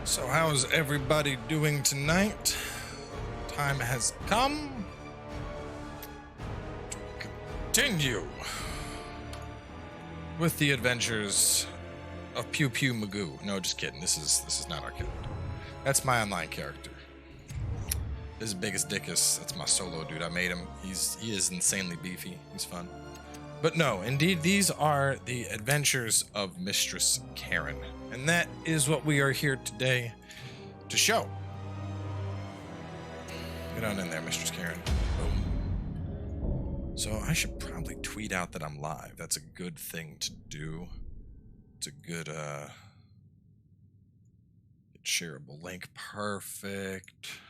So how's everybody doing tonight? Time has come to continue with the adventures of Pew Pew Magoo. No, just kidding. This is not our character. That's my online character. This is Biggest Dickus. That's my solo dude. I made him. He is insanely beefy. He's fun. But no, indeed, these are the adventures of Mistress Karen. And that is what we are here today to show. Get on in there, Mistress Karen. Boom. So I should probably tweet out that I'm live. That's a good thing to do. It's a good, shareable link. Perfect.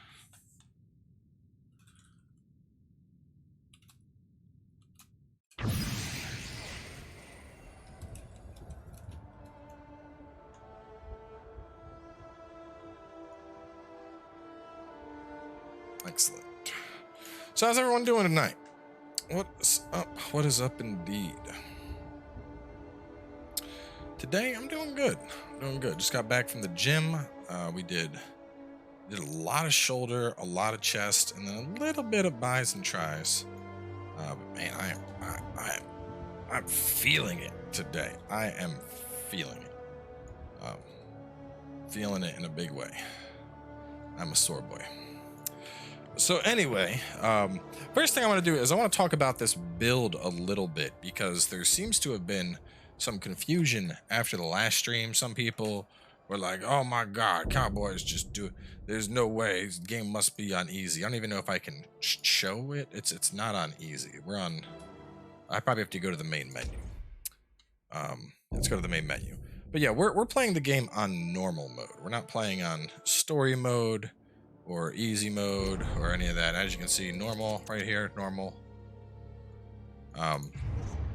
Excellent. So how's everyone doing tonight? What's up? What is up indeed? Today I'm doing good. Just got back from the gym. We did a lot of shoulder, a lot of chest, and then a little bit of buys and tries. Man, I'm feeling it today. I am feeling it. Feeling it in a big way. I'm a sore boy. So anyway, first thing I want to do is I want to talk about this build a little bit, because there seems to have been some confusion after the last stream. Some people were like, oh my god, Cowboys just do it. There's no way, this game must be on easy. I don't even know if I can show it. It's not on easy. We're on, I probably have to go to the main menu. Let's go to the main menu. But yeah, we're playing the game on normal mode. We're not playing on story mode or easy mode or any of that. As you can see, normal right here, normal.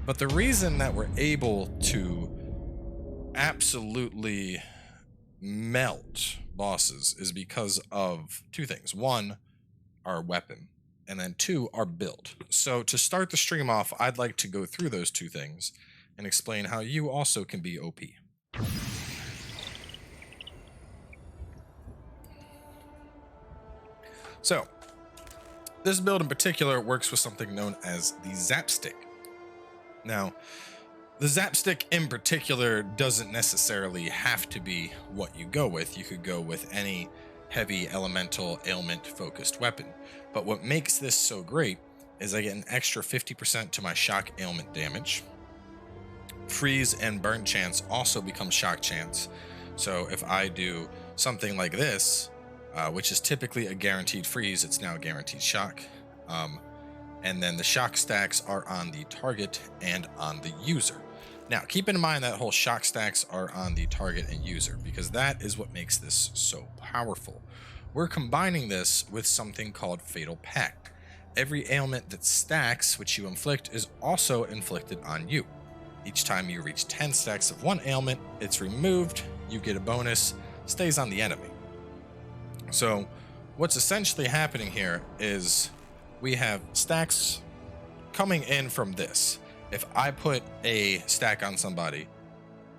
But the reason that we're able to absolutely melt bosses is because of two things. One, our weapon, and then two, our build. So to start the stream off, I'd like to go through those two things and explain how you also can be OP. So, this build in particular works with something known as the Zap Stick. Now, the Zap Stick in particular doesn't necessarily have to be what you go with. You could go with any heavy elemental ailment focused weapon. But what makes this so great is I get an extra 50% to my shock ailment damage. Freeze and burn chance also become shock chance. So if I do something like this, which is typically a guaranteed freeze, it's now a guaranteed shock. And then the shock stacks are on the target and on the user. Now, keep in mind that whole shock stacks are on the target and user, because that is what makes this so powerful. We're combining this with something called Fatal Pact. Every ailment that stacks, which you inflict, is also inflicted on you. Each time you reach 10 stacks of one ailment, it's removed, you get a bonus, stays on the enemy. So what's essentially happening here is we have stacks coming in from this. If I put a stack on somebody,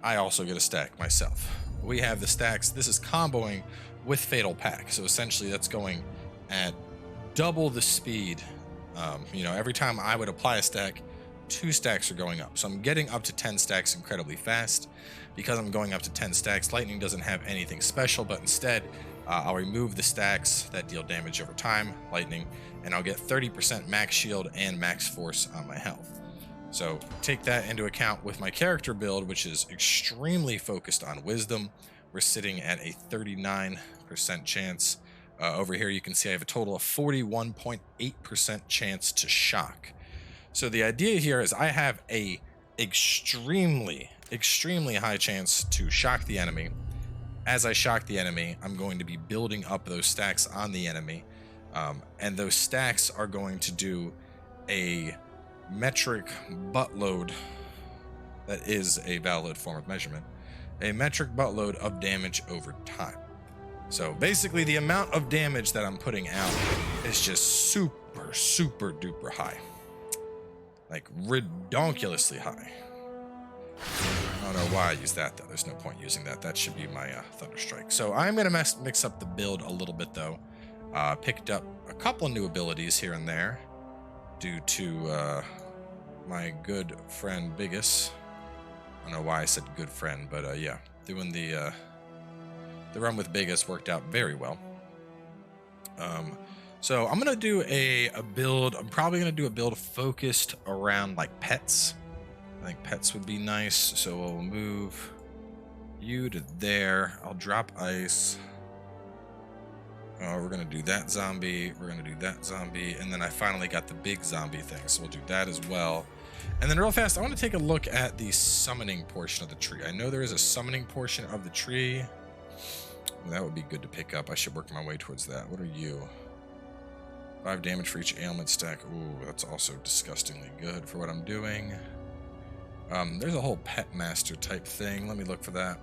I also get a stack myself. We have the stacks. This is comboing with Fatal Pact. So essentially that's going at double the speed. Every time I would apply a stack, 2 stacks are going up. So I'm getting up to 10 stacks incredibly fast. Because I'm going up to 10 stacks, lightning doesn't have anything special, but instead I'll remove the stacks that deal damage over time, lightning, and I'll get 30% max shield and max force on my health. So take that into account with my character build, which is extremely focused on wisdom. We're sitting at a 39% chance. Over here you can see I have a total of 41.8% chance to shock. So the idea here is I have a extremely high chance to shock the enemy. As I shock the enemy, I'm going to be building up those stacks on the enemy, and those stacks are going to do a metric buttload, that is a valid form of measurement, a metric buttload of damage over time. So basically the amount of damage that I'm putting out is just super duper high, like redonkulously high. I don't know why I use that, though. There's no point using that. That should be my Thunderstrike. So I'm going to mix up the build a little bit, though. Picked up a couple new abilities here and there due to my good friend Biggest. I don't know why I said good friend, but yeah, doing the run with Biggest worked out very well. So I'm gonna do a build. I'm probably gonna do a build focused around like pets. I think pets would be nice. So we'll move you to there. I'll drop ice. We're gonna do that zombie. We're gonna do that zombie, and then I finally got the big zombie thing. So we'll do that as well. And then real fast, I want to take a look at the summoning portion of the tree. I know there is a summoning portion of the tree. Well, that would be good to pick up. I should work my way towards that. What are you? 5 damage for each ailment stack. Ooh, that's also disgustingly good for what I'm doing. There's a whole pet master type thing. Let me look for that.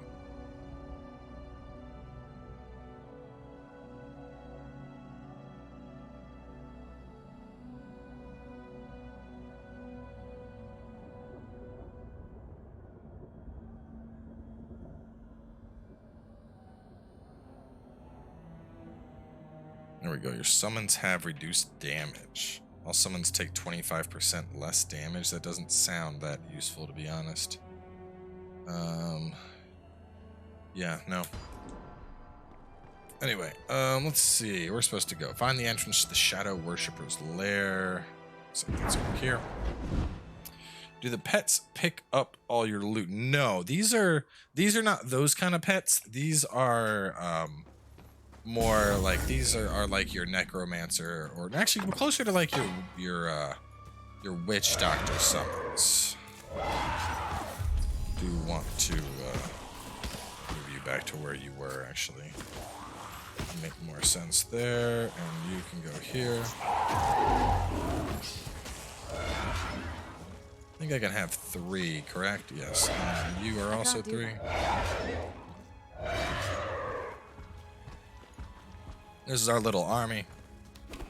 There we go. Your summons have reduced damage. All summons take 25% less damage. That doesn't sound that useful, to be honest. Yeah, no. Anyway, let's see. We're supposed to go. Find the entrance to the Shadow Worshipper's lair. So that's over here. Do the pets pick up all your loot? No, these are not those kind of pets. These are more like these are like your necromancer, or actually closer to like your witch doctor summons. Do want to move you back to where you were, actually. Make more sense there, and you can go here. I think I can have 3, correct? Yes. You are also 3. This is our little army.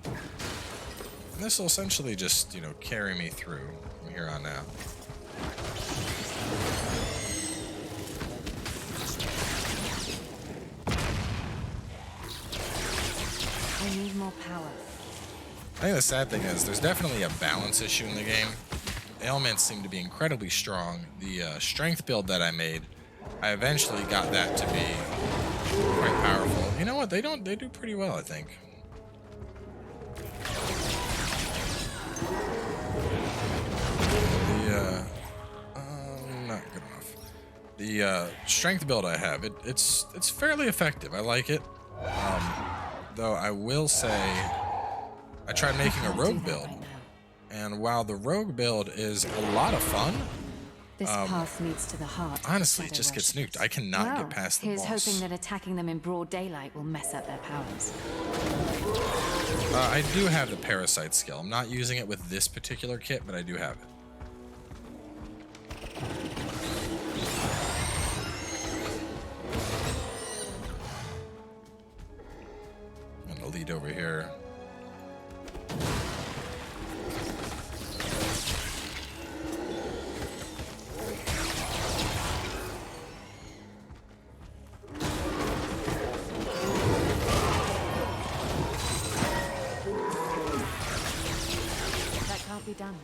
And this will essentially just, you know, carry me through from here on out. I need more power. I think the sad thing is there's definitely a balance issue in the game. Ailments seem to be incredibly strong. The strength build that I made, I eventually got that to be quite powerful. You know what? They do pretty well, I think. Not good enough. The strength build I have, it's fairly effective. I like it. Though I will say, I tried making a rogue build, and while the rogue build is a lot of fun, this path leads to the heart. Honestly, it just gets nuked. I cannot get past the boss. Here's hoping that attacking them in broad daylight will mess up their powers. I do have the parasite skill. I'm not using it with this particular kit, but I do have it. I'm gonna lead over here. Be done.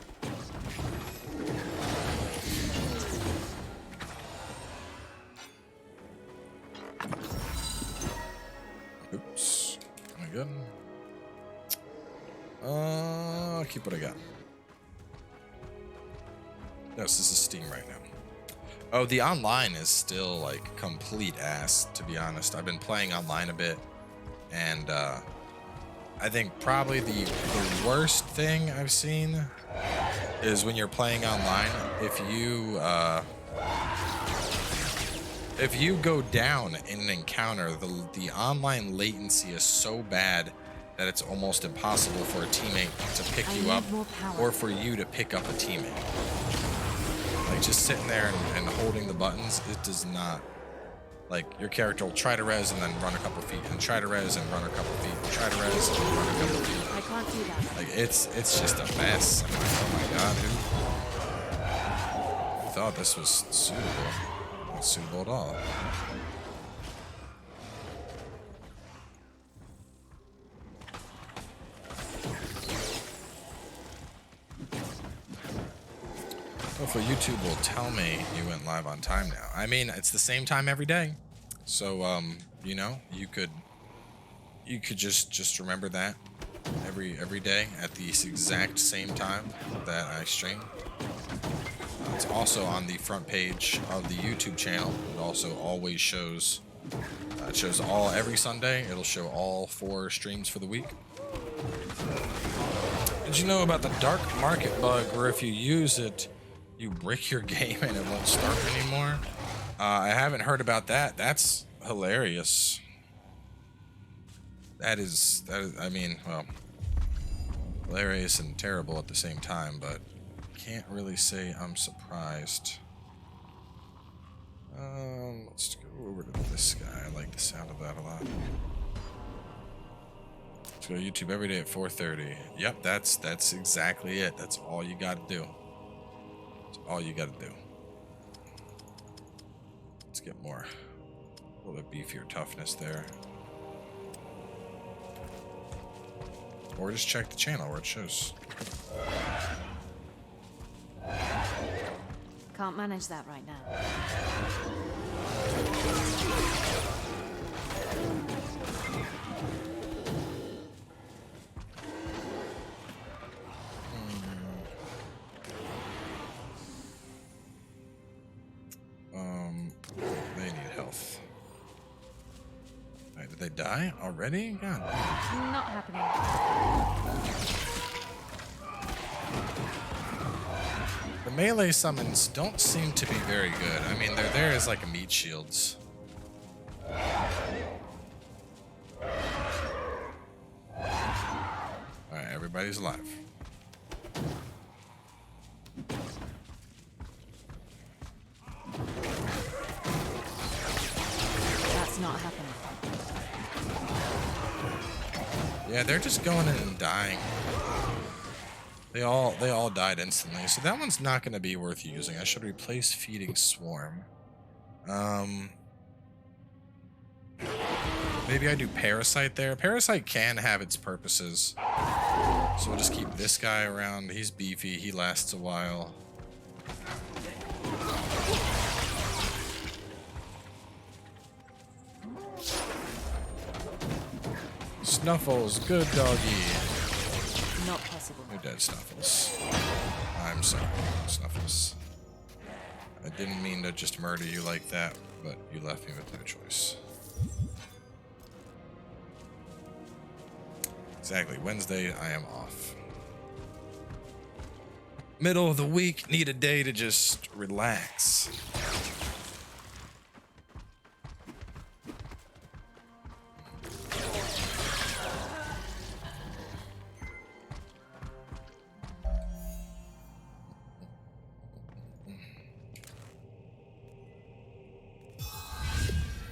Oops. Am I good? I'll keep what I got. Yes, this is Steam right now. Oh, the online is still like complete ass, to be honest. I've been playing online a bit, and I think probably the worst thing I've seen is when you're playing online, if you go down in an encounter, the online latency is so bad that it's almost impossible for a teammate to pick you up or for you to pick up a teammate. Like just sitting there and holding the buttons, it does not. Like, your character will try to res and then run a couple feet, and try to res and run a couple feet, and try to res and run a couple feet. I can't do that. Like, it's just a mess. I'm like, oh my god, dude. I thought this was suitable. not suitable at all. Hopefully YouTube will tell me you went live on time now. I mean, it's the same time every day. So, you know, you could just remember that every day at the exact same time that I stream. It's also on the front page of the YouTube channel. It also always shows, it shows every Sunday. It'll show all 4 streams for the week. Did you know about the dark market bug where if you use it, you brick your game and it won't start anymore? I haven't heard about that. That's hilarious. That is, I mean, well, hilarious and terrible at the same time, but can't really say I'm surprised. Let's go over to this guy. I like the sound of that a lot. Let's go to YouTube every day at 4:30. Yep, that's exactly it. That's all you gotta do. That's all you gotta do. Let's get more, a little bit beefier toughness there. Or just check the channel where it shows. Can't manage that right now. They need health. Alright, did they die already? God. Not happening. The melee summons don't seem to be very good. I mean, they're there as like meat shields. Alright, everybody's alive. That's not happening. Yeah, they're just going in and dying. They all died instantly, so that one's not going to be worth using. I should replace Feeding Swarm. Maybe I do Parasite there. Parasite can have its purposes. So we'll just keep this guy around. He's beefy. He lasts a while. Snuffles, good doggy. Not possible. You're dead, Snuffles. I'm sorry, Snuffles. I didn't mean to just murder you like that, but you left me with no choice. Exactly, Wednesday I am off. Middle of the week, need a day to just relax.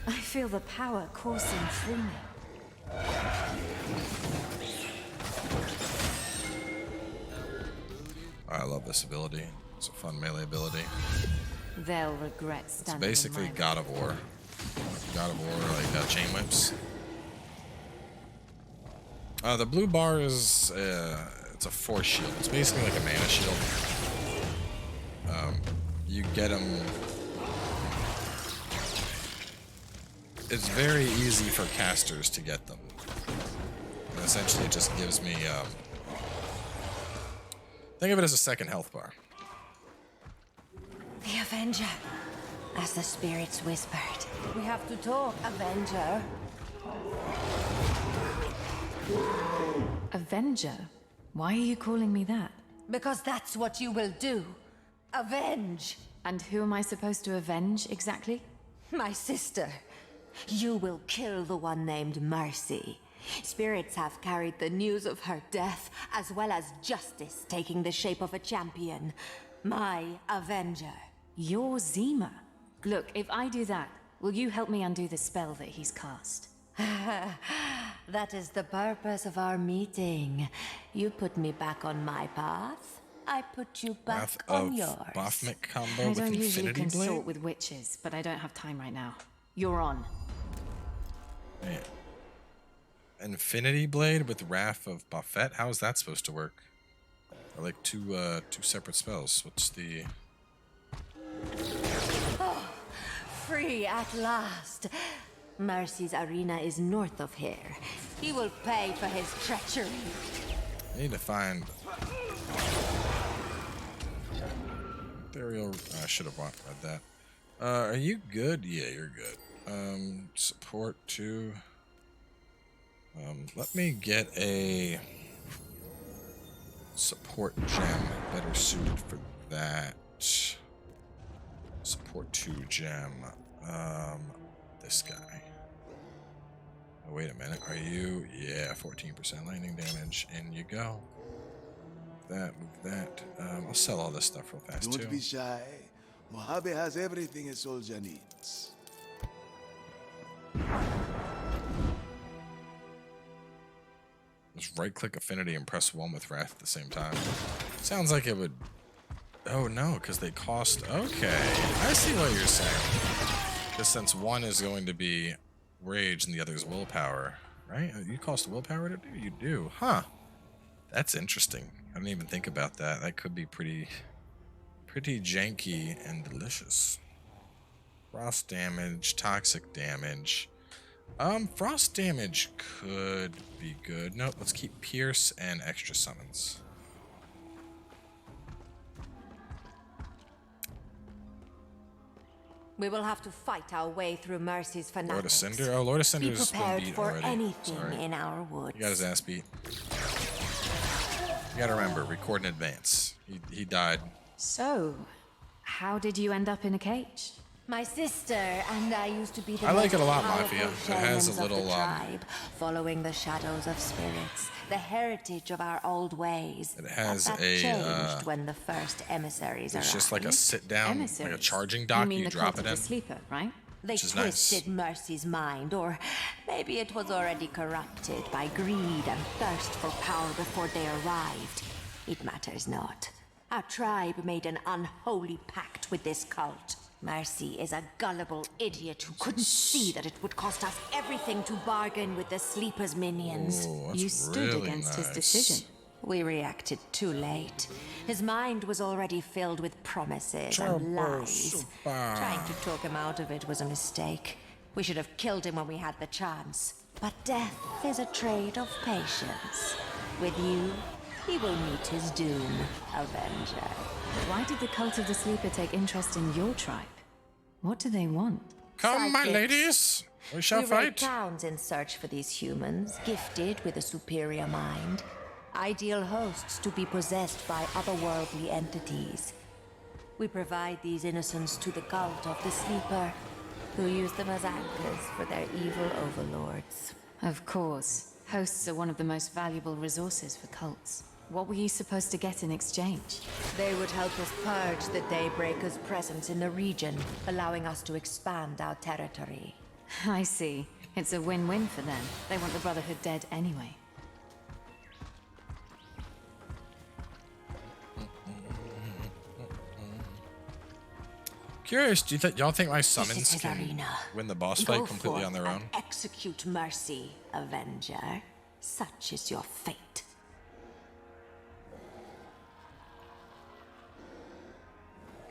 I feel the power coursing through me. I love this ability. It's a fun melee ability. They'll regret It's standing basically in my God of War. God of War, like chain whips. The blue bar is it's a force shield. It's basically like a mana shield. You get them. It's very easy for casters to get them. And essentially, it just gives me. Think of it as a second health bar. The Avenger, as the spirits whispered. We have to talk, Avenger. Avenger? Why are you calling me that? Because that's what you will do. Avenge. And who am I supposed to avenge exactly? My sister. You will kill the one named Mercy. Spirits have carried the news of her death, as well as justice taking the shape of a champion. My Avenger. You're Zima. Look, if I do that, will you help me undo the spell that he's cast? That is the purpose of our meeting. You put me back on my path, I put you Wrath back on of yours. Baphomet combo I with don't usually Infinity consult Blade? with witches, but I don't have time right now. You're on. Man. Infinity Blade with Wrath of Baphomet? How is that supposed to work? Are like two separate spells. What's the... Free at last. Mercy's arena is north of here. He will pay for his treachery. I need to find... Ethereal... I should have read that. Are you good? Yeah, you're good. Support 2. Let me get a support gem better suited for that. Support 2 gem. This guy. Oh, wait a minute. Are you? Yeah, 14% lightning damage. In you go. Move that. I'll sell all this stuff real fast too. Don't be shy. Mojave has everything a soldier needs. Just right-click Affinity and press 1 with Wrath at the same time. Sounds like it would... Oh, no, because they cost... Okay, I see what you're saying. Because since one is going to be Rage and the other is Willpower, right? You cost Willpower to do? You do. Huh. That's interesting. I didn't even think about that. That could be pretty janky and delicious. Frost damage, toxic damage... Frost damage could be good. Nope, let's keep Pierce and extra summons. We will have to fight our way through Mercy's fanatics. Lord of Cinder? Oh, Lord of Be Cinder's been prepared beat for already. anything Sorry. in our woods. He got his ass beat. You gotta remember, record in advance. He died. So, how did you end up in a cage? My sister and I used to be the I like most it a lot, powerful Mafia. It has a shamans of the little, tribe, following the shadows of spirits, the heritage of our old ways. It has But that a, changed when the first emissaries It's arrived. just like a sit-down, like a Emissaries? charging dock. You mean the drop cult it of in. the sleeper, right? They which is nice. twisted Mercy's mind, or maybe it was already corrupted by greed and thirst for power before they arrived. It matters not. Our tribe made an unholy pact with this cult. Mercy is a gullible idiot who couldn't see that it would cost us everything to bargain with the Sleeper's minions. Ooh, that's You stood really against his nice. decision. We reacted too late. His mind was already filled with promises and lies. Trying to talk him out of it was a mistake. We should have killed him when we had the chance. But death is a trade of patience. With you, he will meet his doom, Avenger. Why did the cult of the sleeper take interest in your tribe? What do they want? Come, my Psychics. ladies. We shall We raid fight. towns in search for these humans, gifted with a superior mind. Ideal hosts to be possessed by otherworldly entities. We provide these innocents to the cult of the sleeper, who use them as anchors for their evil overlords. Of course. Hosts are one of the most valuable resources for cults. What were you supposed to get in exchange? They would help us purge the Daybreaker's presence in the region, allowing us to expand our territory. I see. It's a win-win for them. They want the Brotherhood dead anyway. Curious, do y'all think my This summons is his can arena. win the boss Go fight completely forth on their and own? execute Mercy, Avenger. Such is your fate.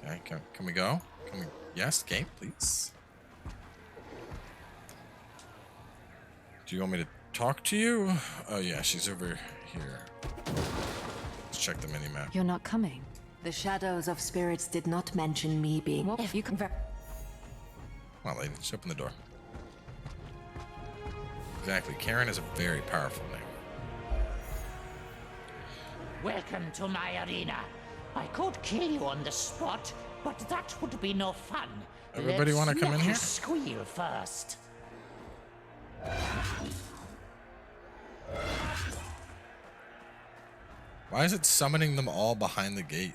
Okay, can we go? Can we? Yes, game, please. Do you want me to talk to you? Oh yeah, she's over here. Let's check the mini-map. You're not coming. The shadows of spirits did not mention me being. What? You can... Come on, lady, just open the door. Exactly, Karen is a very powerful name. Welcome to my arena. I could kill you on the spot, but that would be no fun. Everybody wanna come in let here? you squeal first. Why is it summoning them all behind the gate?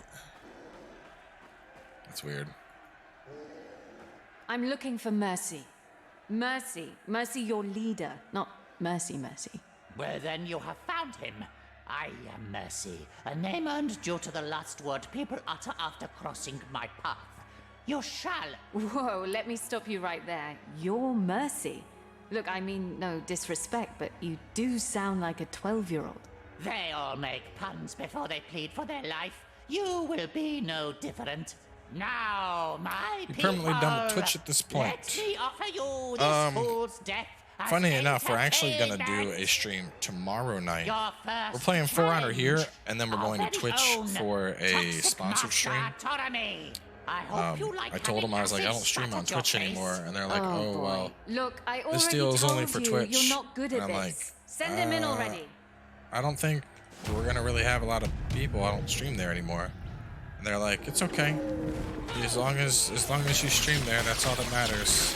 That's weird. I'm looking for Mercy. Mercy. Mercy, your leader. Not Mercy. Well, then you have found him. I am Mercy, a name earned due to the last word people utter after crossing my path. You shall. Whoa, let me stop you right there. You're Mercy. Look, I mean no disrespect, but you do sound like a 12-year-old. They all make puns before they plead for their life. You will be no different. Now, my You're people, permanently done with Twitch at this point. let me offer you this fool's death. as Funny enough, we're actually gonna do entertainment. a stream tomorrow night. Your first We're playing For Honor here, challenge, and then we're our going to very Twitch own for a toxic sponsored stream. master Ptolemy. I hope you like I told them, I was like, I don't having stream on acid spat Twitch at your anymore, face. and they're like, Oh, oh boy. well. Look, I already This deal is only told for you Twitch. you're not good at And I'm this. like, Send him in already. I don't think we're gonna really have a lot of people. I don't stream there anymore. And they're like, it's okay. As long as you stream there, that's all that matters.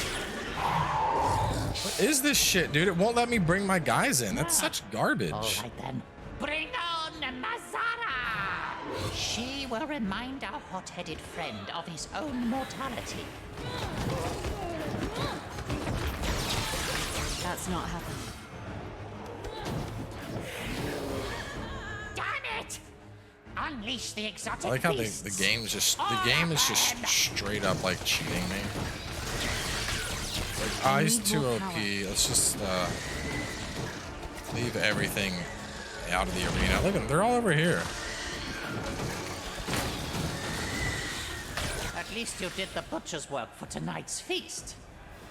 What is this shit, dude? It won't let me bring my guys in. That's such garbage. All right then. Bring on Mazara! She will remind our hot-headed friend of his own mortality. That's not happening. Damn it! Unleash the exotic I like how beasts. the game is just straight up like cheating me. Like, oh, he's too OP. Let's just leave everything out of the arena. Look at them, they're all over here. At least you did the butcher's work for tonight's feast.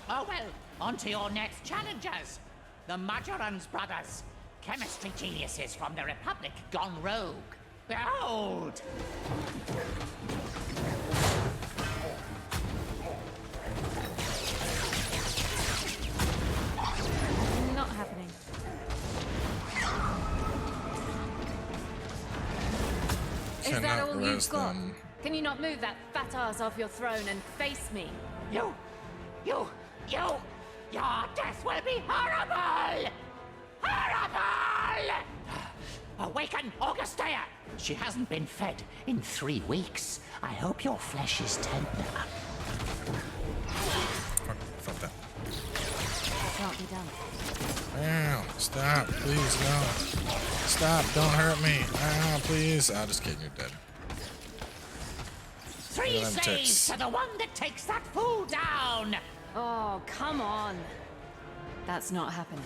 Oh well, on to your next challengers. The Majorans brothers, chemistry geniuses from the Republic gone rogue. Behold! Not happening. Is that Cannot all you've arrest got? them. Can you not move that fat ass off your throne and face me? You! Your death will be horrible! Horrible! Awaken, Augustea! She hasn't been fed in 3 weeks. I hope your flesh is tender. Fuck that. Can't be done. Ow, stop, please, no. Stop, don't hurt me. Ow, please. Ah, just kidding, you're dead. 3 Look at them slaves tits. to the one that takes that fool down! Oh, come on. That's not happening.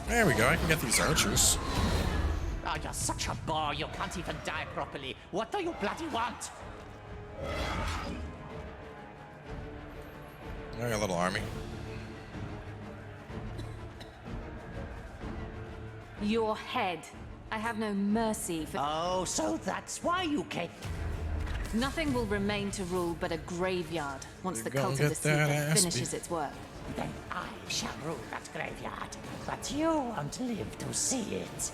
There we go, I can get these archers. Oh, you're such a bore, you can't even die properly. What do you bloody want? I got a little army. Your head. I have no mercy for... Oh, so that's why you came. Nothing will remain to rule but a graveyard once the Go cult of get the Seeker that ass finishes its work. Then I shall rule that graveyard, but you won't live to see it.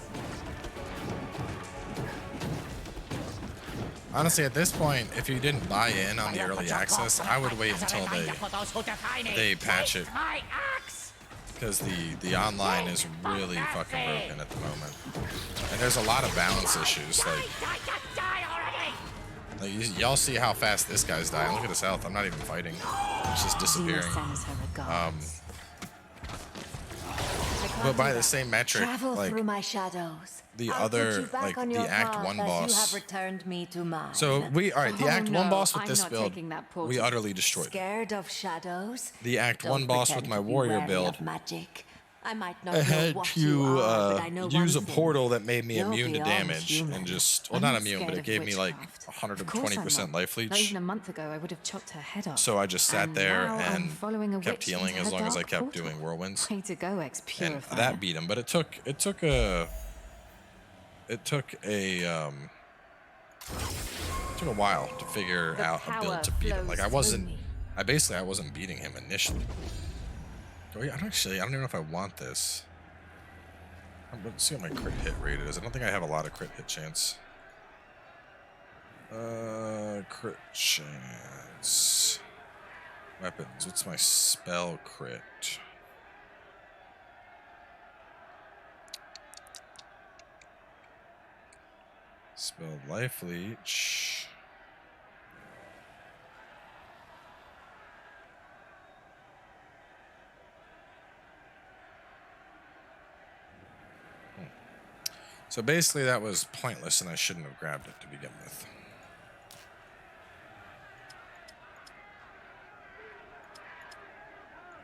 Honestly, at this point, if you didn't buy in on the Fire early for your access, cause, I would fight wait as a until reminder for those who defy me. they patch Take it. my axe! because the online is really fucking broken at the moment. And there's a lot of balance issues. Like y'all see how fast this guy's dying. Look at his health. I'm not even fighting. It's just disappearing. Zima sends her regards. But by the same metric, Travel like through my shadows. the I'll put other, you back like on the your Act path 1 as boss. You have returned me to mine. So all right, the Oh, Act 1 no, boss with I'm this not build, taking that portal. we utterly destroyed. Scared of shadows? The Act Don't 1 boss pretend with my to be warrior wary build. of magic. I might not I know had what you to are, but I know use a one thing. portal that made me You're immune to beyond damage human. and just, well, I'm not not immune, but scared it of gave me like witchcraft. Of course I'm 120% not. life Not leech. even a month ago, I would have chopped her head off. So I just sat And there now I'm and following a kept witch healing into as her long as I dark kept portal. doing whirlwinds. Way to go, And ex-purifier. that beat him, but it took a while to figure The out a build to beat him. Like I flows through wasn't, I wasn't beating him initially. Oh, yeah, I don't even know if I want this. Let's see what my crit hit rate is. I don't think I have a lot of crit hit chance. Crit chance. Weapons. What's my spell crit? build life leech. So basically that was pointless and I shouldn't have grabbed it to begin with.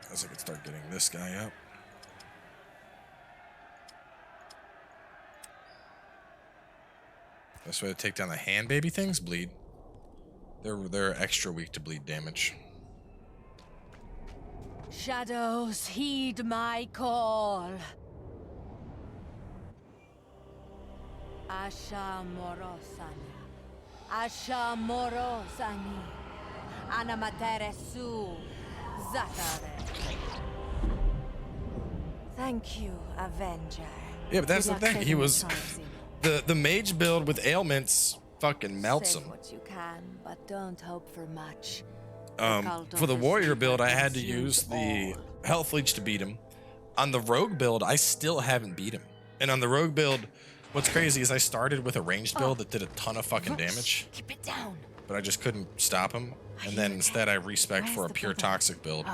Guess I could start getting this guy up. Best way to take down the hand baby things, bleed. They're extra weak to bleed damage. Shadows, heed my call. Asha morosani. Asha morosani. Anamatere su. Zatare. Thank you, Avenger. Yeah, but that's the thing. He was the mage build with ailments fucking melts him. What you can, but don't hope for much. For the warrior build, I had to use the health leech to beat him. On the rogue build, I still haven't beat him. And on the rogue build, what's crazy is I started with a ranged build that did a ton of fucking damage. Keep it down. But I just couldn't stop him. And then instead I respec for a pure toxic build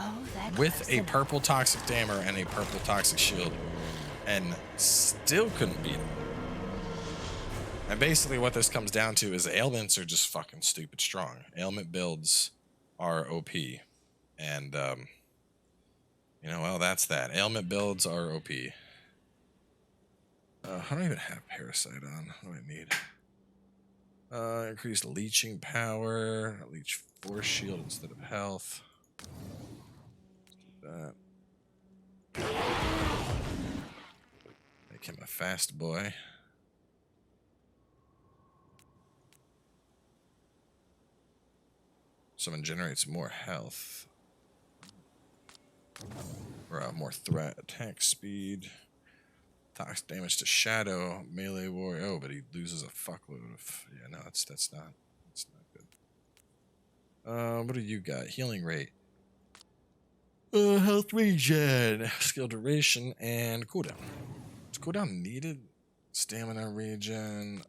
with a purple toxic dammer and a purple toxic shield. And still couldn't beat him. And basically what this comes down to is ailments are just fucking stupid strong. Ailment builds are OP. And, you know, well, that's that. Ailment builds are OP. I don't even have Parasite on. What do I need? Increased leeching power. Leech force shield instead of health. That. Make him a fast boy. Someone generates more health. Or more threat. Attack speed. Toxic damage to shadow. Melee warrior. Oh, but he loses a fuckload of... Yeah, no, that's not good. What do you got? Healing rate. Health regen. Skill duration and cooldown. Is cooldown needed? Stamina regen.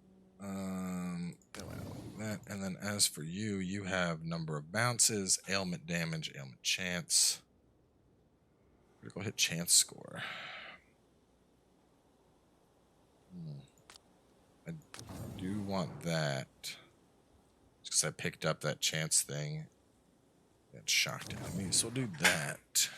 That. And then as for you, you have number of bounces, ailment damage, ailment chance. Critical hit chance score. I do want that. Because I picked up that chance thing. That shocked enemy, so I'll do that.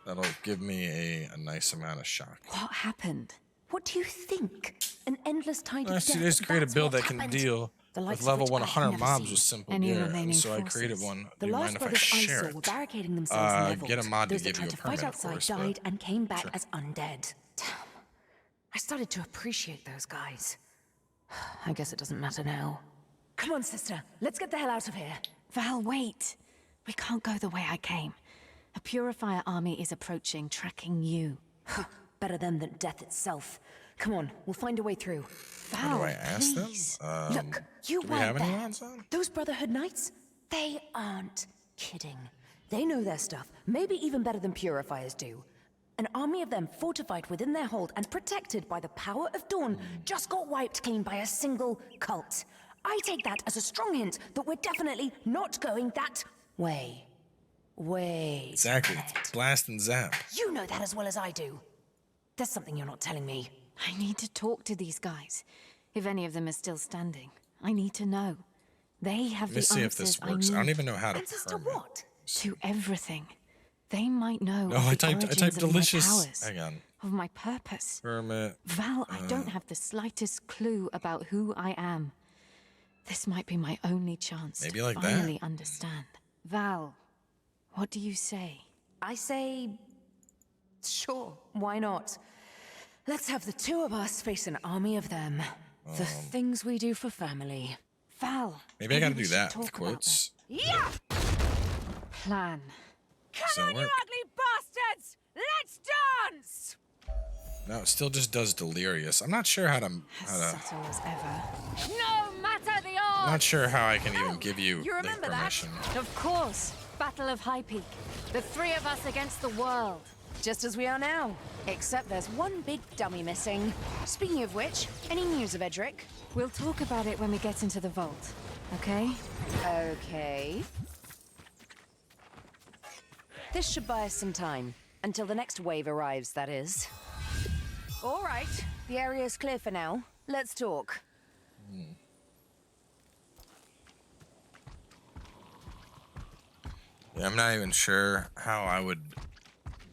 That'll give me a nice amount of shock. What happened? What do you think? An endless tide of death. I just create a build that can deal with level 100 mobs with simple gear, so I created one. Do you mind if I share it? Barricading themselves Get a mod to Those give you a that tried to fight permit, of outside course. died and came back Sure. as undead. Damn. I started to appreciate those guys. I guess it doesn't matter now. Come on, sister. Let's get the hell out of here. Val, wait. We can't go the way I came. A purifier army is approaching, tracking you. Better them than death itself. Come on, we'll find a way through. How Val, do I ask please. them? Look, you do we have weren't any there. mods on? Those Brotherhood Knights, they aren't kidding. They know their stuff, maybe even better than purifiers do. An army of them fortified within their hold and protected by the power of Dawn just got wiped clean by a single cult. I take that as a strong hint that we're definitely not going that way. Way Exactly. ahead. It's blast and zap. You know that as well as I do. There's something you're not telling me. I need to talk to these guys. If any of them are still standing, I need to know. They have Let me the see if answers this works. I don't need even know how to Answers to permit. what? to everything. They might know Oh, of I the typed origins of delicious. my powers, Hang on. of my purpose. Permit. Val, I don't have the slightest clue about who I am. This might be my only chance Maybe to like that. finally understand. Val, what do you say? I say, sure, why not? Let's have the two of us face an army of them. The things we do for family. Val, Maybe I gotta we do should that talk with about quotes. Yeah! Plan. Does that work? ugly bastards! Let's dance! No, it still just does delirious. I'm not sure how to. As subtle as ever. No matter the I'm odds! not sure how I can even give you, you remember that? permission. Of course, Battle of High Peak. The three of us against the world. Just as we are now. Except there's one big dummy missing. Speaking of which, any news of Edrick? We'll talk about it when we get into the vault, okay? Okay. This should buy us some time. Until the next wave arrives, that is. All right. The area's clear for now. Let's talk. Yeah, I'm not even sure how I would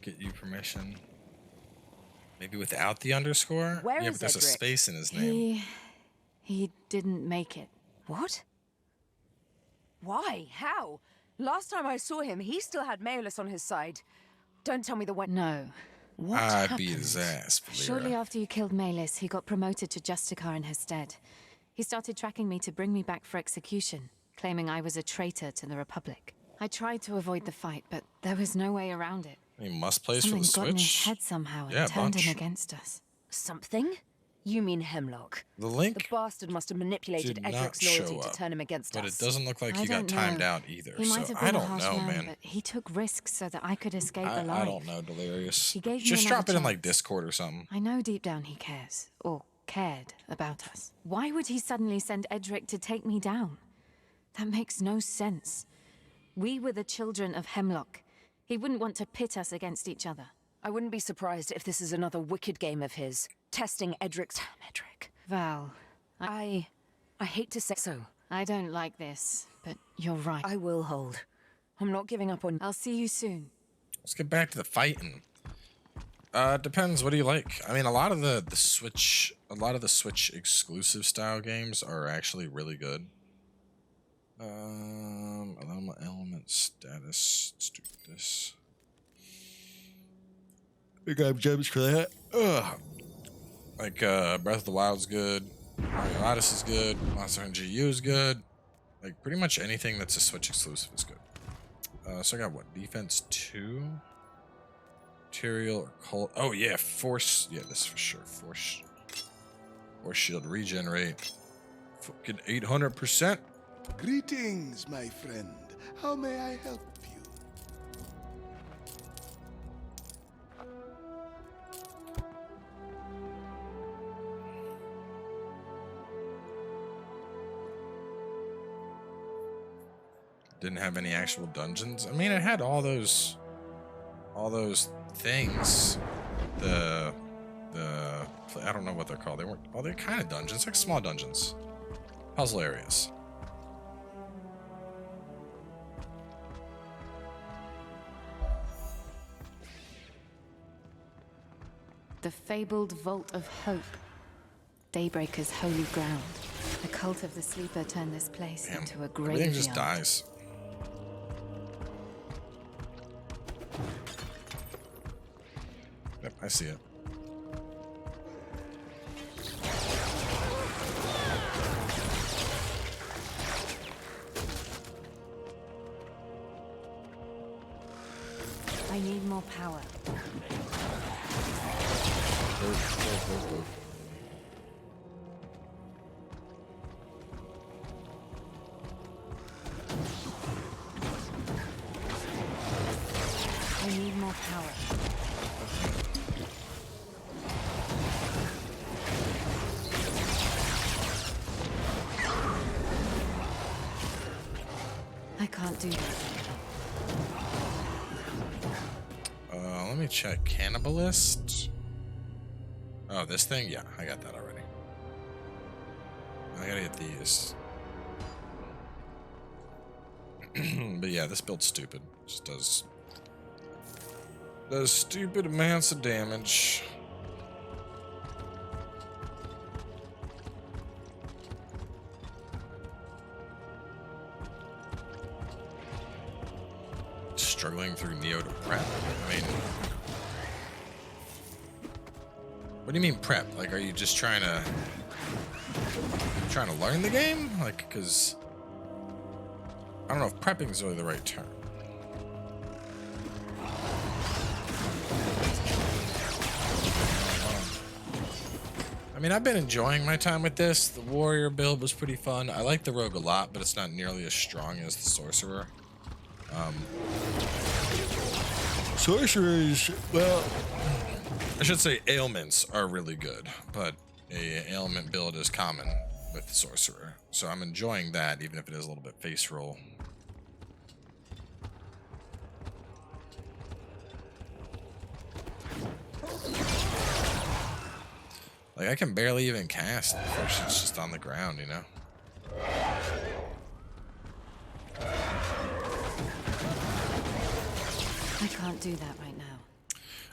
get you permission. Maybe without the underscore? Where yeah, is but there's a Edrick? space in his name. He didn't make it. What? Why? How? Last time I saw him, he still had Maelus on his side. Don't tell me the one. No. What I'd happened? beat his ass, Valera. Shortly after you killed Maelus, he got promoted to Justicar in her stead. He started tracking me to bring me back for execution, claiming I was a traitor to the Republic. I tried to avoid the fight, but there was no way around it. He must plays for Something the got in his Switch. head somehow and Yeah, a turned bunch. him against us. Something? You mean Hemlock? The The link bastard must have manipulated did not Edric's show loyalty to up, turn him against but us. it doesn't look like I he got don't timed know. out either. He So might have I been a don't harsh know, man, man. but he took risks so that I could escape alive. I don't know, Delirious. He gave me Just drop it another in like chance. Discord or something. I know deep down he cares, or cared, about us. Why would he suddenly send Edrick to take me down? That makes no sense. We were the children of Hemlock. He wouldn't want to pit us against each other. I wouldn't be surprised if this is another wicked game of his. Testing Edrick's... Edrick. Val, I hate to say so. I don't like this, but you're right. I will hold. I'm not giving up on... I'll see you soon. Let's get back to the fighting. Depends. What do you like? I mean, a lot of the Switch exclusive style games are actually really good. Element status. Let's do this. Big up gems for that. Ugh. Like Breath of the Wild's good. Mario Odyssey is good. Monster Hunter GU is good. Like pretty much anything that's a Switch exclusive is good. So I got what? Defense 2? Material or cold? Oh yeah, force. Yeah, this for sure. Force shield regenerate. Fucking 800%. Greetings, my friend. How may I help you? Didn't have any actual dungeons. I mean, it had all those things. I don't know what they're called. They weren't. Well, they're kind of dungeons, like small dungeons, puzzle areas. The fabled Vault of Hope. Daybreaker's holy ground. The cult of the sleeper turned this place Damn, into a graveyard. everything just dies. Yep, I see it. I need more power. I need more power. I can't do that. Let me check. Cannibalist. Oh, this thing? Yeah, I got that already. I gotta get these. But yeah, this build's stupid. Just does stupid amounts of damage. Struggling through Neo to prep. I mean, what do you mean prep? Like, are you just trying to learn the game? Like, because I don't know if prepping is really the right term. I mean, I've been enjoying my time with this. The warrior build was pretty fun. I like the rogue a lot, but it's not nearly as strong as the sorcerer. Sorcerers, well, I should say ailments are really good, but a ailment build is common with the sorcerer. So I'm enjoying that, even if it is a little bit face roll. Like, I can barely even cast before she's just on the ground, you know? I can't do that right now.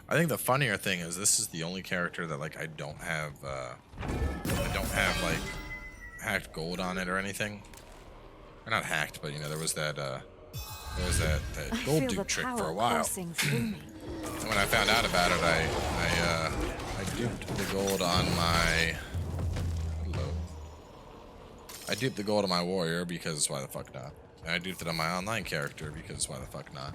I think the funnier thing is this is the only character that, like, I don't have like hacked gold on it or anything. Or not hacked, but you know, there was that gold dupe trick for a while. And when I found out about it, I duped the gold on my I duped the gold on my warrior because why the fuck not? And I duped it on my online character because why the fuck not?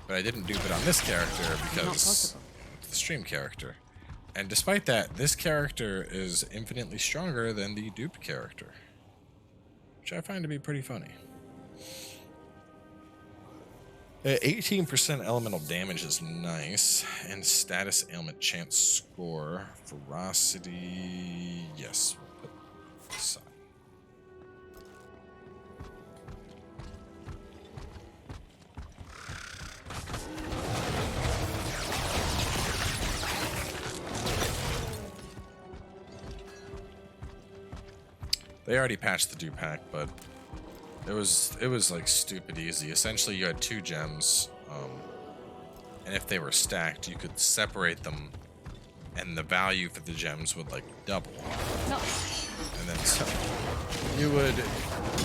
But I didn't dupe it on this character because it's the stream character. And despite that, this character is infinitely stronger than the duped character, which I find to be pretty funny. 18% elemental damage is nice, and status ailment chance score, ferocity, yes, we'll put this on. They already patched the dupe hack, but it was like stupid easy. Essentially, you had 2 gems, and if they were stacked, you could separate them, and the value for the gems would like double. No. And then so you would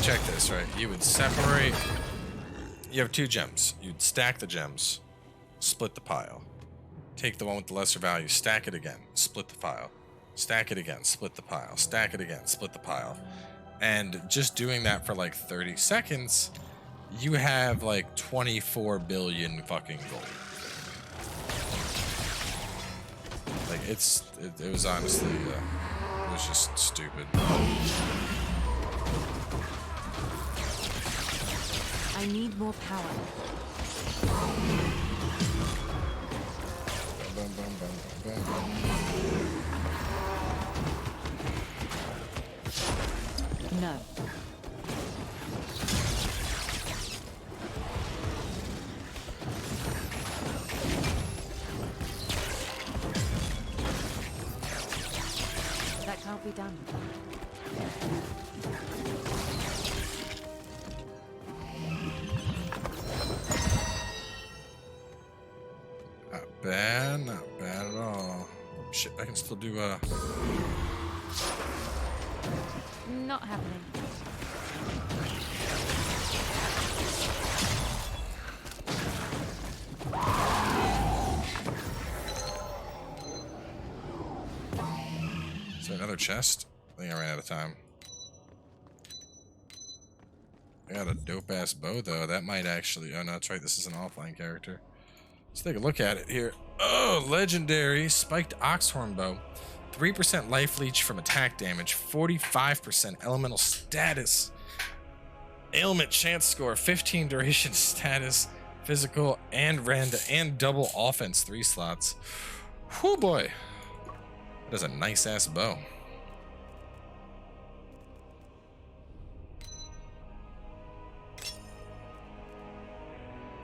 check this, right? You would separate. You have 2 gems. You'd stack the gems, split the pile, take the one with the lesser value, stack it again, split the pile. Stack it again, split the pile, stack it again, split the pile. And just doing that for like 30 seconds, you have like 24 billion fucking gold. Like it was honestly, it was just stupid. I need more power. Bum, bum, bum, bum, bum. No. That can't be done. Not bad at all. Shit, I can still do Not happening. Is there another chest? I think I ran out of time. I got a dope ass bow though. That might actually. Oh no, that's right. This is an offline character. Let's take a look at it here. Oh, legendary spiked oxhorn bow. 3% life leech from attack damage, 45% elemental status, ailment chance score, 15 duration status, physical and rend, and double offense 3 slots. Whoo boy, that is a nice ass bow.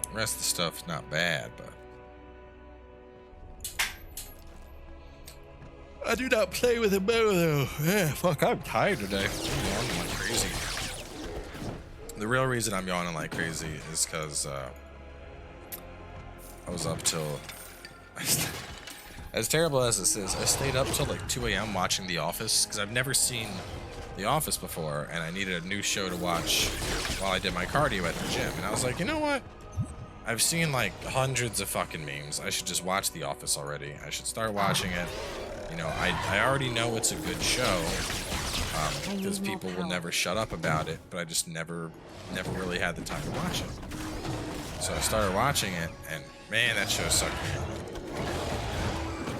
The rest of the stuff's not bad, but I do not play with a bow though. Yeah, fuck, I'm tired today. I'm yawning like crazy. The real reason I'm yawning like crazy is because I was up till... As terrible as this is, I stayed up till like 2 a.m. watching The Office because I've never seen The Office before, and I needed a new show to watch while I did my cardio at the gym. And I was like, you know what? I've seen like hundreds of fucking memes. I should just watch The Office already. I should start watching it. You know, I already know it's a good show because people will never shut up about it, but I just never really had the time to watch it. So I started watching it, and man, that show sucked me up.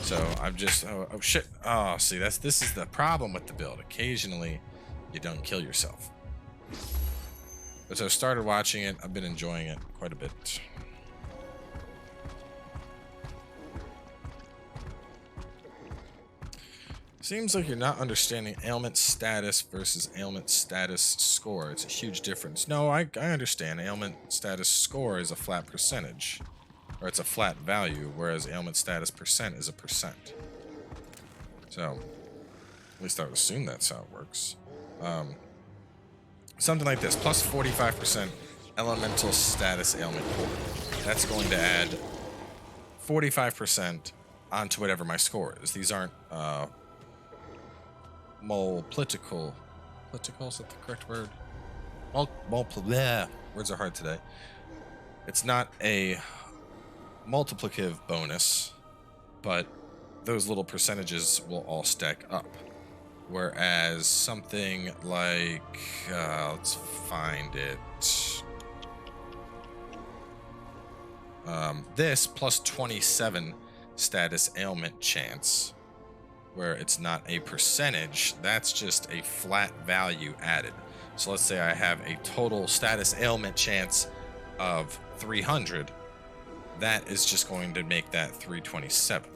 So I'm just, oh shit. Oh, see, this is the problem with the build. Occasionally, you don't kill yourself. But so I started watching it. I've been enjoying it quite a bit. Seems like you're not understanding ailment status versus ailment status score. It's a huge difference. No, I understand. Ailment status score is a flat percentage. Or it's a flat value, whereas ailment status percent is a percent. So, at least I would assume that's how it works. Something like this, plus 45% elemental status ailment core. That's going to add 45% onto whatever my score is. These aren't multiple. Political, is that the correct word? Words are hard today. It's not a multiplicative bonus, but those little percentages will all stack up. Whereas something like, let's find it. This plus 27 status ailment chance, where it's not a percentage, that's just a flat value added. So let's say I have a total status ailment chance of 300. That is just going to make that 327.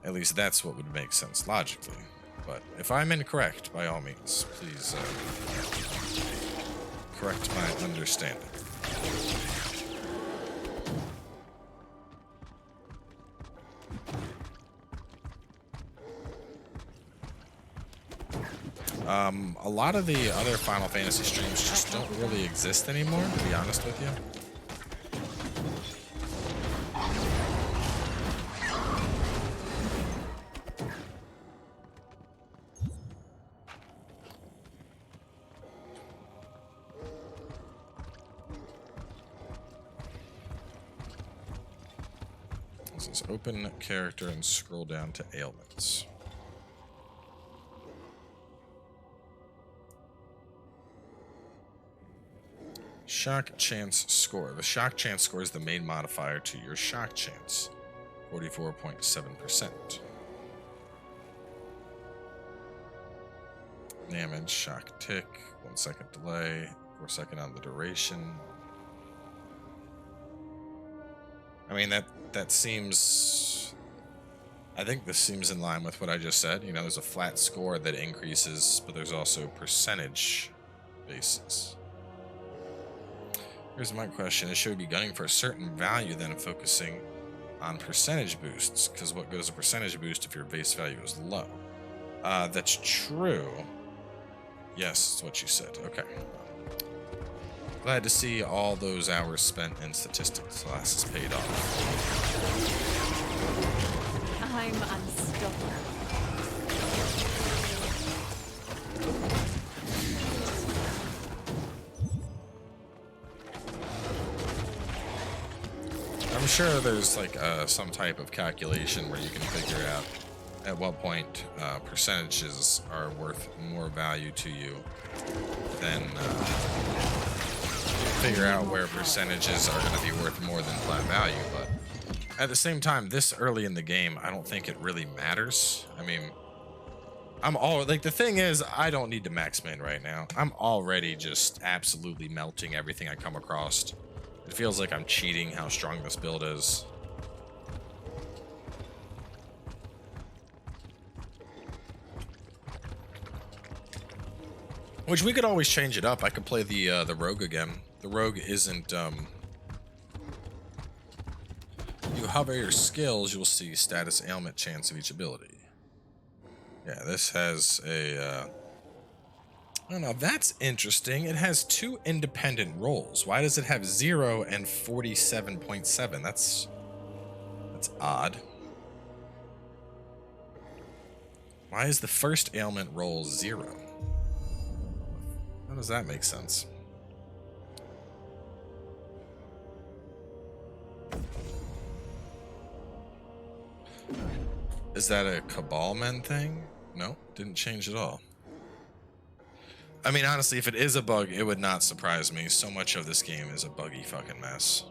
At least that's what would make sense logically. But if I'm incorrect, by all means, please correct my understanding. A lot of the other Final Fantasy streams just don't really exist anymore, to be honest with you. This is open character and scroll down to ailments. Shock chance score. The shock chance score is the main modifier to your shock chance, 44.7%. Damage, shock tick, 1 second delay, 4 second on the duration. I mean, that seems... I think this seems in line with what I just said. You know, there's a flat score that increases, but there's also percentage basis. Here's my question. Should we be gunning for a certain value then focusing on percentage boosts? Because what goes a percentage boost if your base value is low? That's true. Yes, that's what you said. Okay. Glad to see all those hours spent in statistics classes paid off. I'm unstoppable. I'm sure there's like some type of calculation where you can figure out at what point percentages are worth more value to you than figure out where percentages are going to be worth more than flat value. But at the same time, this early in the game, I don't think it really matters. I mean, the thing is, I don't need to max main right now. I'm already just absolutely melting everything I come across. It feels like I'm cheating how strong this build is. Which we could always change it up. I could play the rogue again. The rogue isn't you hover your skills, you'll see status ailment chance of each ability. Yeah, this has a I don't know, that's interesting. It has 2 independent rolls. Why does it have 0 and 47.7? That's odd. Why is the first ailment roll 0? How does that make sense? Is that a Cabal Men thing? No, didn't change at all. I mean, honestly, if it is a bug, it would not surprise me. So much of this game is a buggy fucking mess.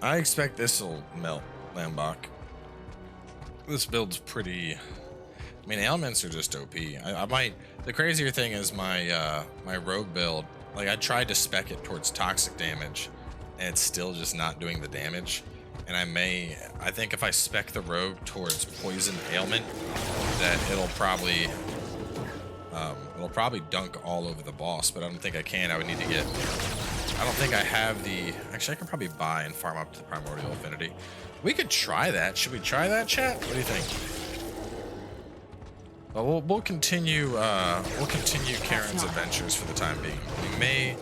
I expect this will melt Lambach. This build's pretty... I mean, ailments are just OP. I might... The crazier thing is my my rogue build, like I tried to spec it towards toxic damage, and it's still just not doing the damage. And I think if I spec the rogue towards poison ailment, that it'll probably dunk all over the boss, but I don't think I can. I would need to get... I don't think I have the... Actually, I can probably buy and farm up to the Primordial Affinity. We could try that. Should we try that, chat? What do you think? Well, we'll continue Karen's adventures for the time being. We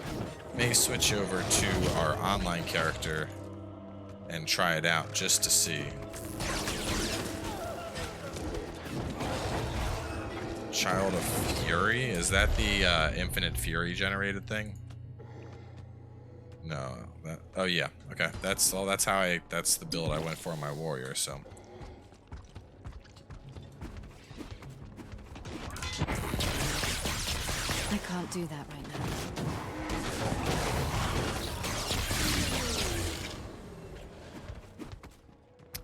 may switch over to our online character and try it out just to see. Child of Fury? Is that the infinite fury generated thing? No. Oh yeah. Okay. That's the build I went for on my warrior. So. I can't do that right now.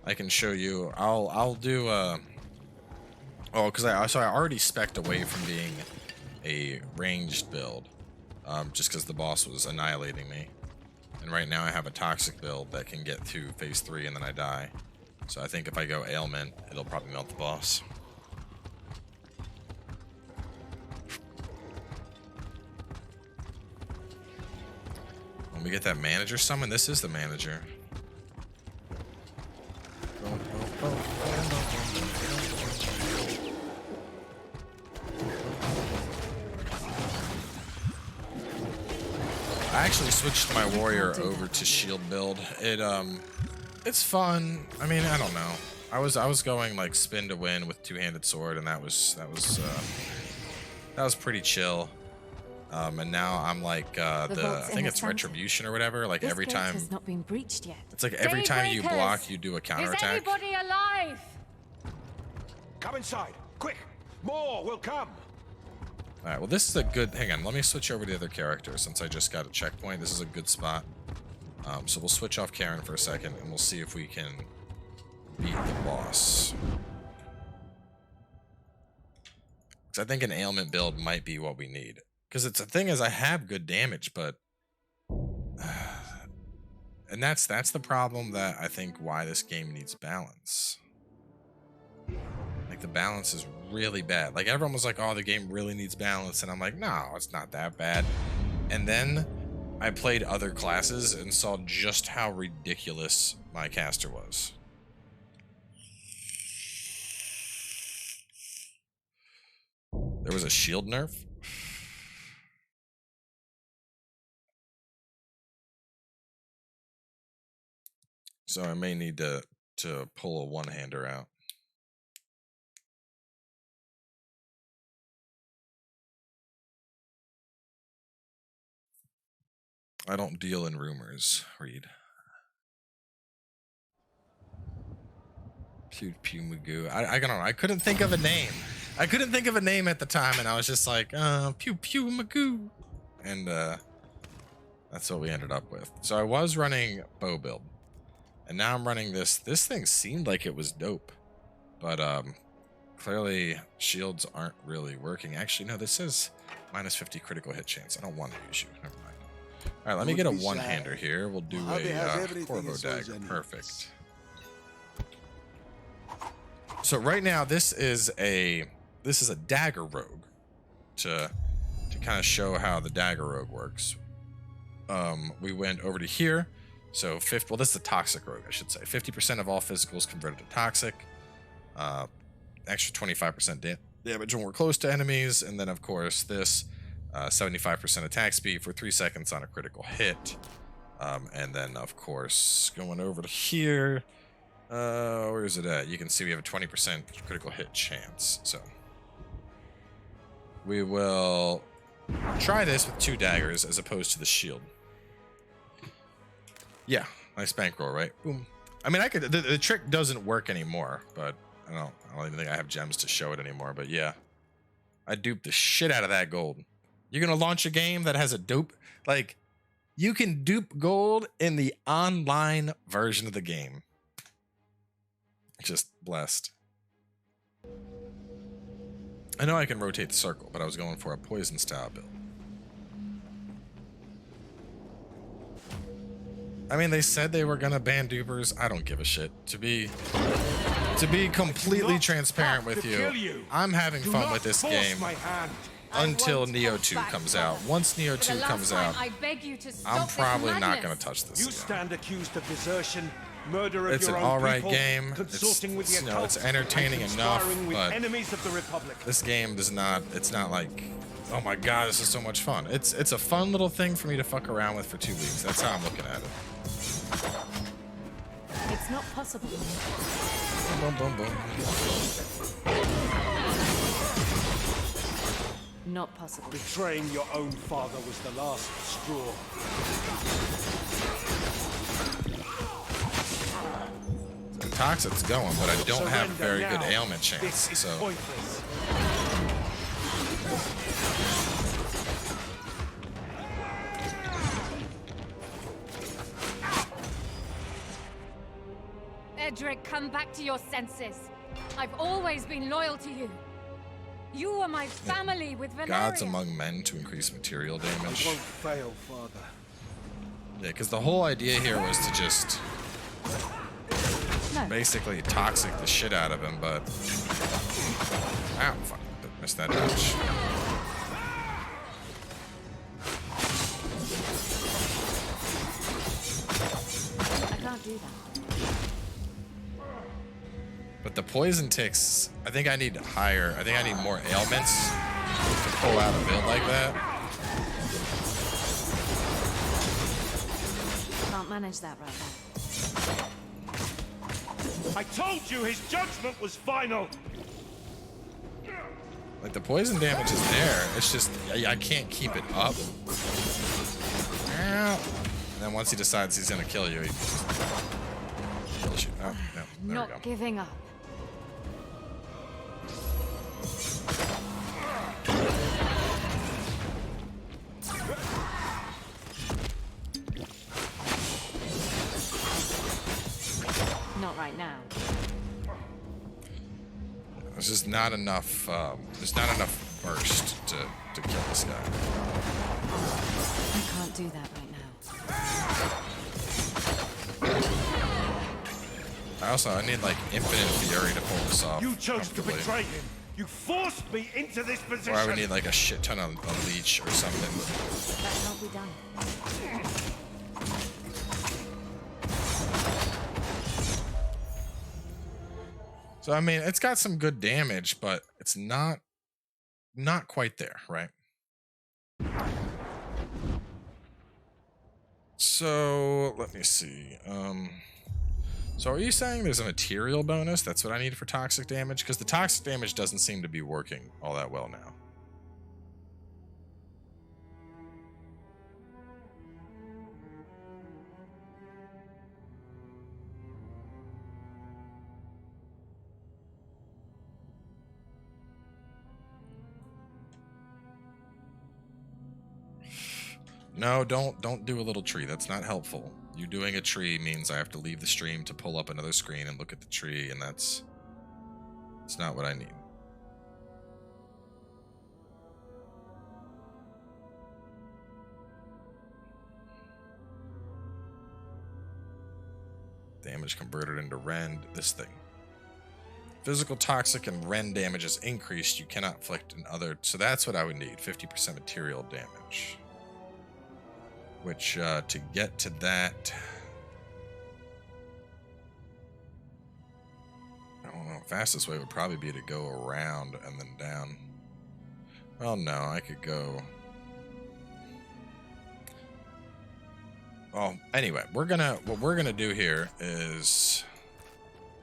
I can show you. I'll do. Oh, because I already spec'd away from being a ranged build, just because the boss was annihilating me. And right now I have a toxic build that can get through phase 3 and then I die. So I think if I go ailment, it'll probably melt the boss. When we get that manager summon, this is the manager. I actually switched my warrior over to shield build. It's fun. I mean, I don't know. I was going like spin to win with two-handed sword, and that was pretty chill. And now I'm like I think it's retribution or whatever. Like every time has not been breached yet. It's like every time you block, you do a counterattack. Is anybody alive? Come inside, quick! More will come. All right, well, this is a good... Hang on, let me switch over to the other character since I just got a checkpoint. This is a good spot. So we'll switch off Karen for a second, and we'll see if we can beat the boss. Because I think an ailment build might be what we need. Because the thing is, I have good damage, but... and that's the problem that I think why this game needs balance. Like, the balance is really bad. Like, everyone was like, oh, the game really needs balance. And I'm like, no, it's not that bad. And then I played other classes and saw just how ridiculous my caster was. There was a shield nerf. So I may need to pull a one-hander out. I don't deal in rumors, Reed. Pew pew magoo. I don't know. I couldn't think of a name. I couldn't think of a name at the time, and I was just like, pew pew magoo. And that's what we ended up with. So I was running bow build. And now I'm running this. This thing seemed like it was dope. But clearly shields aren't really working. Actually, no, this says minus 50 critical hit chance. I don't want to use you. Never mind. All right, let me get a one-hander here. We'll do a Corvo Dagger. Perfect. So right now, this is a Dagger Rogue to kind of show how the Dagger Rogue works. We went over to here. So well, this is a Toxic Rogue, I should say. 50% of all physicals converted to Toxic. Extra 25% damage when we're close to enemies. And then, of course, this 75% attack speed for 3 seconds on a critical hit. And then, of course, going over to here. Where is it at? You can see we have a 20% critical hit chance. So we will try this with 2 daggers as opposed to the shield. Yeah, nice bankroll, right? Boom. I mean, I could. The trick doesn't work anymore, but I don't even think I have gems to show it anymore. But yeah, I duped the shit out of that gold. You're gonna launch a game that has a dupe? Like, You can dupe gold in the online version of the game. Just blessed. I know I can rotate the circle, but I was going for a poison style build. I mean, they said they were gonna ban dupers. I don't give a shit. To be completely transparent with you, I'm having fun with this game until Neo 2 comes out. Once Neo 2 comes out, I'm probably not gonna touch this. You stand accused of desertion, murder of It's an your own alright people, game. consorting with the You know, occult, it's entertaining and enough, conspiring with but enemies of the Republic. this game does not. It's not like, oh my god, this is so much fun. It's a fun little thing for me to fuck around with for 2 weeks. That's how I'm looking at it. It's not possible. Boom, boom, boom. Not possible. Betraying your own father was the last straw. Toxic's going, but I don't have a very good Surrender now. ailment chance. This is So pointless. Edrick, come back to your senses. I've always been loyal to you. You are my family with Valeria. gods among men to increase material I damage. won't fail, Father. Yeah, because the whole idea here was to just No. basically toxic the shit out of him, but ow, fuck, missed that dodge. I can't do that. But the poison ticks, I think I need higher. I think I need more ailments to pull out a build like that. Can't manage that right now. I told you his judgment was final. Like the poison damage is there. It's just I can't keep it up. Ow. And then once he decides he's gonna kill you, he just kills you. Oh, no, there we Not go. giving up. Not right now. There's just not enough. There's not enough burst to kill this guy. I can't do that right now. I need like infinite fury to pull this off. You chose to comfortably. betray him. You forced me into this position. Or I would need like a shit ton of leech or something. That can't be done. So I mean, it's got some good damage, but it's not quite there, right? So let me see. So are you saying there's a material bonus? That's what I need for toxic damage? Because the toxic damage doesn't seem to be working all that well now. No, don't do a little tree. That's not helpful. You doing a tree means I have to leave the stream to pull up another screen and look at the tree, and it's not what I need. Damage converted into rend. This thing. Physical, toxic, and rend damage is increased. You cannot inflict another. So that's what I would need. 50% material damage. Which, to get to that, I don't know, fastest way would probably be to go around and then down. Well, no, I could go. Well, anyway, what we're gonna do here is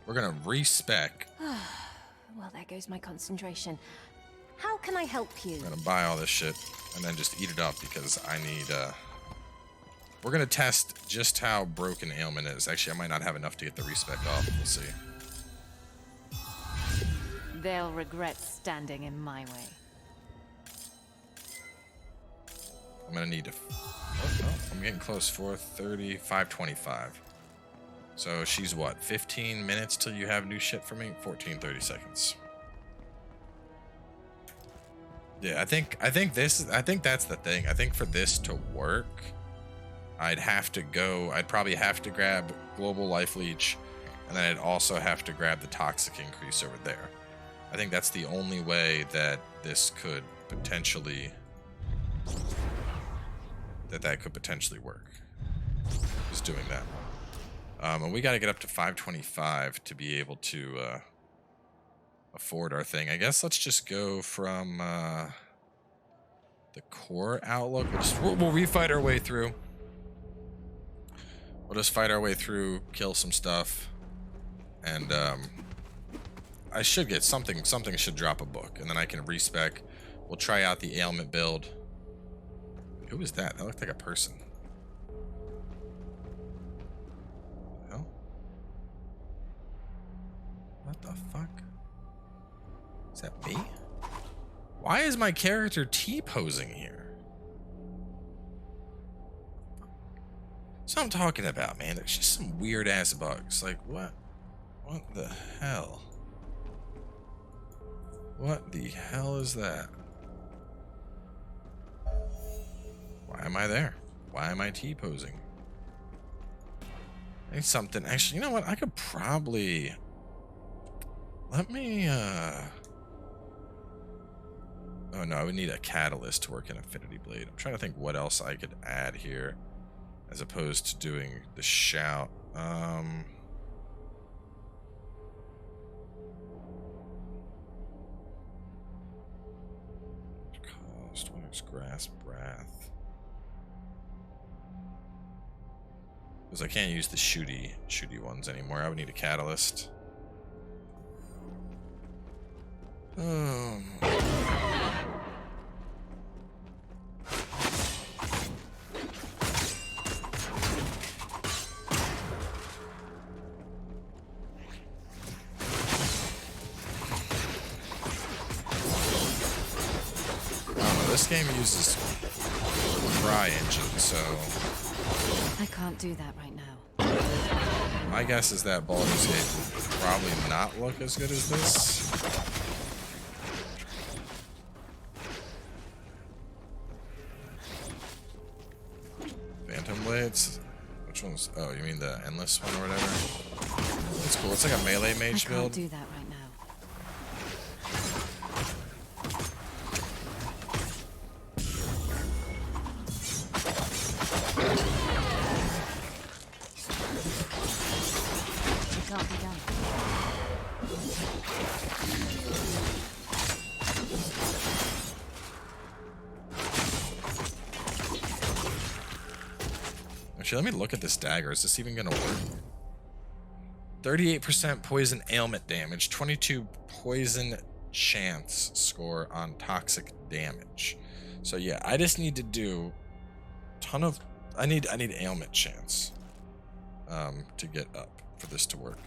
we're gonna respec. Well, there goes my concentration. How can I help you? I'm gonna buy all this shit and then just eat it up because I need, we're gonna test just how broken Ailment is. Actually, I might not have enough to get the respec off. We'll see. They'll regret standing in my way. I'm gonna need to. Oh, no, I'm I'm getting close. 4:30, 5:25. So she's what? 15 minutes till you have new shit for me? 14, 30 seconds. Yeah, I think that's the thing. I think for this to work, I'd probably have to grab Global Life Leech, and then I'd also have to grab the Toxic Increase over there. I think that's the only way that this could potentially work, is doing that. And we got to get up to 525 to be able to afford our thing. I guess let's just go from the core outlook. We'll refight our way through. We'll just fight our way through, kill some stuff, and I should get something. Something should drop a book, and then I can respec. We'll try out the ailment build. Who was that? That looked like a person. What the hell? What the fuck? Is that me? Why is my character T-posing here? That's what I'm talking about, man. There's just some weird ass bugs. Like, what? What the hell? What the hell is that? Why am I there? Why am I T-posing? I need something. Actually, you know what? I could probably... Let me, Oh no, I would need a catalyst to work in Affinity Blade. I'm trying to think what else I could add here, as opposed to doing the shout. Cost, what is Grasp, Wrath? Because I can't use the shooty ones anymore. I would need a catalyst. This game uses CryEngine, so I can't do that right now. my guess is that Baldur's Gate will probably not look as good as this. Phantom Blades? Which one's... Oh, you mean the Endless one or whatever? It's cool. It's like a melee mage build. I can't do that right now. Actually, let me look at this dagger. Is this even gonna work? 38% poison ailment damage, 22 poison chance score on toxic damage. So yeah, I just need to do ton of... I need ailment chance to get up for this to work.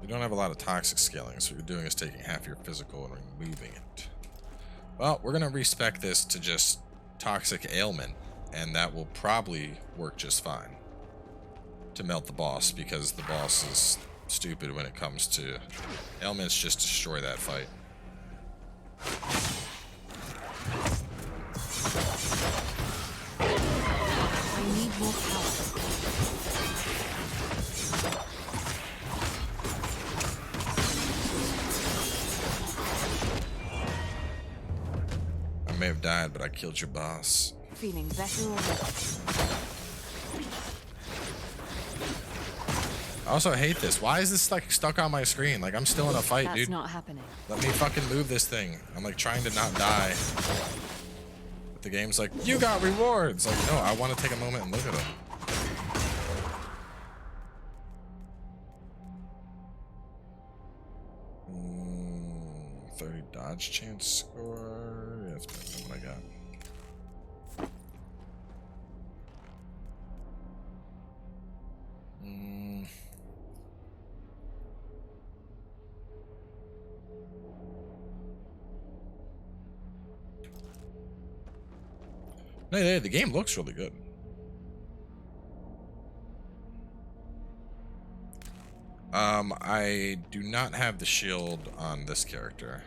You don't have a lot of toxic scaling, so what you're doing is taking half your physical and removing it. Well, we're gonna respec this to just toxic ailment, and that will probably work just fine to melt the boss, because the boss is stupid when it comes to ailments. Just destroy that fight. I need more power. I may have died, but I killed your boss. Feeling better already. I also hate this. Why is this like stuck on my screen? Like I'm still in a fight, That's dude. not happening. Let me fucking move this thing. I'm like trying to not die. But the game's like, you got rewards. Like, no, I want to take a moment and look at them. 30 dodge chance score. Yeah, that's better than what I got. No, the game looks really good. I do not have the shield on this character.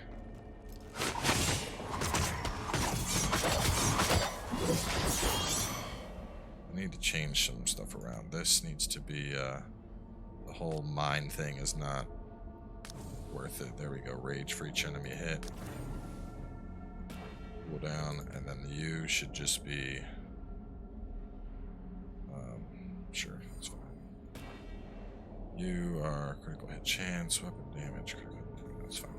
I need to change some stuff around. This needs to be, the whole mine thing is not worth it. There we go. Rage for each enemy hit. Cool down, and then the U should just be, sure, that's fine. You are critical hit chance, weapon damage, critical hit, that's fine.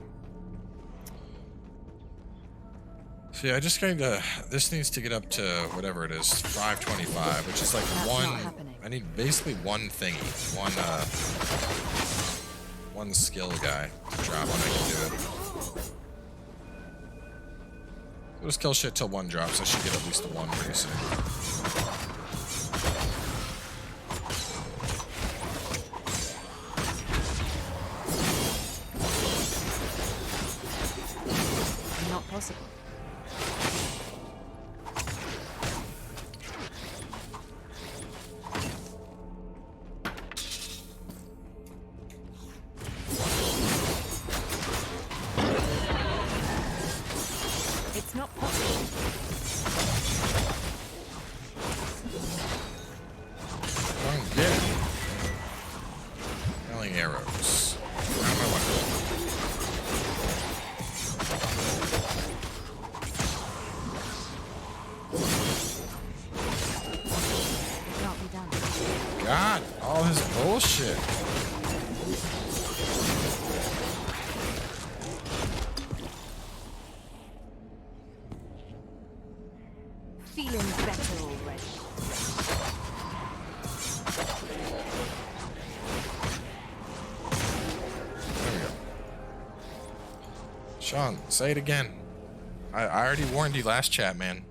So yeah, I just kind of, this needs to get up to whatever it is, 525, which is like I need basically one thingy, one skill guy to drop when I can do it. So just kill shit till one drops, I should get at least one pretty soon. Not possible. It's not possible. Don't get it. Yelling arrows. Not my weapon. Can't be done. God, all his bullshit. Feeling better already. There we go. Sean, say it again. I already warned you last chat, man.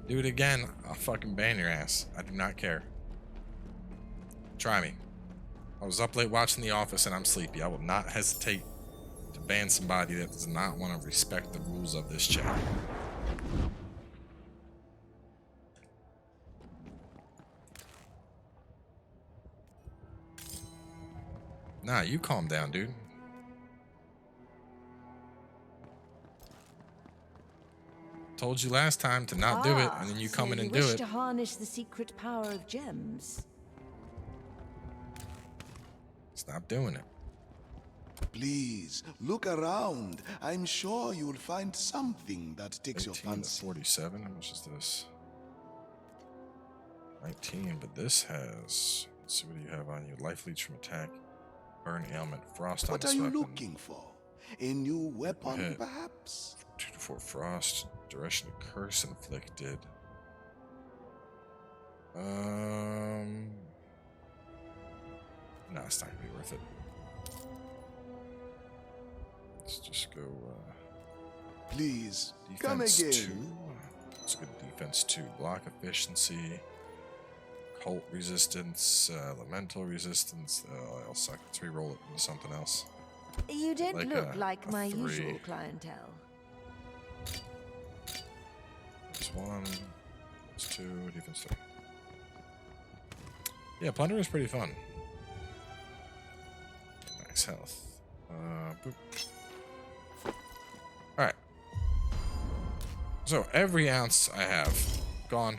Do it again, I'll fucking ban your ass. I do not care. Try me. I was up late watching The Office and I'm sleepy. I will not hesitate to ban somebody that does not want to respect the rules of this chat. Nah, you calm down, dude. Told you last time to not do it, and then you come in and do wish it. to harness the secret power of gems. Stop doing it. Please, look around. I'm sure you'll find something that takes your 18 to fancy. 47. How much is this? 19, but this has. Let's see, what do you have on you? Life leech from attack. Burn ailment. Frost on What this are you weapon. looking for? A new weapon, Hit. perhaps? 2 to 4 frost. Duration of curse inflicted. No, it's not gonna be worth it. Let's just go. Please, come Defense again. 2. It's a good defense 2. Block efficiency. Cult resistance. Elemental resistance. I'll suck. Let's re-roll it into something else. You don't Like look a- like a my 3. usual clientele. There's 1. There's 2. Defense 3. Yeah, Plunder is pretty fun. Max health. Boop. Alright. So, every ounce I have gone.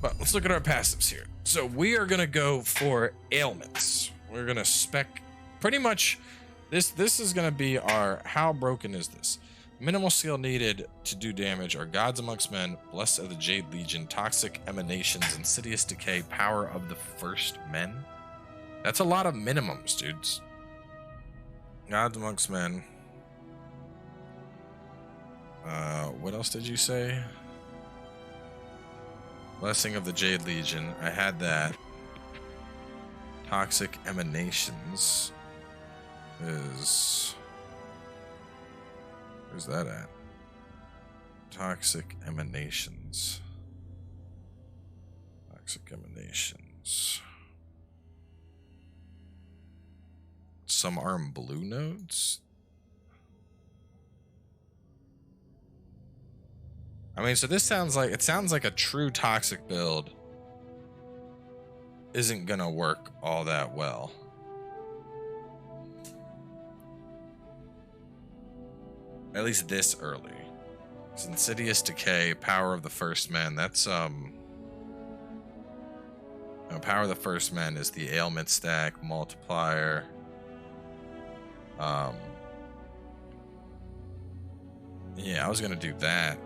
But let's look at our passives here. So, we are going to go for ailments. We're going to spec pretty much. This is going to be our how broken is this? Minimal skill needed to do damage are Gods Amongst Men, Blessed of the Jade Legion, Toxic Emanations, Insidious Decay, Power of the First Men. That's a lot of minimums, dudes. Gods Amongst Men. What else did you say? Blessing of the Jade Legion. I had that. Toxic Emanations is... Where's that at? Toxic Emanations. Toxic Emanations. Some are in blue nodes? I I mean, so this sounds like a true toxic build isn't gonna work all that well. At least this early. It's Insidious Decay, Power of the First Men. That's Power of the First Men is the ailment stack multiplier. Yeah, I was gonna do that.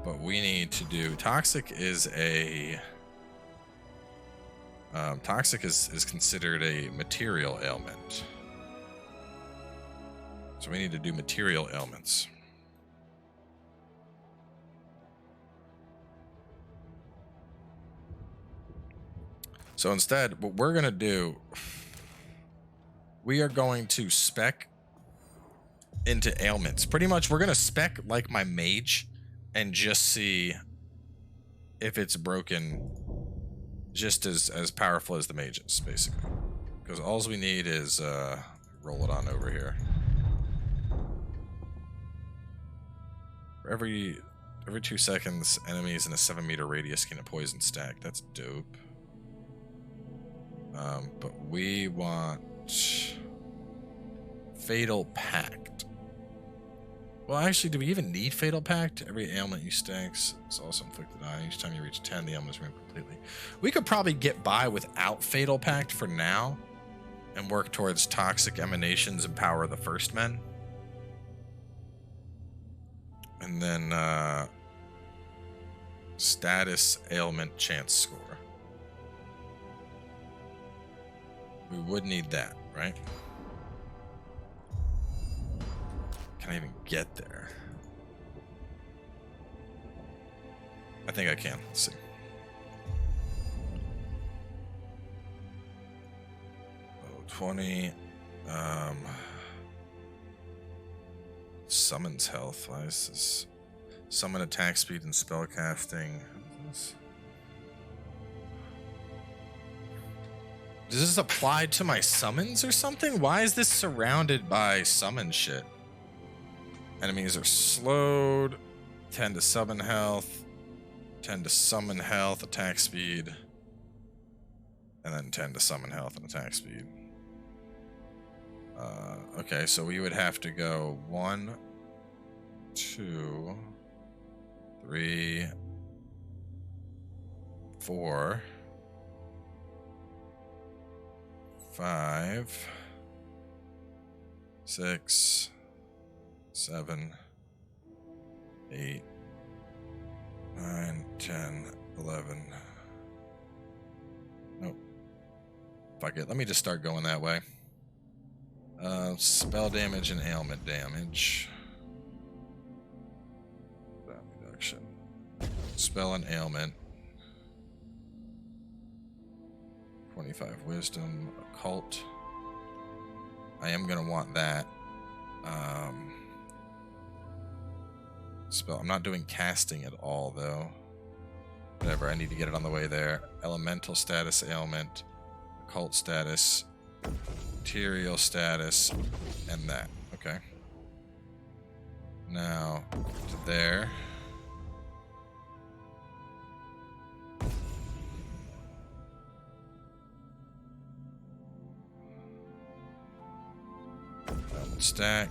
But we need to do Toxic is a Toxic is considered a material ailment. So we need to do material ailments. So instead, what we're gonna do, we are going to spec into ailments. Pretty much, we're gonna spec like my mage and just see if it's broken just as powerful as the mages, basically. Because all we need is roll it on over here. For every 2 seconds, enemies in a 7-meter radius gain a poison stack. That's dope. But we want Fatal Pact. Well, actually, do we even need Fatal Pact? Every ailment you stacks is also inflicted on. Each time you reach 10, the ailment is removed completely. We could probably get by without Fatal Pact for now and work towards Toxic Emanations and Power of the First Men. And then Status Ailment Chance Score. We would need that, right? Can I even get there? I think I can. Let's see. Oh, 20. Summons health. Why is this? Summon attack speed and spell casting. Does this apply to my summons or something? Why is this surrounded by summon shit? Enemies are slowed. 10 to summon health. 10 to summon health, attack speed. And then 10 to summon health and attack speed. Okay, so we would have to go 1, 2, 3, 4, 5, 6, 7, 8, 9, 10, 11. Nope. Fuck it. Let me just start going that way. Spell damage and ailment damage. That reduction. Spell and ailment. 25 wisdom. Occult. I am gonna want that. Spell. I'm not doing casting at all though. Whatever. I need to get it on the way there. Elemental status, ailment, occult status, material status, and that. Okay. Now to there. Stack.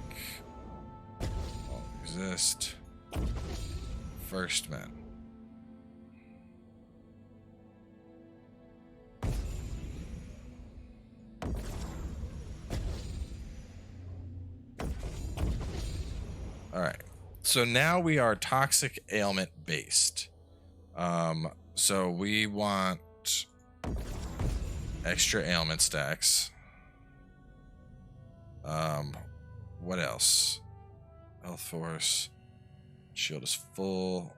Won't exist. First men. Alright. So now we are toxic ailment based. So we want extra ailment stacks. What else? Health force. Shield is full.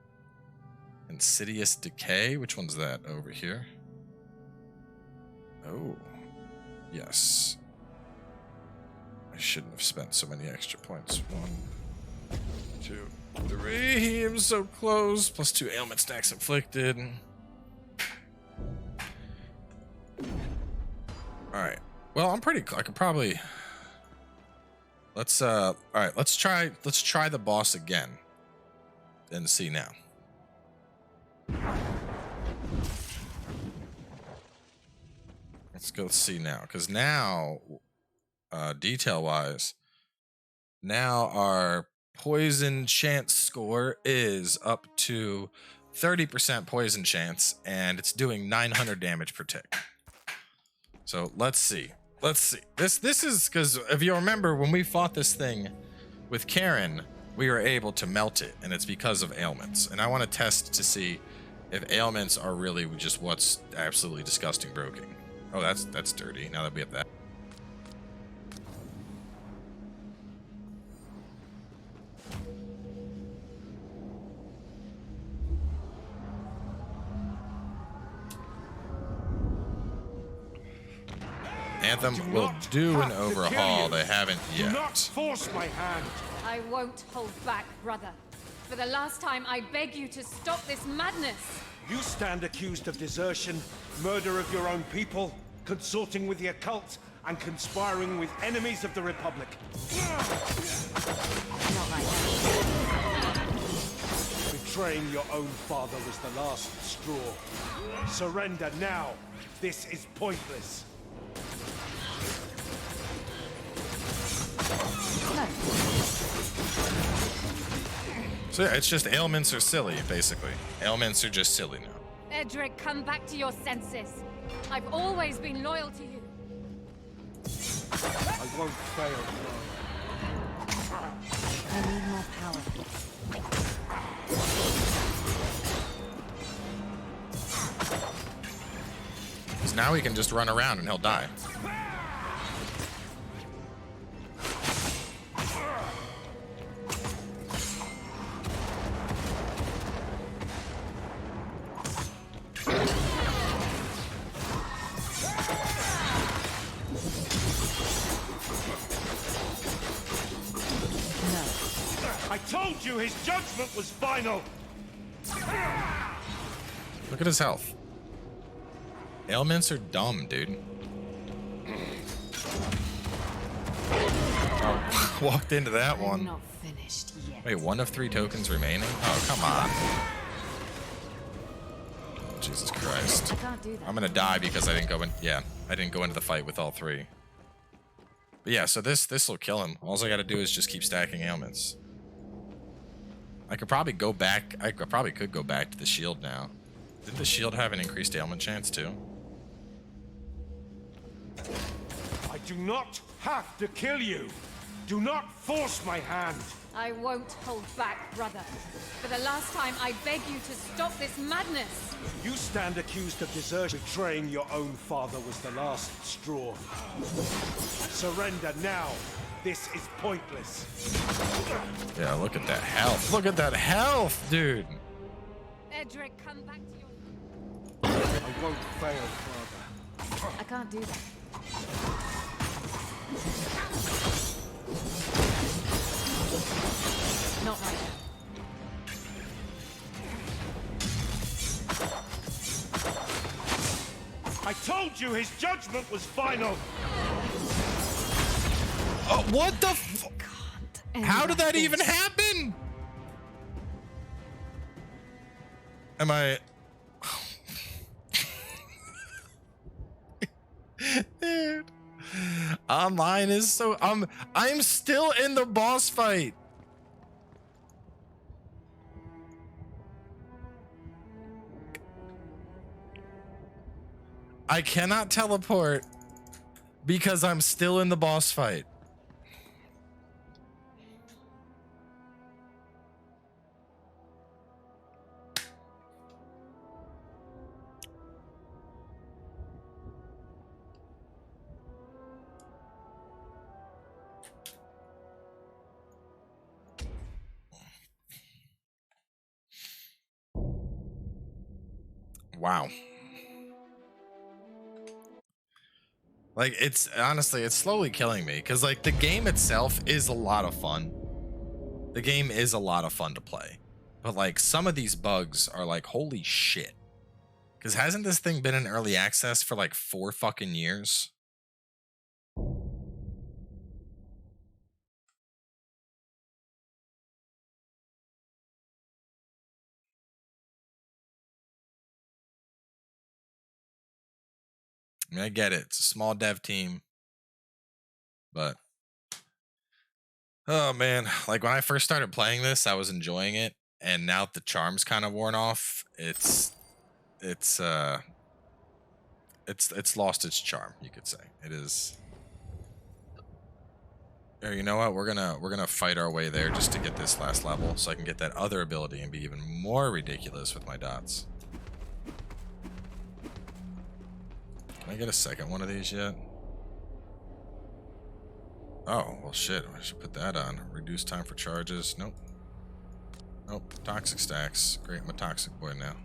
Insidious decay. Which one's that over here? Oh, yes. I shouldn't have spent so many extra points. 1, 2, 3. I'm so close. Plus 2 ailment stacks inflicted. All right. Well, I'm pretty. I could probably. Let's all right, let's try the boss again. and see now. Let's go see now, because now, detail-wise, now our poison chance score is up to 30% poison chance, and it's doing 900 damage per tick. So let's see. Let's see. This is because if you remember when we fought this thing with Karen, we were able to melt it, and it's because of ailments. And I want to test to see if ailments are really just what's absolutely disgusting broken. Oh, that's dirty. Now that we have that. Anthem will do an overhaul. They haven't yet. Do not force my hand. I won't hold back, brother. For the last time, I beg you to stop this madness. You stand accused of desertion, murder of your own people, consorting with the occult, and conspiring with enemies of the Republic. Betraying your own father was the last straw. Surrender now. This is pointless. So yeah, it's just ailments are silly, basically. Ailments are just silly now. Edrick, come back to your senses. I've always been loyal to you. I won't fail. I need more power. Because now he can just run around and he'll die. I told you his judgment was final. Look at his health. Ailments are dumb, dude. Oh, walked into that one. I'm not finished yet. Wait, 1 of 3 tokens remaining? Oh, come on. Oh, Jesus Christ. I can't do that. I'm gonna die because I didn't go in. Yeah, I didn't go into the fight with all 3. But yeah, so this will kill him. All I gotta do is just keep stacking ailments. I could probably go back. I probably could go back to the shield now. Didn't the shield have an increased ailment chance too? I do not have to kill you. Do not force my hand. I won't hold back, brother. For the last time, I beg you to stop this madness. You stand accused of desertion. Betraying your own father was the last straw. Surrender now. This is pointless. Yeah, look at that health. Look at that health, dude. Edrick, come back to your... I won't fail, father. I can't do that. Not right now. I told you his judgment was final. Oh, what the f- How did that even happen? Am I... Dude. Online is so... I'm still in the boss fight. I cannot teleport because I'm still in the boss fight. Wow. Like, it's honestly, it's slowly killing me because like the game itself is a lot of fun. The game is a lot of fun to play, but like some of these bugs are like, holy shit. Because hasn't this thing been in early access for like 4 fucking years? I mean, I get it. It's a small dev team. But oh man, like when I first started playing this, I was enjoying it, and now that the charm's kind of worn off, it's lost its charm, you could say. It is. Or you know what? We're gonna fight our way there just to get this last level, so I can get that other ability and be even more ridiculous with my dots. Can I get a second one of these yet? Oh, well shit, I should put that on. Reduce time for charges. Nope. Nope. Toxic stacks. Great, I'm a toxic boy now.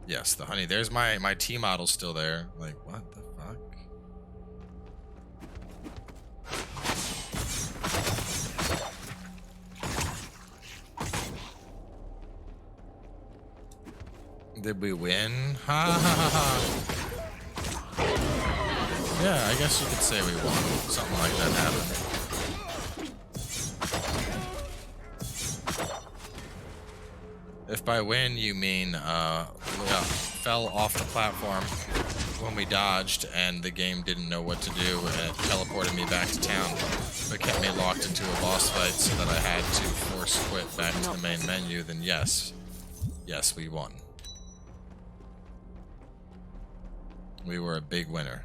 Yes, the honey. There's my T model still there. Like, what the fuck? Did we win? Ha ha ha ha. Yeah, I guess you could say we won. Something like that happened. If by win you mean we fell off the platform when we dodged and the game didn't know what to do and it teleported me back to town, but kept me locked into a boss fight so that I had to force quit back to the main menu, then yes. Yes, we won. We were a big winner.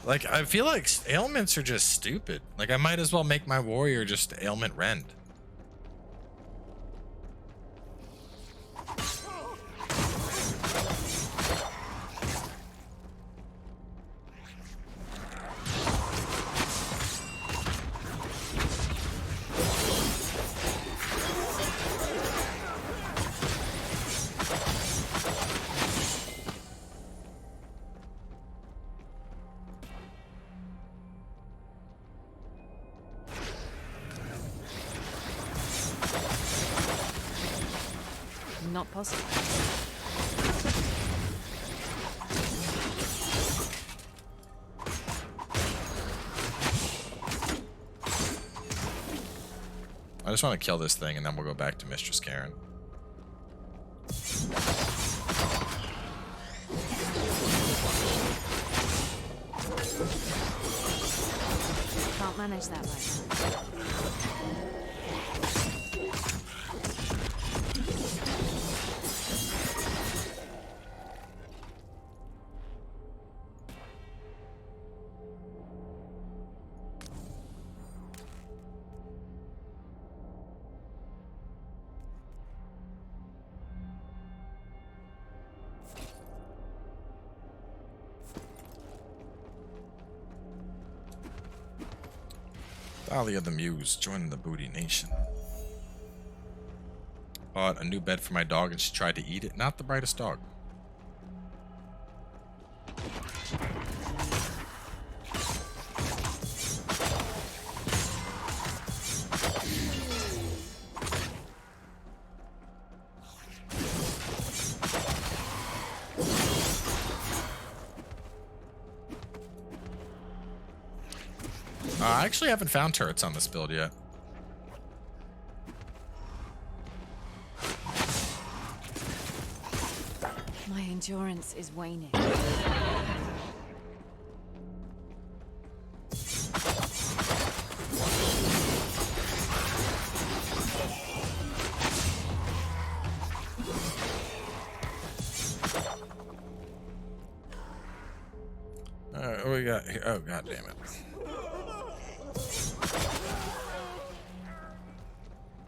Like, I feel like ailments are just stupid. Like, I might as well make my warrior just ailment rend. Not possible. I just want to kill this thing and then we'll go back to Mistress Karen. Can't manage that right now. Thalia the Muse, joining the Booty Nation. Bought a new bed for my dog and she tried to eat it. Not the brightest dog. I actually haven't found turrets on this build yet. My endurance is waning. What we got here? Oh, god damn it.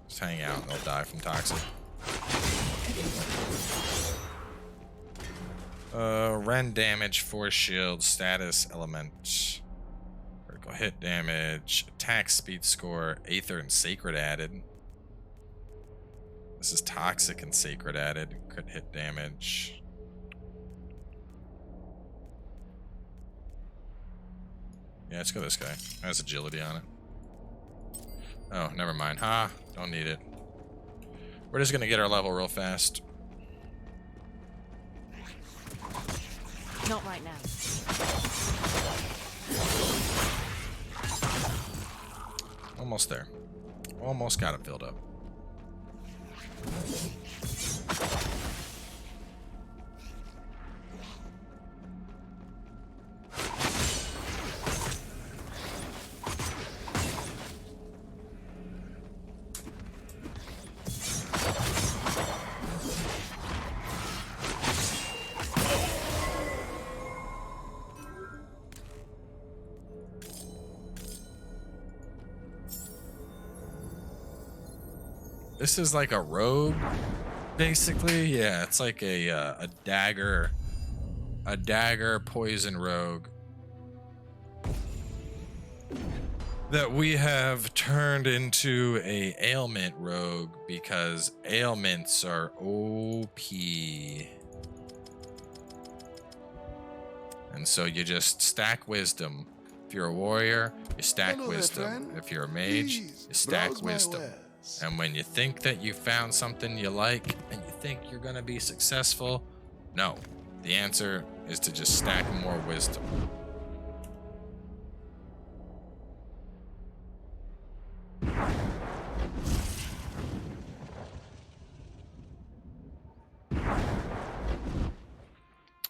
Just hang out and they'll die from toxic. Rend damage, force shield, status, element, critical hit damage, attack speed score, aether and sacred added. This is toxic and sacred added, crit hit damage. Yeah, let's go this guy. It has agility on it. Oh, never mind. Ha, don't need it. We're just gonna get our level real fast. Not right now. Almost there. Almost got it filled up. This is like a rogue, basically. Yeah, it's like a dagger poison rogue that we have turned into a ailment rogue because ailments are OP. And so you just stack wisdom. If you're a warrior, you stack wisdom. If you're a mage, you stack wisdom. And when you think that you found something you like and you think you're going to be successful, no. The answer is to just stack more wisdom.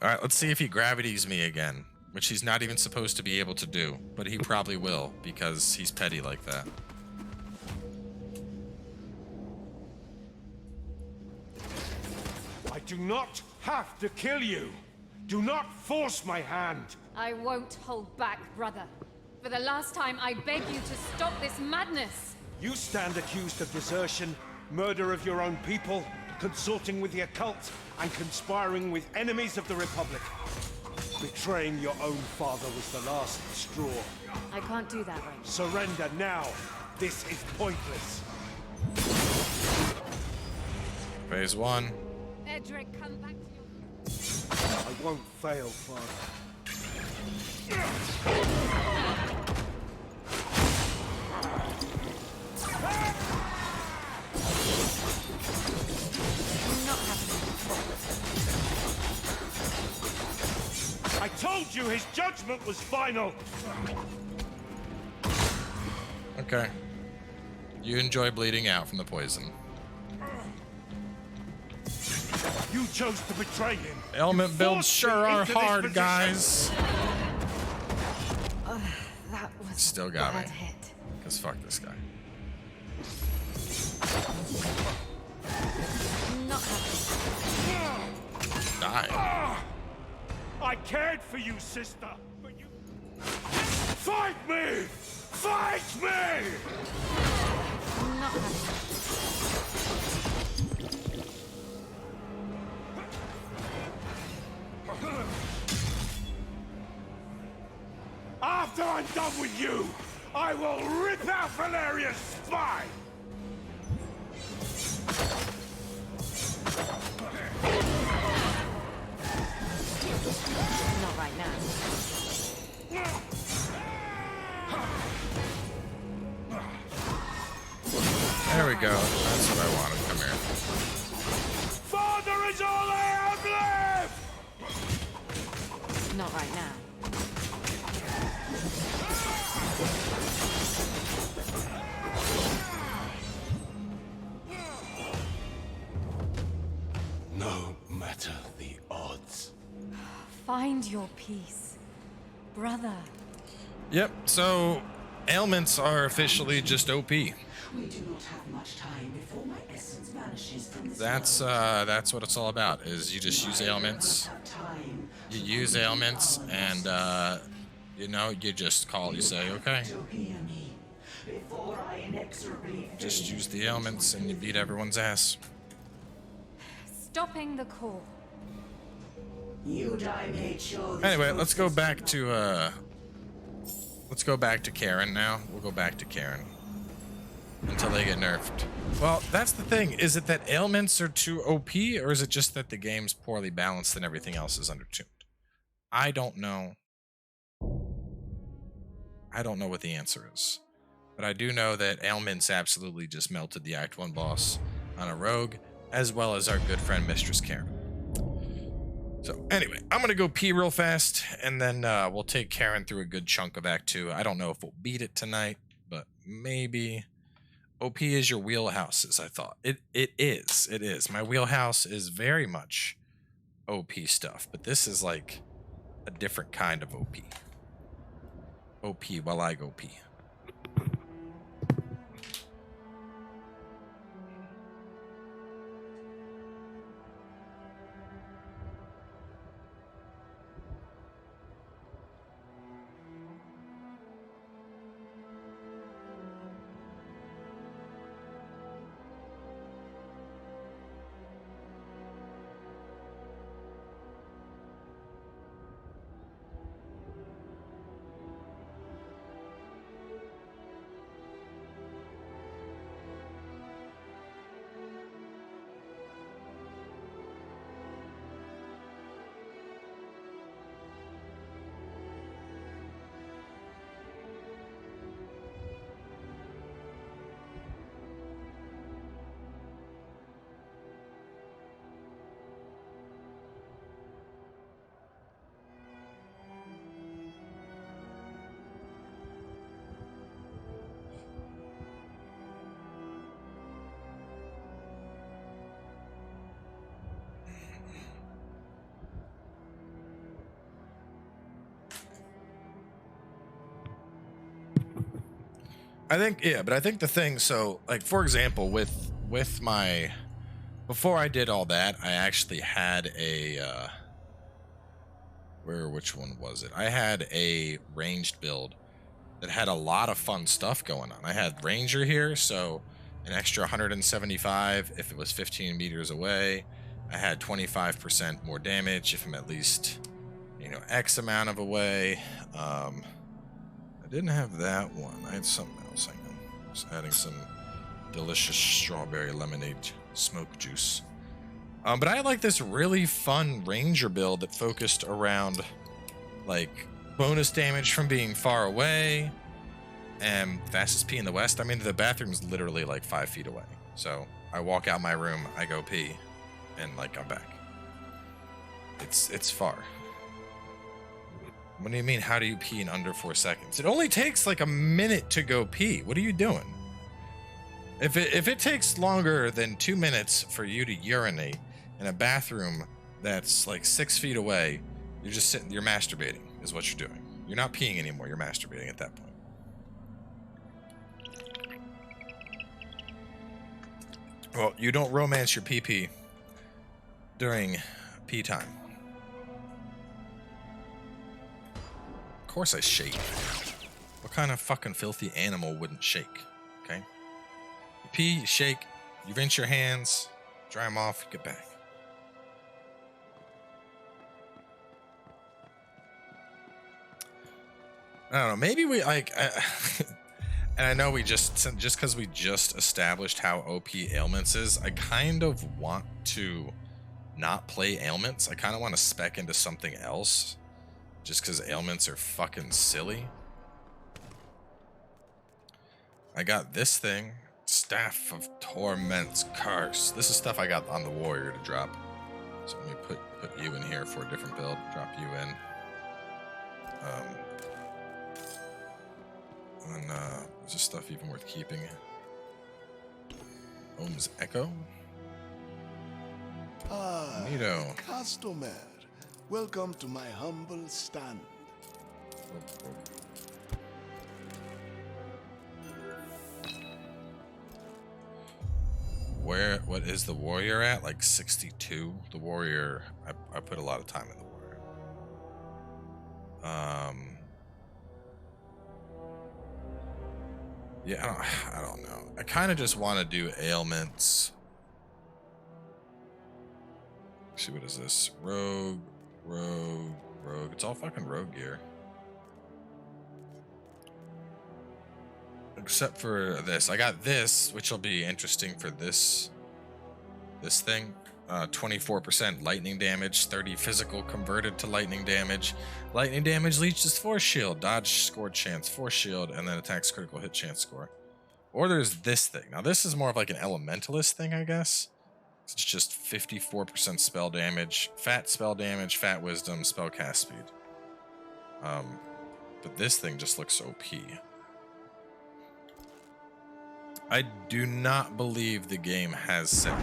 All right, let's see if he gravities me again, which he's not even supposed to be able to do, but he probably will because he's petty like that. I do not have to kill you. Do not force my hand. I won't hold back, brother. For the last time, I beg you to stop this madness. You stand accused of desertion, murder of your own people, consorting with the occult, and conspiring with enemies of the Republic. Betraying your own father was the last straw. I can't do that right now. Surrender now. This is pointless. Phase 1. Edrick, come back to your... I won't fail, Father. Not happening. I told you his judgment was final. Okay. You enjoy bleeding out from the poison. You chose to betray him. Ailment builds sure are hard, guys. That was Still a got bad me. hit. Because fuck this guy. Not happening. Die. I cared for you, sister, but you... Fight me! Fight me! Not happening. After I'm done with you, I will rip out Valeria's spine! Not right now. There we go. That's what I wanted. Come here. Father is all I have left! Not right now. No matter the odds. Find your peace, brother. Yep, so ailments are officially just OP. We do not have much time before my essence vanishes from this That's what it's all about, is you just use ailments. time. You use ailments and you know, you just call, you say, okay. To hear me before I inexorably Just use the ailments and you beat everyone's ass. Stopping the call. you die made sure this Anyway, let's go process back to Karen now. We'll go back to Karen until they get nerfed. Well, that's the thing. Is it that ailments are too OP, or is it just that the game's poorly balanced and everything else is undertuned? I don't know. I don't know what the answer is. But I do know that ailments absolutely just melted the Act 1 boss on a rogue, as well as our good friend Mistress Karen. So anyway, I'm going to go pee real fast, and then we'll take Karen through a good chunk of Act 2. I don't know if we'll beat it tonight, but maybe OP is your wheelhouses, I thought. It is. My wheelhouse is very much OP stuff, but this is like a different kind of OP. OP while I go pee. I think, yeah, but I think the thing, so like, for example, with my, before I did all that, I actually had a, which one was it? I had a ranged build that had a lot of fun stuff going on. I had Ranger here, so an extra 175 if it was 15 meters away. I had 25% more damage if I'm at least, you know, X amount of away. I didn't have that one. I had something else. Hang on. Just adding some delicious strawberry lemonade smoke juice. But I had like this really fun Ranger build that focused around like bonus damage from being far away and fastest pee in the West. I mean, the bathroom's literally like 5 feet away. So I walk out my room, I go pee, and like I'm back. It's far. What do you mean, how do you pee in under 4 seconds? It only takes like a minute to go pee. What are you doing? If it takes longer than 2 minutes for you to urinate in a bathroom that's like 6 feet away, you're just sitting, you're masturbating is what you're doing. You're not peeing anymore, you're masturbating at that point. Well, you don't romance your pee-pee during pee time. Of course I shake. What kind of fucking filthy animal wouldn't shake? Okay? You pee, you shake, you rinse your hands, dry them off, get back. I don't know, maybe we like, and I know we just because we just established how OP Ailments is, I kind of want to not play Ailments. I kind of want to spec into something else. Just because Ailments are fucking silly. I got this thing. Staff of Torment's Curse. This is stuff I got on the Warrior to drop. So let me put you in here for a different build. Drop you in. And is this stuff even worth keeping? Ohm's Echo. Ah, Neato. customer. Welcome to my humble stand. What is the Warrior at? Like 62? The Warrior, I put a lot of time in the Warrior. Yeah, I don't know. I kind of just want to do Ailments. Let's see, what is this? Rogue. It's all fucking rogue gear. Except for this. I got this, which will be interesting for this thing. 24% lightning damage, 30 physical converted to lightning damage. Lightning damage leeches force shield, dodge score chance, force shield, and then attacks critical hit chance score. Or there's this thing. Now this is more of like an elementalist thing, I guess. It's just 54% spell damage, fat spell damage, fat wisdom, spell cast speed. But this thing just looks OP. I do not believe the game has set.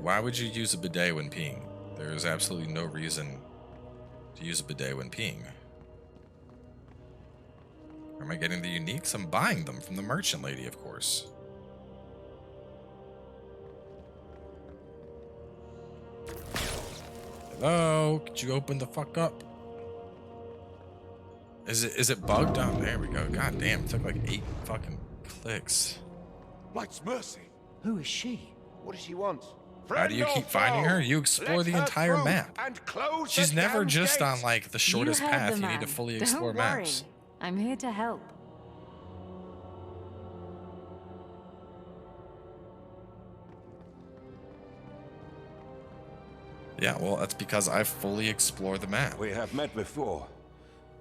Why would you use a bidet when peeing? There is absolutely no reason to use a bidet when peeing. Or am I getting the uniques? I'm buying them from the merchant lady, of course. Hello? Could you open the fuck up? Is it bugged? Oh, there we go. God damn, it took like 8 fucking clicks. Light's Mercy. Who is she? What does she want? How do you keep finding her? You explore the entire map. She's never just on like the shortest path. You need to fully explore maps. I'm here to help. Yeah, well, that's because I fully explore the map. We have met before.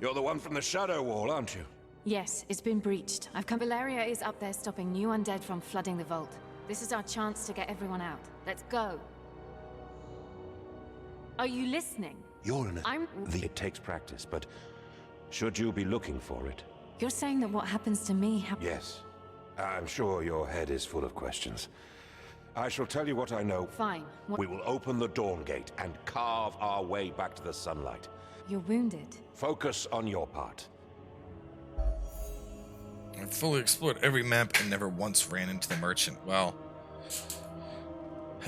You're the one from the Shadow Wall, aren't you? Yes, it's been breached. I've come. Valeria is up there stopping new undead from flooding the vault. This is our chance to get everyone out. Let's go. Are you listening? You're in a... It takes practice, but should you be looking for it? You're saying that what happens to me happens... Yes. I'm sure your head is full of questions. I shall tell you what I know. Fine. We will open the Dawn Gate and carve our way back to the sunlight. You're wounded. Focus on your part. I've fully explored every map and never once ran into the merchant. Well,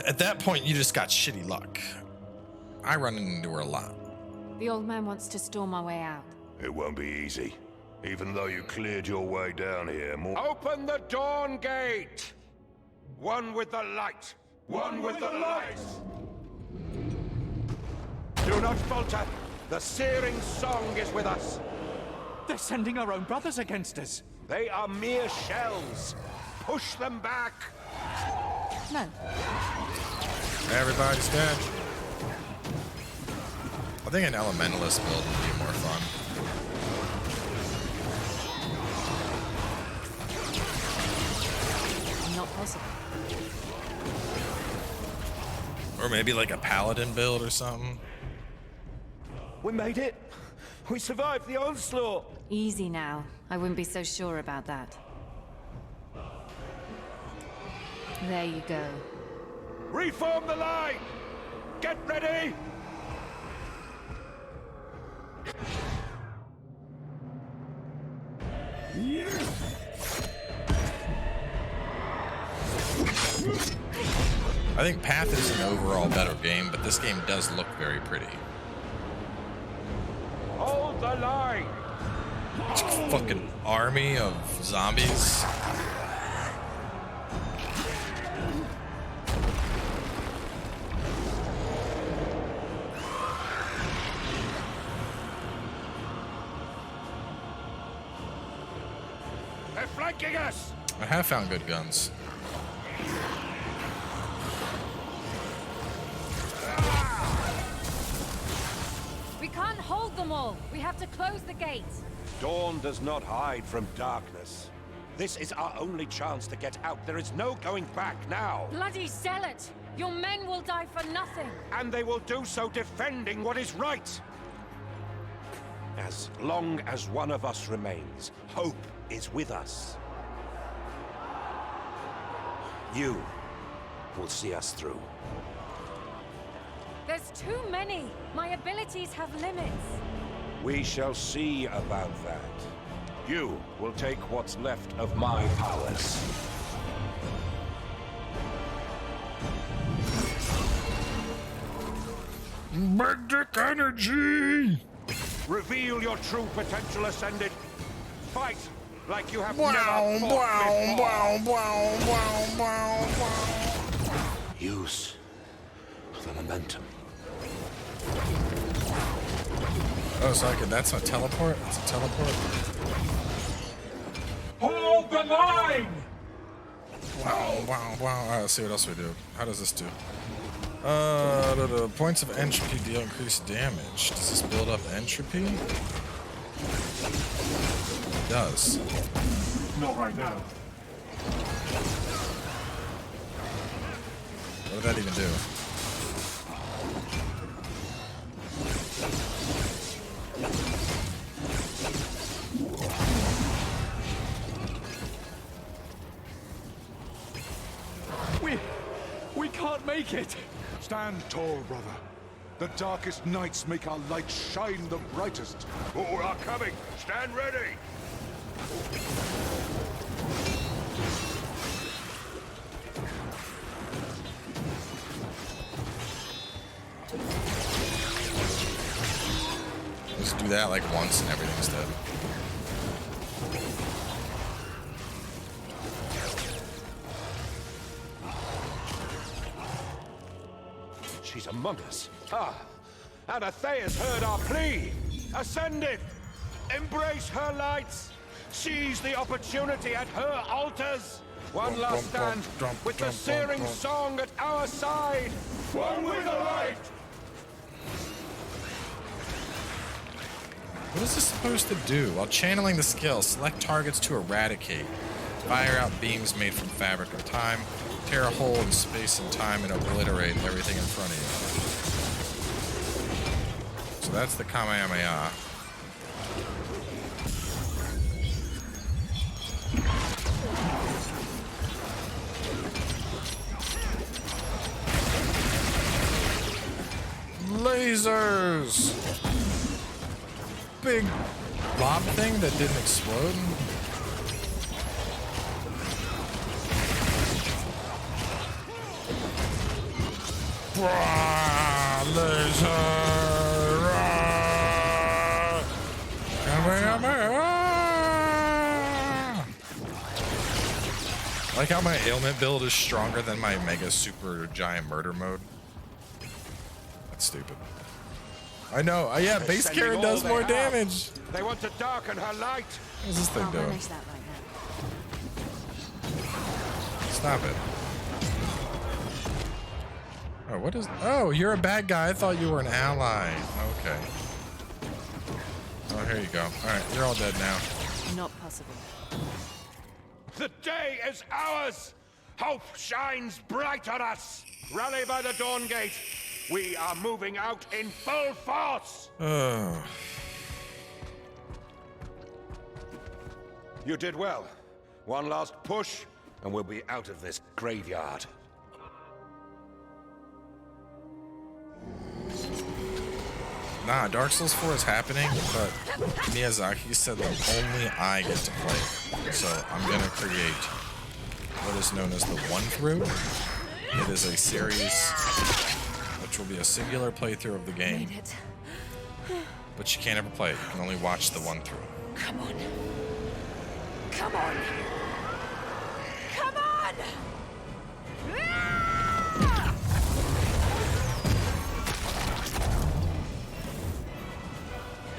at that point, you just got shitty luck. I run into her a lot. The old man wants to storm our way out. It won't be easy. Even though you cleared your way down here, Open the Dawn Gate! One with the light! One with the light! Do not falter! The searing song is with us! They're sending our own brothers against us! They are mere shells! Push them back! No. Everybody's dead. I think an elementalist build would be more fun. Not possible. Or maybe like a paladin build or something. We made it! We survived the onslaught! Easy now. I wouldn't be so sure about that. There you go. Reform the line! Get ready! I think Path is an overall better game, but this game does look very pretty. Hold the line! Fucking army of zombies. They're flanking us! I have found good guns. We can't hold them all. We have to close the gate. Dawn does not hide from darkness. This is our only chance to get out. There is no going back now. Bloody zealot! Your men will die for nothing. And they will do so defending what is right. As long as one of us remains, hope is with us. You will see us through. There's too many. My abilities have limits. We shall see about that. You will take what's left of my powers. Big dick energy! Reveal your true potential, Ascended. Fight like you have Wow, never fought wow, before. wow, wow, wow, wow, wow. Use the momentum. Oh, so that's a teleport? It's a teleport? Hold the line! Wow, wow, wow. Alright, let's see what else we do. How does this do? The points of entropy deal increased damage. Does this build up entropy? It does. Not right now. What did that even do? make it! Stand tall, brother. The darkest nights make our light shine the brightest. More are coming. Stand ready. Let's do that like once and everything's dead. She's among us. Ah, and Athea's heard our plea. Ascended. Embrace her lights. Seize the opportunity at her altars. One last stand with the searing song at our side. One with the light. What is this supposed to do? While channeling the skill, select targets to eradicate. Fire out beams made from fabric of time. Tear a hole in space and time and obliterate everything in front of you. So that's the Kamehameha. Lasers! Big blob thing that didn't explode. Laser! Like how my ailment build is stronger than my mega super giant murder mode. That's stupid. I know. Yeah, base Karen does more damage. They want to darken her light. What's this thing doing? Manage that right now. Stop it. Oh, what is... Oh, you're a bad guy. I thought you were an ally. Okay. Oh, here you go. Alright, you're all dead now. Not possible. The day is ours. Hope shines bright on us. Rally by the Dawn Gate. We are moving out in full force. Oh. You did well. One last push, and we'll be out of this graveyard. Nah, Dark Souls 4 is happening, but Miyazaki said that only I get to play. So I'm gonna create what is known as the one-through. It is a series which will be a singular playthrough of the game. But you can't ever play it. You can only watch the one-through. Come on. Come on. Come on! Ah!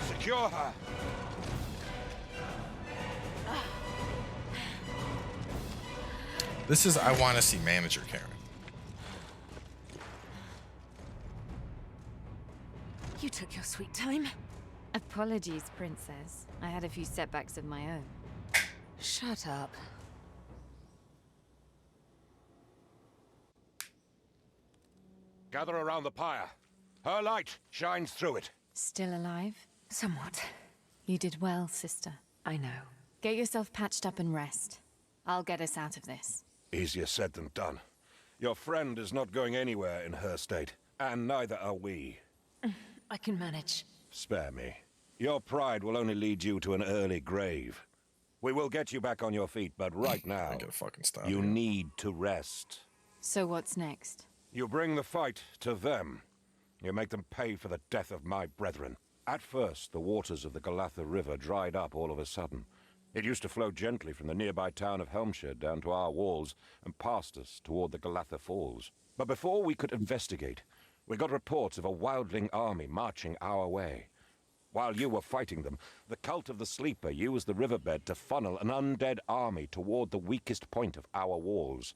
Secure her. This is I want to see manager Karen. You took your sweet time. Apologies, Princess. I had a few setbacks of my own. Shut up. Gather around the pyre. Her light shines through it. Still alive? Somewhat. You did well, sister. I know. Get yourself patched up and rest. I'll get us out of this. Easier said than done. Your friend is not going anywhere in her state, and neither are we. I can manage. Spare me. Your pride will only lead you to an early grave. We will get you back on your feet, but right now, you need to rest. So what's next? You bring the fight to them. You make them pay for the death of my brethren. At first, the waters of the Galatha River dried up all of a sudden. It used to flow gently from the nearby town of Helmshire down to our walls and past us toward the Galatha Falls. But before we could investigate, we got reports of a wildling army marching our way. While you were fighting them, the cult of the Sleeper used the riverbed to funnel an undead army toward the weakest point of our walls.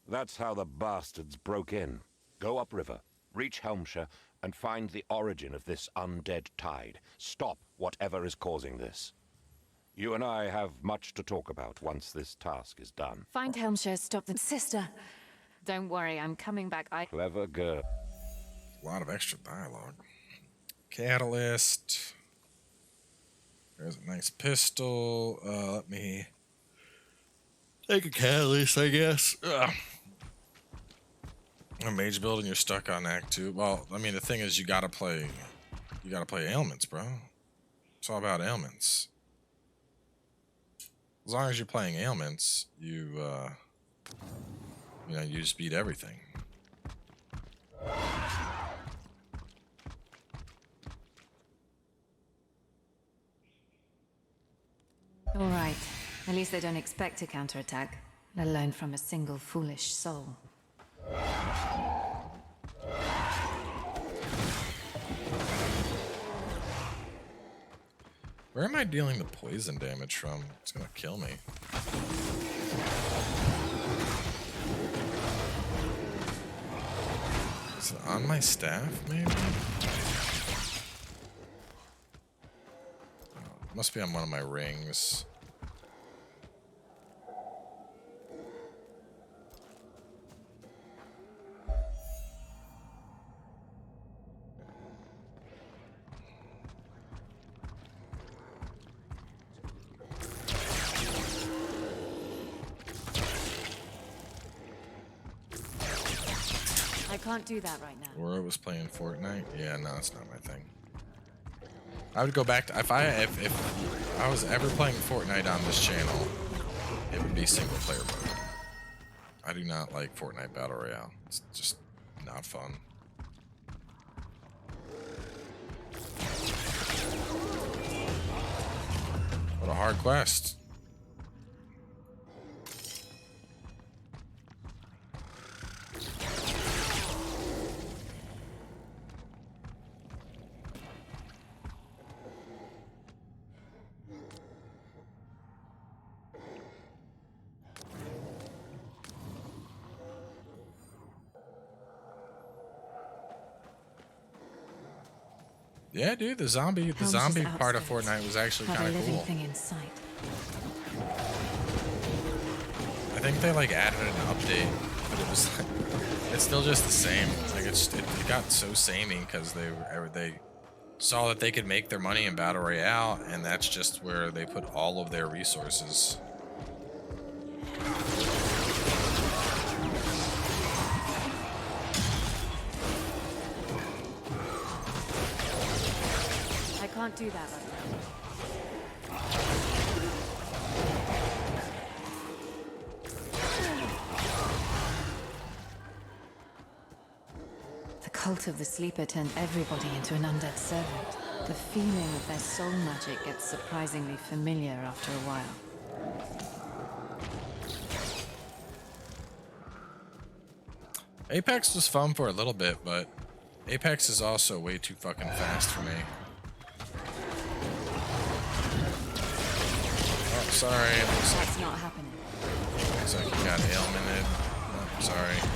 That's how the bastards broke in. Go upriver, reach Helmshire, and find the origin of this undead tide. Stop whatever is causing this. You and I have much to talk about once this task is done. Find Helmshire, stop the... Sister! Don't worry, I'm coming back. Clever girl. A lot of extra dialogue. Catalyst. There's a nice pistol. Let me take a catalyst, I guess. Ugh. A mage build and you're stuck on Act 2. Well, I mean, the thing is, you gotta play ailments, bro. It's all about ailments. As long as you're playing ailments, you know, you just beat everything. All right. At least they don't expect to counterattack, let alone from a single foolish soul. Where am I dealing the poison damage from? It's gonna kill me. Is it on my staff, maybe? Oh, it must be on one of my rings. I can't do that right now. Aura was playing Fortnite? Yeah, no, it's not my thing. I would go back to if I was ever playing Fortnite on this channel, it would be single player mode. I do not like Fortnite Battle Royale. It's just not fun. What a hard quest. Yeah, dude, the zombie part of Fortnite was actually kind of cool. Thing in sight. I think they like added an update, but it was like, it's still just the same. Like it got so samey because they saw that they could make their money in Battle Royale, and that's just where they put all of their resources. I can't do that right now. The cult of the sleeper turned everybody into an undead servant. The feeling of their soul magic gets surprisingly familiar after a while. Apex was fun for a little bit, but Apex is also way too fucking fast for me. Oh, sorry. That's not happening. Looks like you got ailmented. Oh,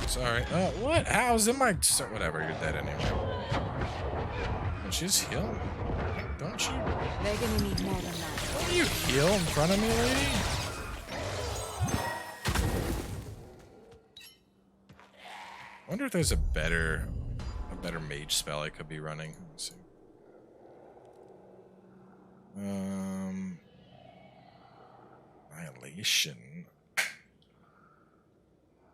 sorry. Oh, what? How's in my... Whatever, you're dead anyway. Don't you just heal? Don't you? They're gonna need more than that. Don't you heal in front of me, lady? I wonder if there's a better mage spell I could be running. Let's see. Annihilation.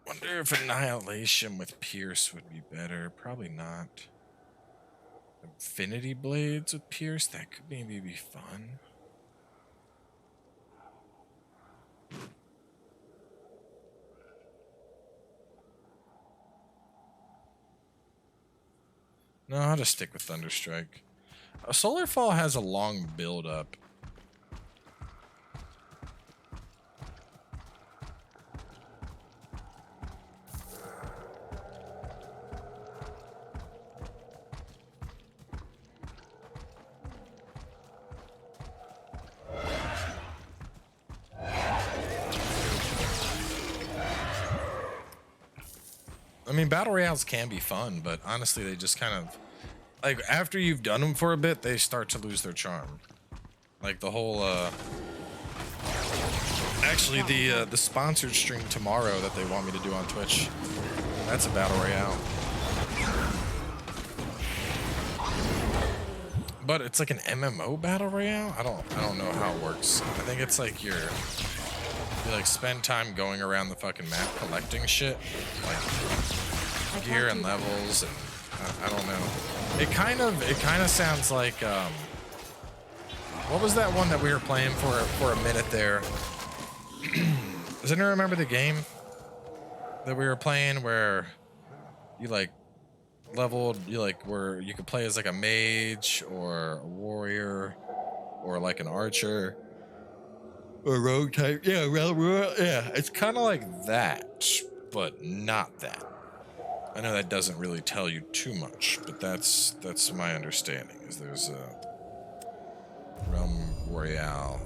Wonder if Annihilation with Pierce would be better. Probably not. Infinity Blades with Pierce? That could maybe be fun. No, I'll just stick with Thunderstrike. Solar Fall has a long build up. I mean, battle royales can be fun, but honestly, they just kind of, like, after you've done them for a bit, they start to lose their charm. Like the whole, actually, the sponsored stream tomorrow that they want me to do on Twitch, that's a battle royale. But it's like an MMO battle royale. I don't know how it works. I think it's like you like spend time going around the fucking map collecting shit. Like, I gear and levels, and I don't know. It kind of sounds like what was that one that we were playing for a minute there? Does anyone remember the game that we were playing where you like leveled, where you could play as like a mage or a warrior or like an archer or rogue type? Yeah, it's kind of like that, but not that. I know that doesn't really tell you too much, but that's my understanding. Is there's a Realm Royale-ish.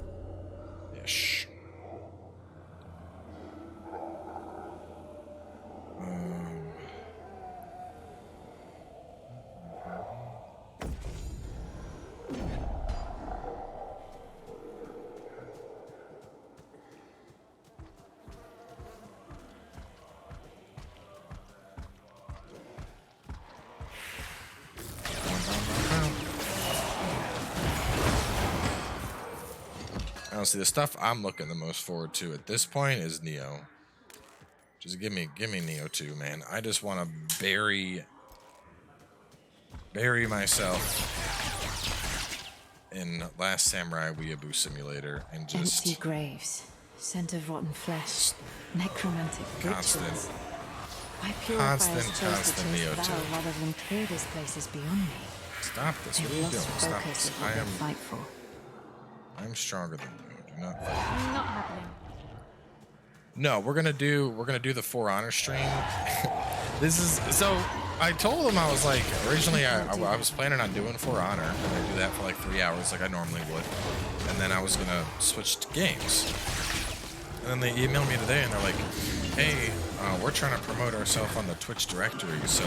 Honestly, the stuff I'm looking the most forward to at this point is Neo. Just give me Neo 2, man. I just want to bury myself in Last Samurai Weeaboo Simulator and just empty graves, scent of rotten flesh, necromantic rituals. Why purifiers chose to chase Neo 2. rather than clear these places beyond me? Stop this! What are you doing? Stop this! I'm stronger than you. Do not fight. Not happening. No, we're gonna do the For Honor stream. This is so. I told them I was like, originally I was planning on doing For Honor. I'm gonna do that for like 3 hours, like I normally would, and then I was gonna switch to games. And then they emailed me today, and they're like, "Hey, we're trying to promote ourselves on the Twitch directory, so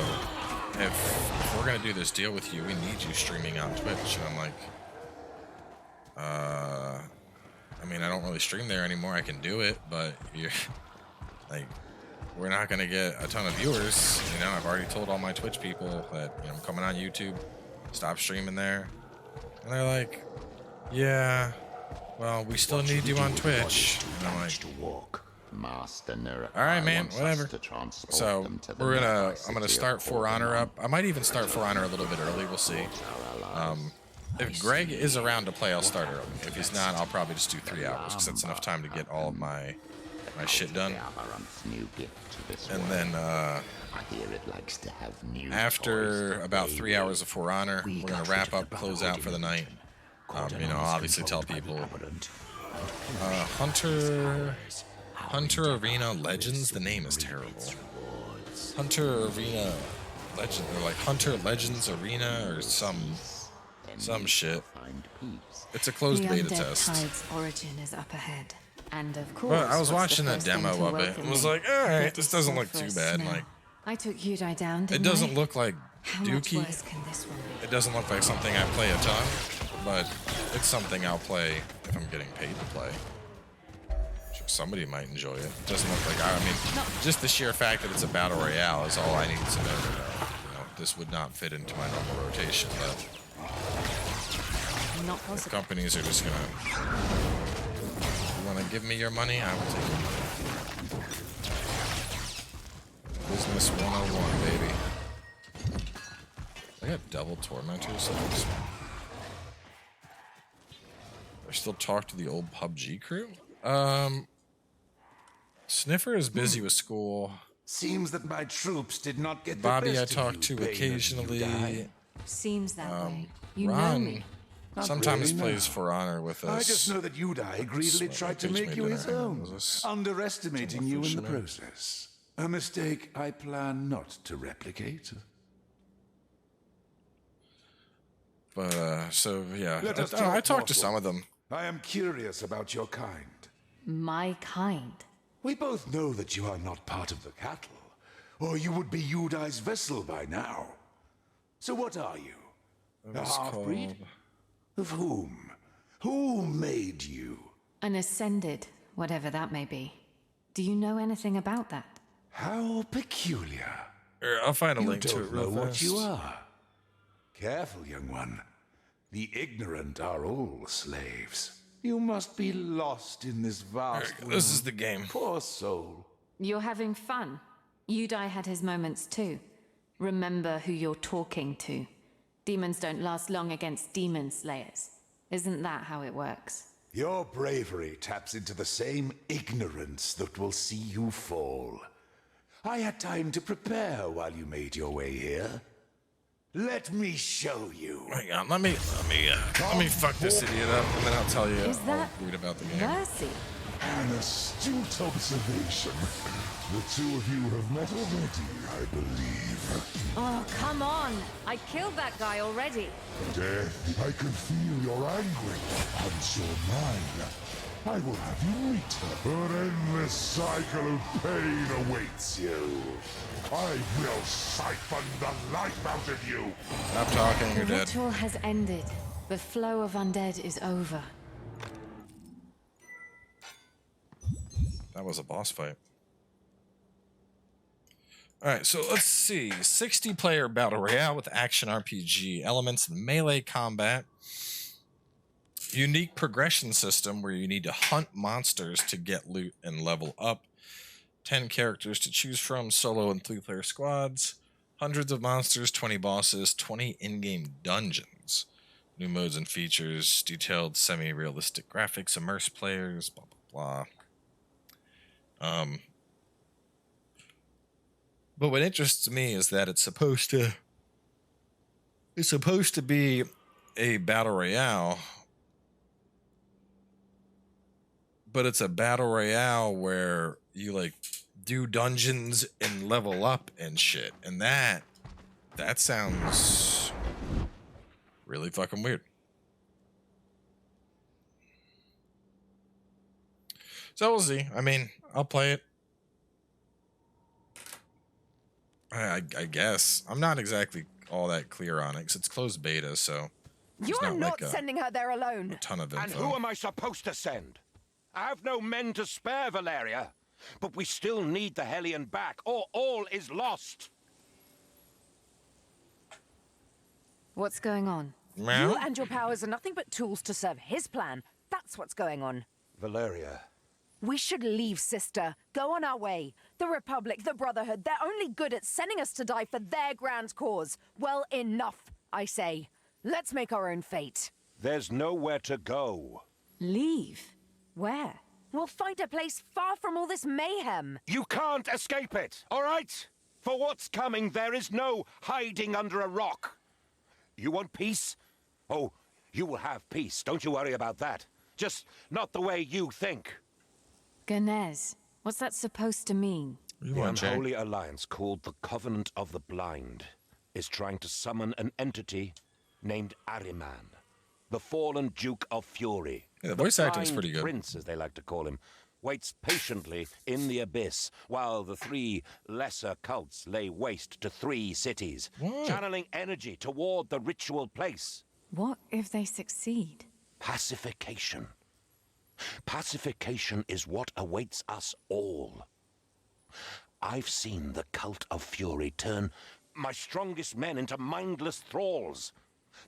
if we're gonna do this deal with you, we need you streaming on Twitch." And I'm like, I mean, I don't really stream there anymore. I can do it, but you're like, we're not gonna get a ton of viewers. You know, I've already told all my Twitch people that, you know, I'm coming on YouTube, stop streaming there. And they're like, yeah, well, we still need you on Twitch. And I'm like, all right, man, whatever. So I'm gonna start For Honor up. I might even start For Honor a little bit early. We'll see. If Greg is around to play, I'll start early. If he's not, I'll probably just do 3 hours, because that's enough time to get all of my shit done. And then after about 3 hours of For Honor, we're gonna wrap up, close out for the night. You know, I'll obviously tell people. Hunter Arena Legends. The name is terrible. Hunter Arena Legend, or like Hunter Legends Arena, or some shit. It's a closed beta test. Tide's origin is up ahead, and of course. But I was watching a demo of it and was like, all right, this doesn't look too bad. Like, I took Yudai down. It doesn't look like Dookie. This one be? It doesn't look like something I play a ton, but it's something I'll play if I'm getting paid to play. Somebody might enjoy it. It doesn't look like, I mean, just the sheer fact that it's a battle royale is all I need to know. You know, this would not fit into my normal rotation, but if companies are just gonna, you wanna give me your money, I will take it. Business 101, baby. I got double tormentors. I still talk to the old PUBG crew. Sniffer is busy with school. Seems that my troops did not get Bobby the I best talk of to you, occasionally. Seems that way. You know Ron me. sometimes really, plays For Honor with us. I just know that Yudai greedily tried to make you his own, underestimating you in the process. A mistake I plan not to replicate. But, so, yeah. I talked to some of them. I am curious about your kind. My kind? We both know that you are not part of the cattle, or you would be Yudai's vessel by now. So what are you? A half-breed? Of whom? Who made you? An ascended, whatever that may be. Do you know anything about that? How peculiar. I'll find a link to it You don't real know what fast. you are. Careful, young one. The ignorant are all slaves. You must be lost in this vast world. This is the game. Poor soul. You're having fun. Yudai had his moments too. Remember who you're talking to. Demons don't last long against demon slayers. Isn't that how it works? Your bravery taps into the same ignorance that will see you fall. I had time to prepare while you made your way here. Let me show you. Hang on, let me fuck this idiot up, and then I'll tell you. Is that read about the game. Mercy? An astute observation. The two of you have met already, I believe. Oh, come on! I killed that guy already. Death, I can feel your anguish. Once you're mine, I will have you meet her. An endless cycle of pain awaits you. I will siphon the life out of you. Stop talking, you're The dead. ritual has ended. The flow of undead is over. That was a boss fight. Alright, so let's see. 60-player battle royale with action RPG elements and melee combat. Unique progression system where you need to hunt monsters to get loot and level up. 10 characters to choose from, solo and 3-player squads. Hundreds of monsters, 20 bosses, 20 in-game dungeons. New modes and features, detailed semi-realistic graphics, immerse players, blah, blah, blah. But what interests me is that it's supposed to be a battle royale, but it's a battle royale where you like do dungeons and level up and shit, and that sounds really fucking weird. So we'll see. I mean, I'll play it. I guess. I'm not exactly all that clear on it because it's closed beta, so You are not sending her there alone. a ton of info. And who am I supposed to send? I have no men to spare, Valeria. But we still need the Hellion back, or all is lost. What's going on? You and your powers are nothing but tools to serve his plan. That's what's going on. Valeria. We should leave, sister. Go on our way. The Republic, the Brotherhood, they're only good at sending us to die for their grand cause. Well, enough, I say. Let's make our own fate. There's nowhere to go. Leave? Where? We'll find a place far from all this mayhem. You can't escape it, all right? For what's coming, there is no hiding under a rock. You want peace? Oh, you will have peace. Don't you worry about that. Just not the way you think. Ganez, what's that supposed to mean? The unholy alliance called the Covenant of the Blind is trying to summon an entity named Ahriman, the fallen Duke of Fury. Yeah, the voice acting's Blind pretty good. Prince, as they like to call him, waits patiently in the abyss while the 3 lesser cults lay waste to 3 cities, channeling energy toward the ritual place. What if they succeed? Pacification. Pacification is what awaits us all. I've seen the cult of Fury turn my strongest men into mindless thralls.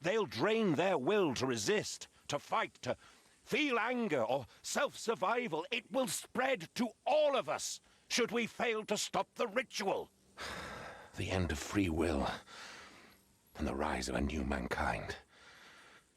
They'll drain their will to resist, to fight, to feel anger or self-survival. It will spread to all of us should we fail to stop the ritual. The end of free will and the rise of a new mankind,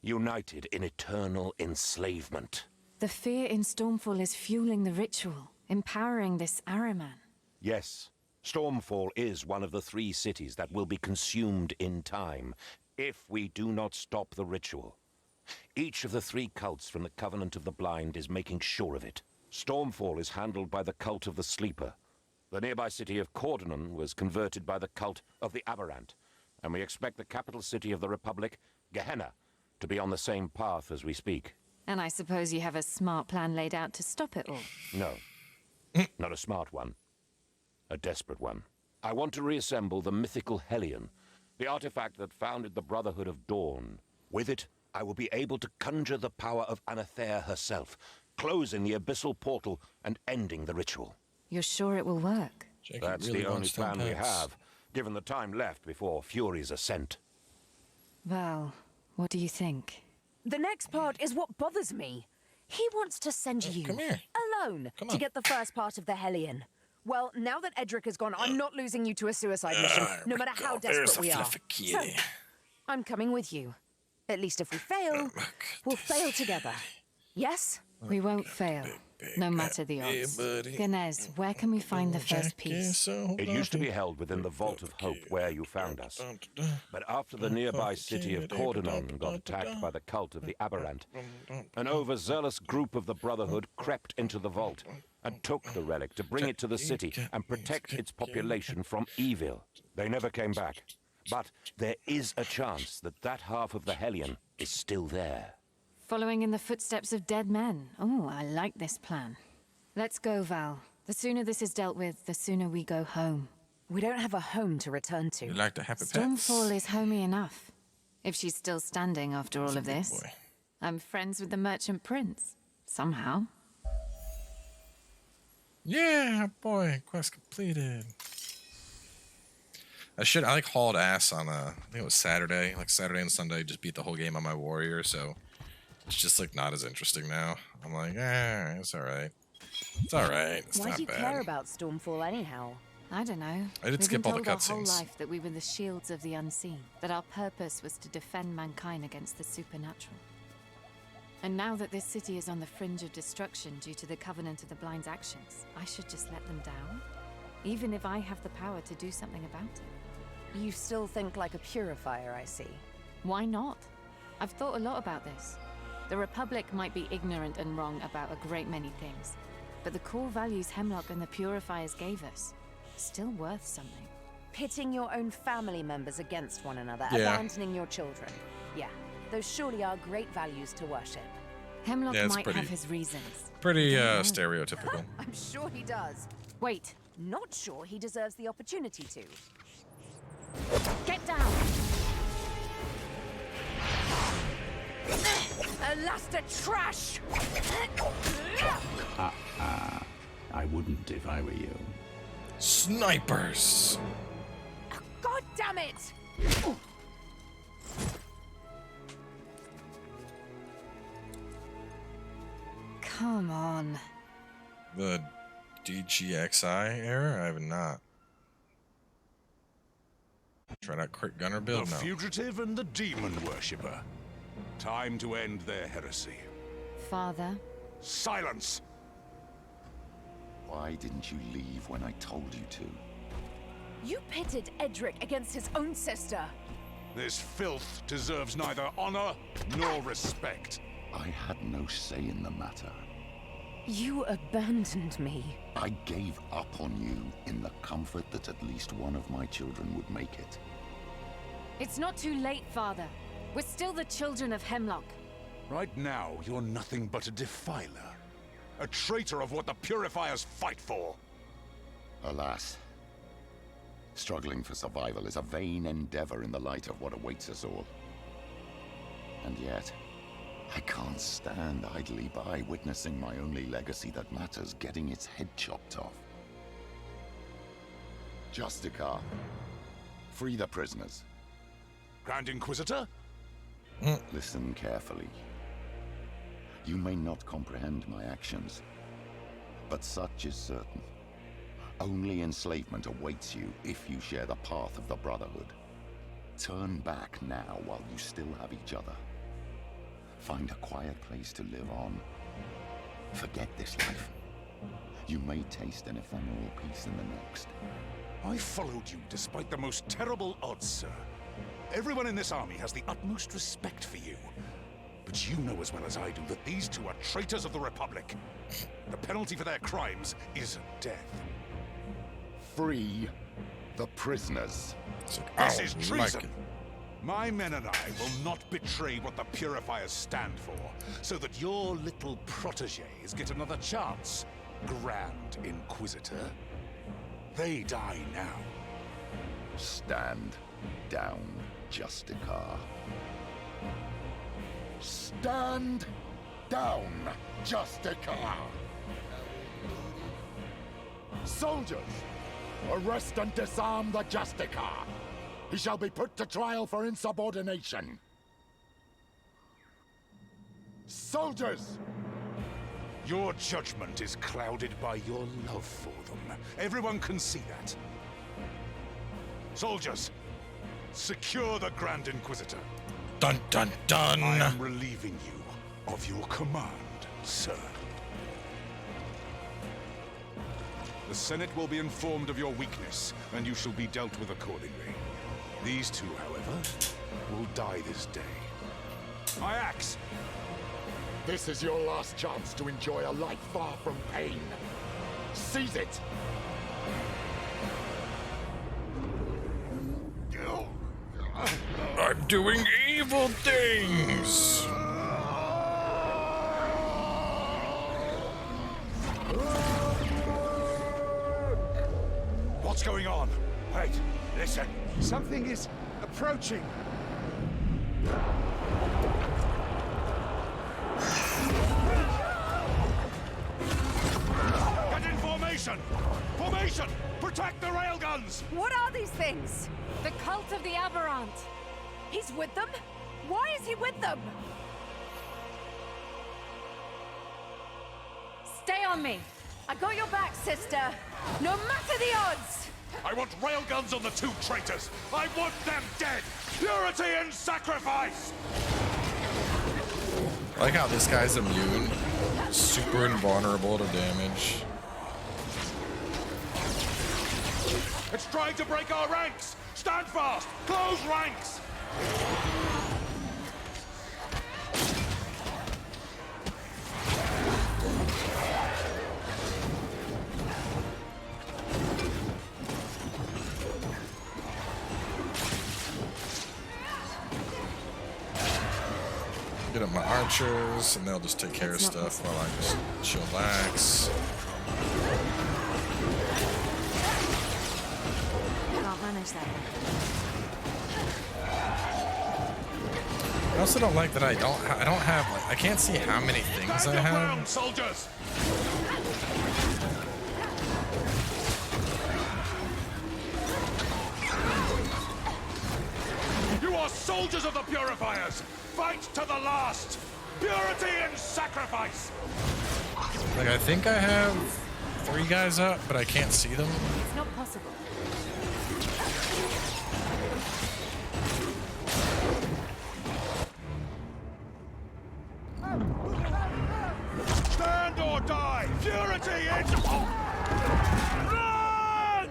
united in eternal enslavement. The fear in Stormfall is fueling the ritual, empowering this Ahriman. Yes, Stormfall is one of the 3 cities that will be consumed in time if we do not stop the ritual. Each of the 3 cults from the Covenant of the Blind is making sure of it. Stormfall is handled by the Cult of the Sleeper. The nearby city of Cordonon was converted by the Cult of the Aberrant, and we expect the capital city of the Republic, Gehenna, to be on the same path as we speak. And I suppose you have a smart plan laid out to stop it all. No, not a smart one. A desperate one. I want to reassemble the mythical Hellion, the artifact that founded the Brotherhood of Dawn. With it, I will be able to conjure the power of Anathea herself, closing the abyssal portal and ending the ritual. You're sure it will work? That's the only plan we have, given the time left before Fury's ascent. Well, what do you think? The next part is what bothers me. He wants to send you come here. alone to get the first part of the Hellion. Well, now that Edrick is gone, I'm not losing you to a suicide mission, no matter how desperate we are. So, I'm coming with you. At least if we fail, we'll fail together. Yes? We won't fail, no matter the odds. Ganez, where can we find the first piece? It used to be held within the Vault of Hope where you found us. But after the nearby city of Cordonon got attacked by the cult of the Aberrant, an overzealous group of the Brotherhood crept into the vault and took the relic to bring it to the city and protect its population from evil. They never came back. But there is a chance that that half of the Hellion is still there. Following in the footsteps of dead men. Oh, I like this plan. Let's go, Val. The sooner this is dealt with, the sooner we go home. We don't have a home to return to. You like to happy pets? Stormfall is homey enough. If she's still standing after all of this. I'm friends with the Merchant Prince. Somehow. Yeah, boy. Quest completed. I like hauled ass on I think it was Saturday. Like Saturday and Sunday, just beat the whole game on my warrior, so it's just like not as interesting now. I'm like, it's alright. It's alright. It's Why not do you bad. care about Stormfall anyhow? I don't know. I did skip all the cutscenes. Our whole life that we were the shields of the unseen, that our purpose was to defend mankind against the supernatural. And now that this city is on the fringe of destruction due to the Covenant of the Blind's actions, I should just let them down? Even if I have the power to do something about it. You still think like a purifier, I see. Why not? I've thought a lot about this. The Republic might be ignorant and wrong about a great many things, but the core values Hemlock and the Purifiers gave us are still worth something. Pitting your own family members against one another, Yeah. abandoning your children. Yeah, those surely are great values to worship. Hemlock might have his reasons. Pretty stereotypical. I'm sure he does. Wait. Not sure he deserves the opportunity to. Get down! Elastic trash! I wouldn't if I were you. Snipers! God damn it! Come on. The DGXI error? I have not. Try that crit gunner build? The No. fugitive and the demon worshipper. Time to end their heresy. Father? Silence! Why didn't you leave when I told you to? You pitted Edrick against his own sister. This filth deserves neither honor nor respect. I had no say in the matter. You abandoned me. I gave up on you in the comfort that at least one of my children would make it. It's not too late, Father. We're still the children of Hemlock. Right now, you're nothing but a defiler. A traitor of what the Purifiers fight for. Alas, struggling for survival is a vain endeavor in the light of what awaits us all. And yet, I can't stand idly by witnessing my only legacy that matters getting its head chopped off. Justicar, free the prisoners. Grand Inquisitor? Listen carefully. You may not comprehend my actions, but such is certain. Only enslavement awaits you if you share the path of the Brotherhood. Turn back now while you still have each other. Find a quiet place to live on. Forget this life. You may taste an ephemeral peace in the next. I followed you despite the most terrible odds, sir. Everyone in this army has the utmost respect for you. But you know as well as I do that these two are traitors of the Republic. The penalty for their crimes is death. Free the prisoners. This is treason. My men and I will not betray what the Purifiers stand for, so that your little protégés get another chance, Grand Inquisitor. They die now. Stand down, Justicar. Stand down, Justicar! Soldiers, arrest and disarm the Justicar! He shall be put to trial for insubordination. Soldiers! Your judgment is clouded by your love for them. Everyone can see that. Soldiers, secure the Grand Inquisitor. Dun dun dun! I am relieving you of your command, sir. The Senate will be informed of your weakness, and you shall be dealt with accordingly. These two, however, will die this day. My axe! This is your last chance to enjoy a life far from pain. Seize it! I'm doing evil things! What's going on? Wait, listen. Something is approaching. Get in formation! Formation! Protect the railguns! What are these things? The cult of the Aberrant. He's with them? Why is he with them? Stay on me. I got your back, sister. No matter the odds! I want railguns on the two traitors! I want them dead! Purity and sacrifice! I like how this guy's immune. Super invulnerable to damage. It's trying to break our ranks! Stand fast! Close ranks! Get up my archers, and they'll just take care of stuff while I just chillax. Can't manage that. I also don't like that I don't have like I can't see how many things I have. Soldiers! You are soldiers of the Purifiers! Fight to the last! Purity and sacrifice! Like I think I have 3 guys up, but I can't see them. It's not possible. Stand or die! Purity and... Run!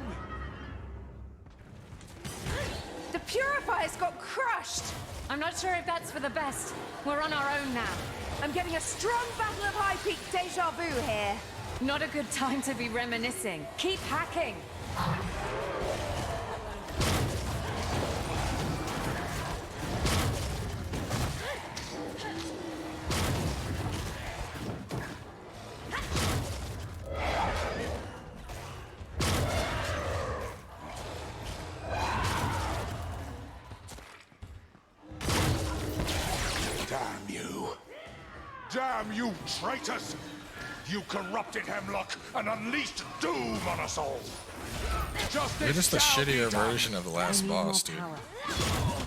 The Purifiers got crushed! I'm not sure if that's for the best. We're on our own now. I'm getting a strong Battle of High Peak deja vu here. Not a good time to be reminiscing. Keep hacking. Damn you traitors! You corrupted Hemlock and unleashed doom on us all! You're just a shittier version of the last boss, dude.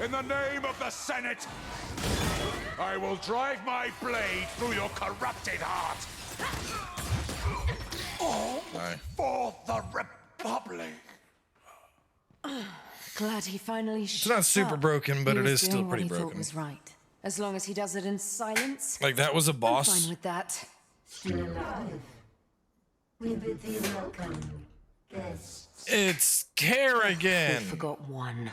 In the name of the Senate, I will drive my blade through your corrupted heart! All for the Republic! Glad he finally It's not super broken, but it is still pretty broken. Was right. As long as he does it in silence. Like that was a boss. I'm fine with that. Still alive. We bid thee welcome, guests. It's Kerrigan. I forgot one.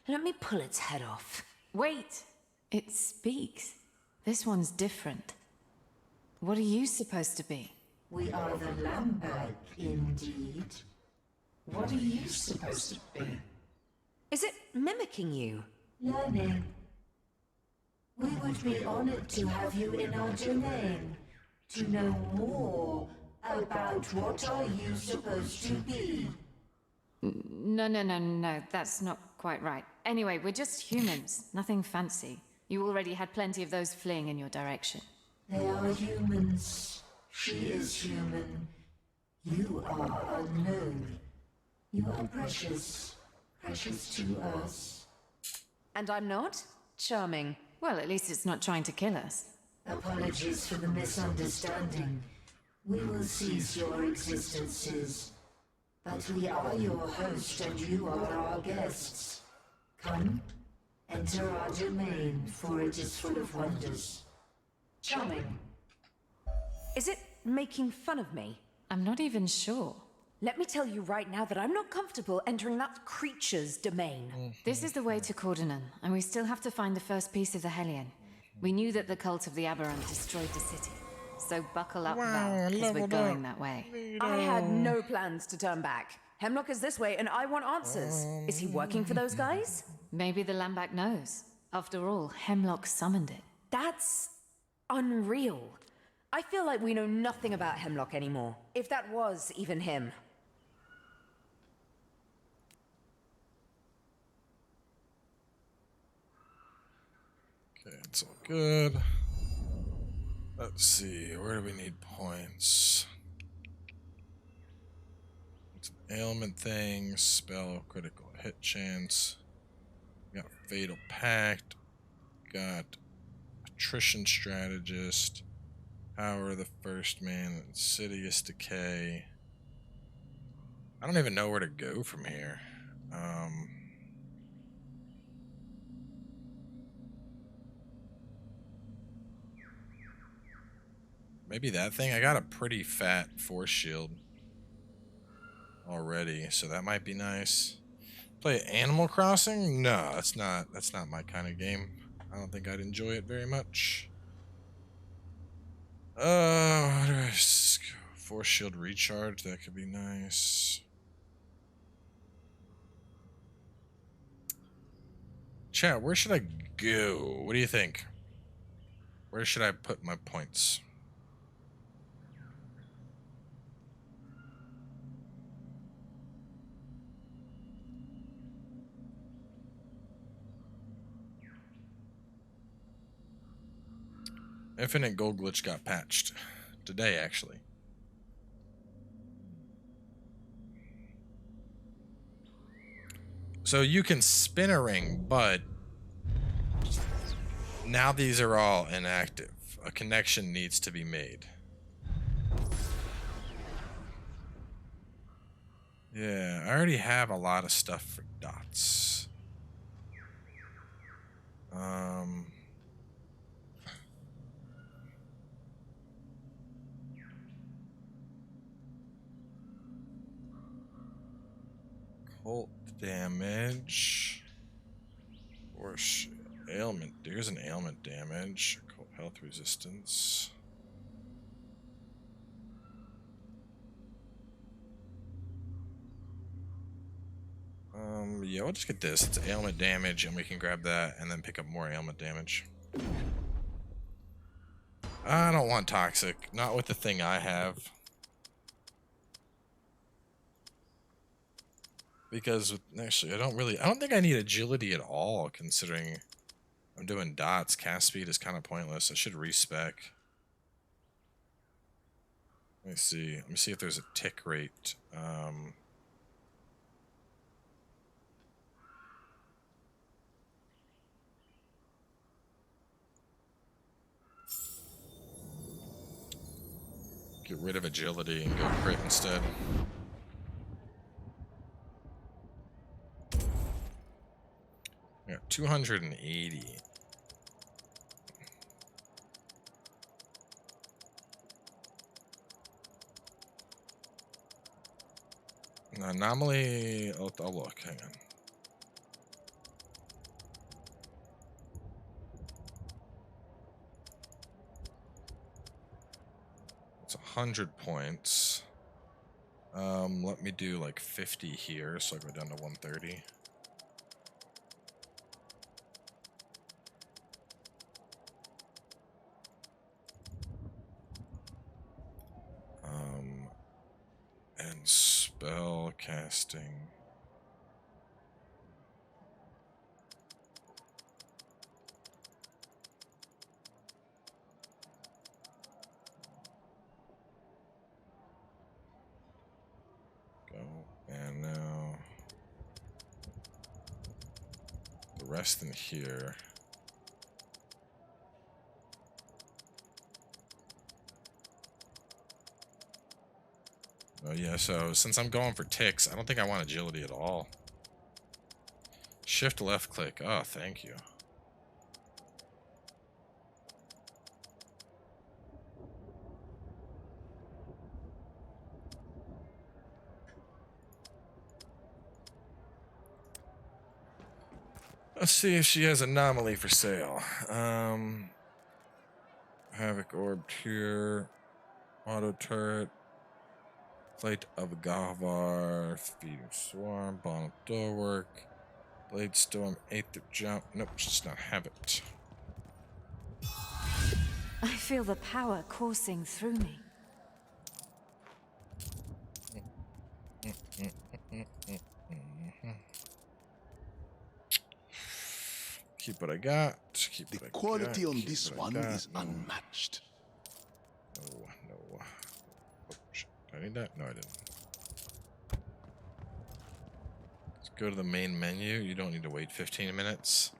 Let me pull its head off. Wait, it speaks. This one's different. What are you supposed to be? We are the Lambag, indeed. What are you supposed to be? Is it mimicking you? Learning. We would be honored to have you in our domain, to know more about what are you supposed to be. No, that's not quite right. Anyway, we're just humans, nothing fancy. You already had plenty of those fleeing in your direction. They are humans. She is human. You are unknown. You are precious. Precious to us. And I'm not? Charming. Well, at least it's not trying to kill us. Apologies for the misunderstanding. We will cease your existences. But we are your host and you are our guests. Come, enter our domain, for it is full of wonders. Charming. Is it making fun of me? I'm not even sure. Let me tell you right now that I'm not comfortable entering that creature's domain. This is the way to Cordonan, and we still have to find the first piece of the Hellion. We knew that the cult of the Aberrant destroyed the city. So buckle up, Val, because we're going that way. I had no plans to turn back. Hemlock is this way, and I want answers. Is he working for those guys? Maybe the Lambak knows. After all, Hemlock summoned it. That's unreal. I feel like we know nothing about Hemlock anymore. If that was even him. Okay, it's all good. Let's see, where do we need points? It's an ailment thing, spell, critical hit chance. We got fatal pact. Got attrition strategist. Power of the first man, insidious decay. I don't even know where to go from here. Maybe that thing. I got a pretty fat force shield already, so that might be nice. Play Animal Crossing? No, that's not my kind of game. I don't think I'd enjoy it very much. How do I force shield recharge? That could be nice. Chat, where should I go? What do you think? Where should I put my points? Infinite gold glitch got patched today, actually. So you can spin a ring, but now these are all inactive. A connection needs to be made. Yeah, I already have a lot of stuff for dots. Cult damage. Or ailment. There's an ailment damage. Cult health resistance. Yeah, we'll just get this. It's ailment damage, and we can grab that and then pick up more ailment damage. I don't want toxic. Not with the thing I have. Because, actually, I don't think I need agility at all, considering I'm doing dots. Cast speed is kind of pointless. I should respec. Let me see. Let me see if there's a tick rate. Get rid of agility and go crit instead. Yeah, 280. Anomaly. I'll look. Hang on. It's 100 points. Let me do like 50 here, so I go down to 130. And spell casting. Go. And now the rest in here. Oh yeah, so since I'm going for ticks, I don't think I want agility at all. Shift left click. Oh, thank you. Let's see if she has anomaly for sale. Havoc orb here. Auto turret. Plate of Gavar. Feeding swarm. Bottom door work. Blade storm. Eighth of jump. Nope, just not have it. I feel the power coursing through me. Keep what I got. Keep the what I quality got. on Keep this what I one got. is unmatched. No. Oh, shit. Did I need that? No, I didn't. Let's go to the main menu. You don't need to wait 15 minutes.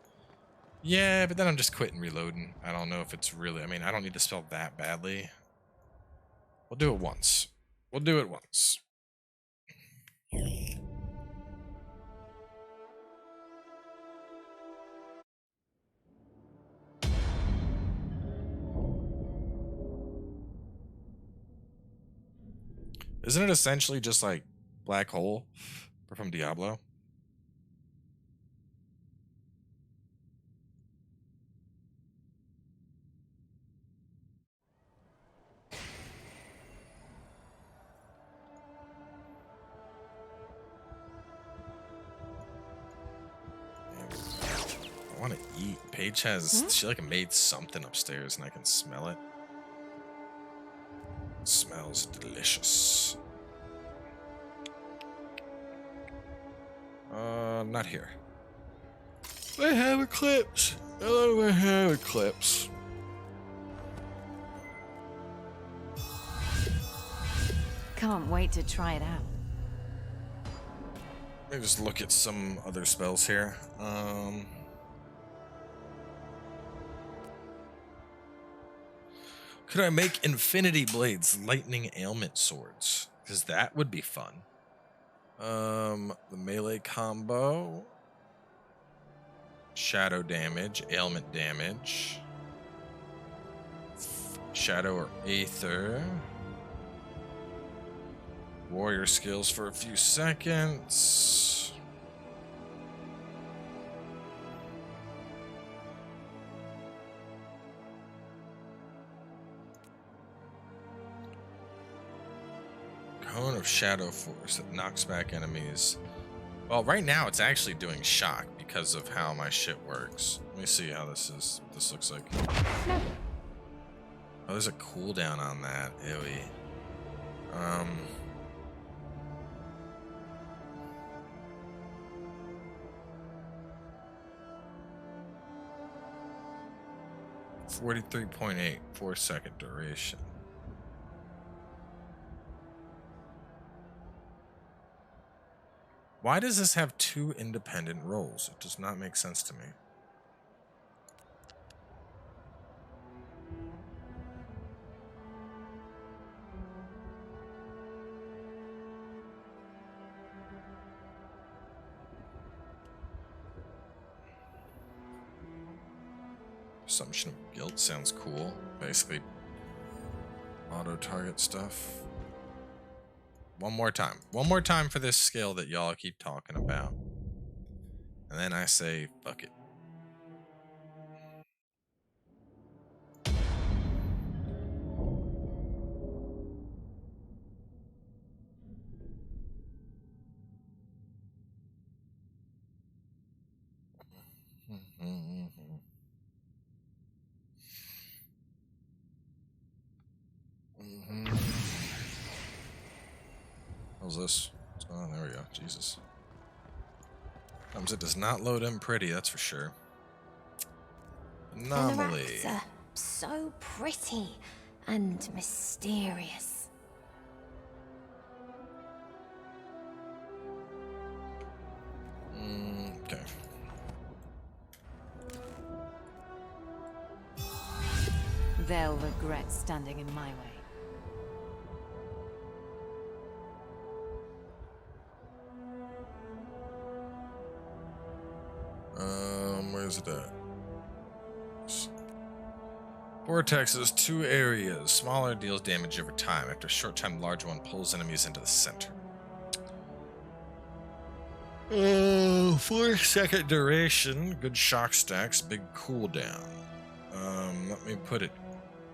Yeah, but then I'm just quitting reloading. I don't know if it's really... I mean, I don't need to spell that badly. We'll do it once. We'll do it once. Isn't it essentially just like Black Hole from Diablo? I want to eat. Paige has, she like made something upstairs and I can smell it. It smells delicious. Not here. I have eclipse. Hello, I have eclipse. Can't wait to try it out. Let me just look at some other spells here. Could I make Infinity Blades lightning ailment swords? Because that would be fun. The melee combo. Shadow damage, ailment damage. Shadow or Aether. Warrior skills for a few seconds. Cone of Shadow Force that knocks back enemies. Well, right now it's actually doing shock because of how my shit works. Let me see how this is. What this looks like. Oh, there's a cooldown on that. Ewy. 43.8, 4-second duration. Why does this have two independent roles? It does not make sense to me. Assumption of guilt sounds cool. Basically, auto target stuff. One more time. One more time for this skill that y'all keep talking about. And then I say, fuck it. How's this? What's going on? There we go. Jesus. It does not load in pretty, that's for sure. Anomaly. The rats are so pretty and mysterious. Okay. They'll regret standing in my way. Where's it at? Vortex is 2 areas. Smaller deals damage over time. After a short time, the larger one pulls enemies into the center. 4-second duration. Good shock stacks. Big cooldown. Let me put it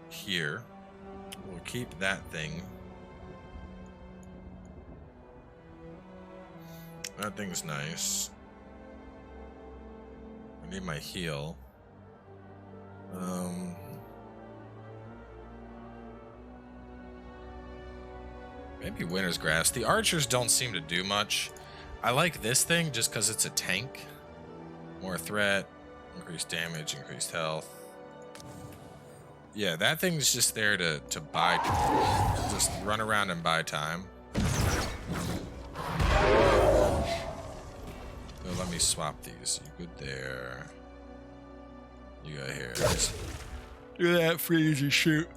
here. We'll keep that thing. That thing's nice. I need my heal. Maybe Winter's Grass. The archers don't seem to do much. I like this thing just because it's a tank. More threat, increased damage, increased health. Yeah, that thing's just there to buy, just run around and buy time. So let me swap these. You good there. You got here. Just do that, freeze, you shoot.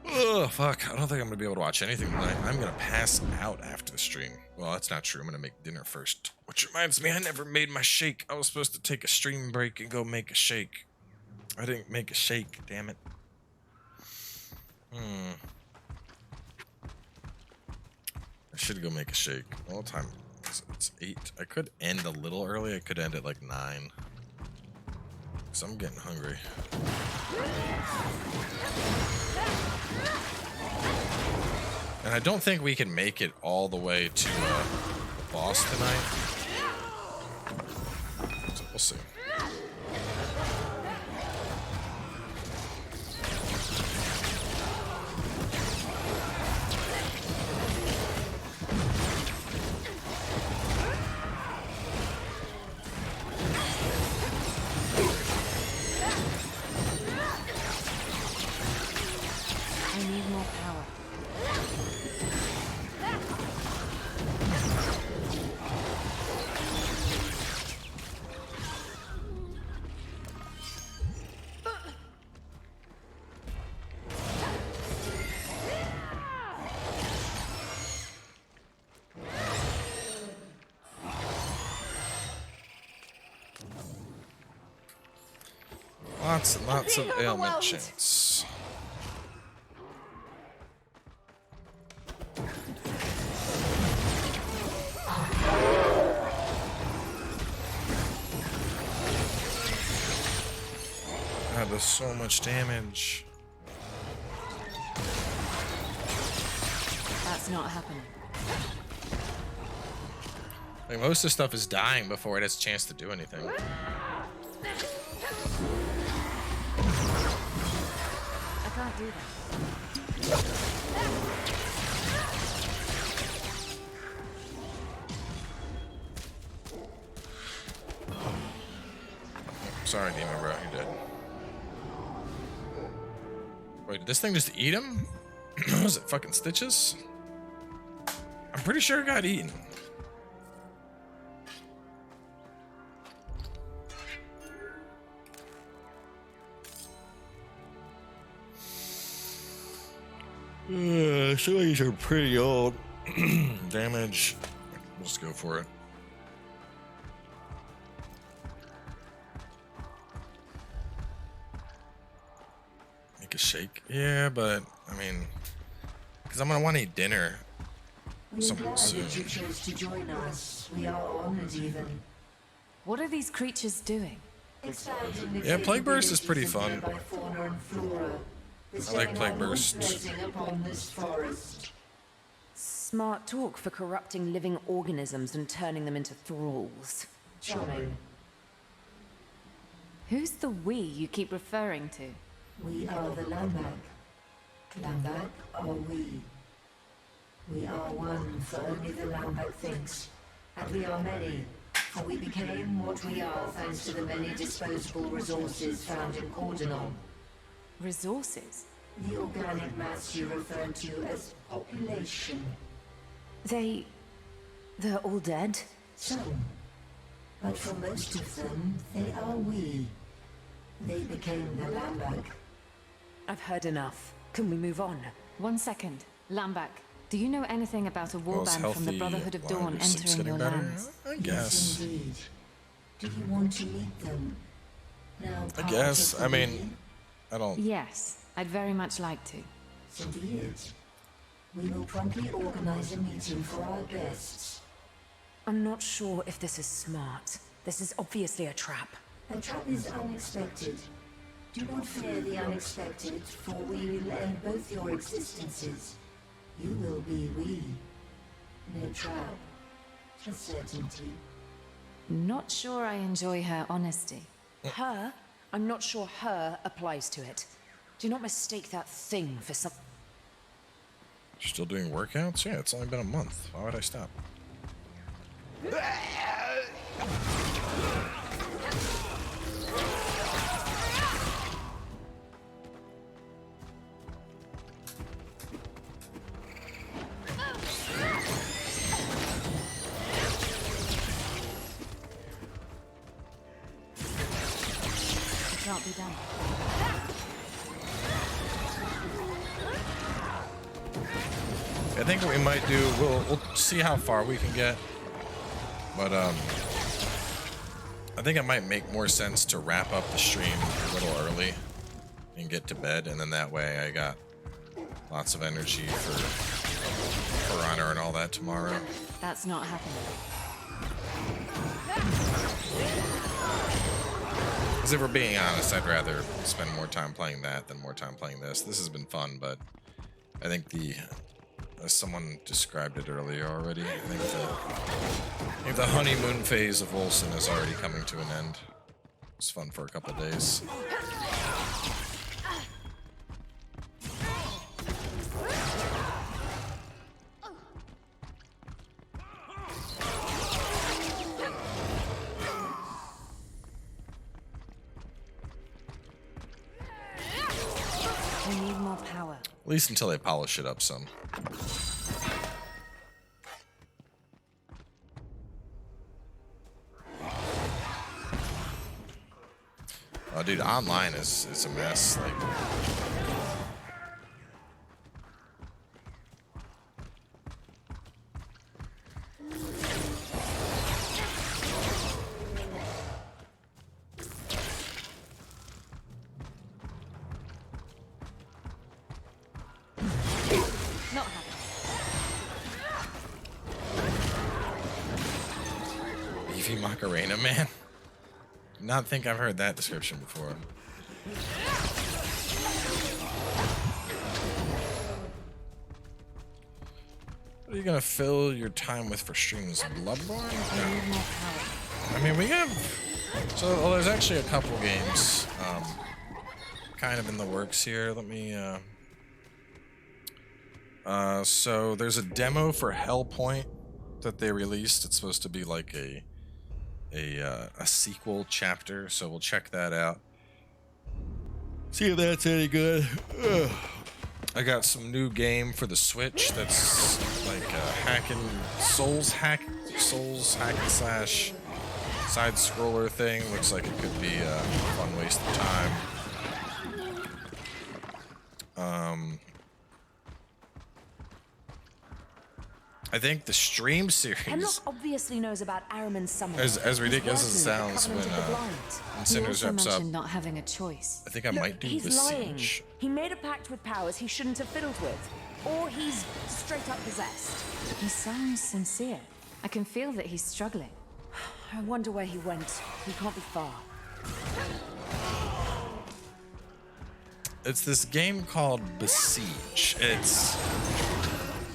Oh, fuck. I don't think I'm going to be able to watch anything tonight. I'm going to pass out after the stream. Well, that's not true. I'm going to make dinner first. Which reminds me, I never made my shake. I was supposed to take a stream break and go make a shake. I didn't make a shake, damn it. I should go make a shake. All the time. It's 8. I could end a little early. I could end at like 9. Because I'm getting hungry. And I don't think we can make it all the way to the boss tonight. So we'll see. Lots and lots of ailment chance. God, there's so much damage. That's not happening. Like, most of the stuff is dying before it has a chance to do anything. I can't do that. Sorry, Demon Bro, you're dead. Wait, did this thing just eat him? Was it fucking Stitches? I'm pretty sure it got eaten. Some of these are pretty old. Damage. We'll just go for it. Make a shake. Yeah, but I mean, because I'm gonna want to eat dinner. Something soon. You chose to join us. We are honored even. What are these creatures doing? Yeah, Plague Burst is pretty fun. I like Plague Burst. Smart talk for corrupting living organisms and turning them into thralls. Charming. Who's the we you keep referring to? We are the Lambak. Lambak are we. We are one, for only the Lambak thinks. And we are many, for we became what we are thanks to the many disposable resources found in Cordonon. Resources? The organic mass you refer to as population. They're all dead? Some. But for most of them, they are we. They became the Lambak. I've heard enough. Can we move on? 1 second. Lambak, do you know anything about a warband from the Brotherhood of Dawn Sleep's entering getting your better? lands? I guess. Yes, indeed. Do you want to meet them? Now, I guess. I mean, I don't... Yes, I'd very much like to. So be it. We will promptly organize a meeting for our guests. I'm not sure if this is smart. This is obviously a trap. A trap is unexpected. Do not fear the unexpected, for we will end both your existences. You will be we. No trap. A certainty. Not sure I enjoy her honesty. Her? I'm not sure her applies to it. Do not mistake that thing for some... You're still doing workouts? Yeah, it's only been a month. Why would I stop? It can't be done. I think what we might do, we'll see how far we can get. But I think it might make more sense to wrap up the stream a little early and get to bed, and then that way I got lots of energy for Honor and all that tomorrow. That's not happening. Because if we're being honest, I'd rather spend more time playing that than more time playing this. This has been fun, but I think as someone described it earlier already, I think the honeymoon phase of Wolcen is already coming to an end. It was fun for a couple days. We need more power. At least until they polish it up some. Oh, dude, online is a mess. Like, Not happening. Beefy Macarena, man. Not think I've heard that description before. What are you gonna fill your time with for streams? Bloodborne? No. I mean, we have... So, well, there's actually a couple games kind of in the works here. Let me... So, there's a demo for Hellpoint that they released. It's supposed to be like a sequel chapter, so we'll check that out. See if that's any good. Ugh. I got some new game for the Switch that's like a Souls hack and slash side scroller thing. Looks like it could be a fun waste of time. I think the stream series, Hemlock obviously knows about Ahriman's summons. as ridiculous as it sounds when Sinners wraps up, not having a choice. I think I might do He's the lying. Siege. He made a pact with powers he shouldn't have fiddled with. Or he's straight up possessed. He sounds sincere. I can feel that he's struggling. I wonder where he went. He can't be far. It's this game called Besiege.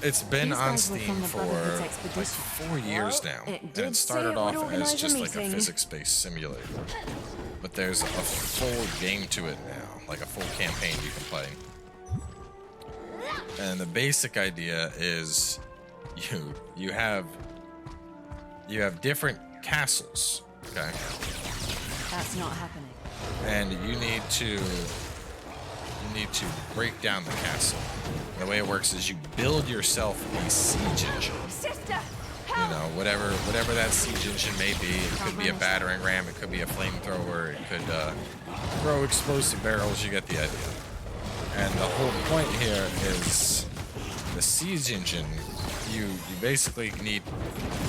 It's been on Steam for like 4 years now, and it started off as just like a physics-based simulator. But there's a full game to it now, like a full campaign you can play. And the basic idea is you have different castles, okay? That's not happening. And you need to break down the castle. The way it works is you build yourself a siege engine. Sister, you know, whatever that siege engine may be. It could be a battering ram, it could be a flamethrower, it could throw explosive barrels. You get the idea. And the whole point here is the siege engine you basically need,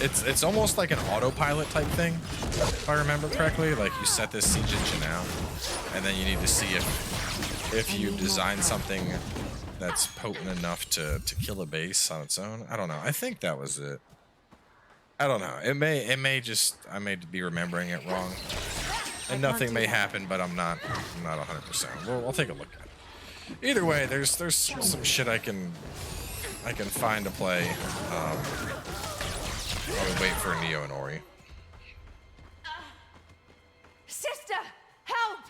it's almost like an autopilot type thing, if I remember correctly. Like you set this siege engine out, and then you need to see if you design something that's potent enough to kill a base on its own. I don't know. I think that was it. I don't know. It may just, I may be remembering it wrong, and nothing may happen, but I'm not 100%. Well, I'll take a look at it. Either way, there's some shit I can find to play. I'll wait for Neo and Ori. Sister, help!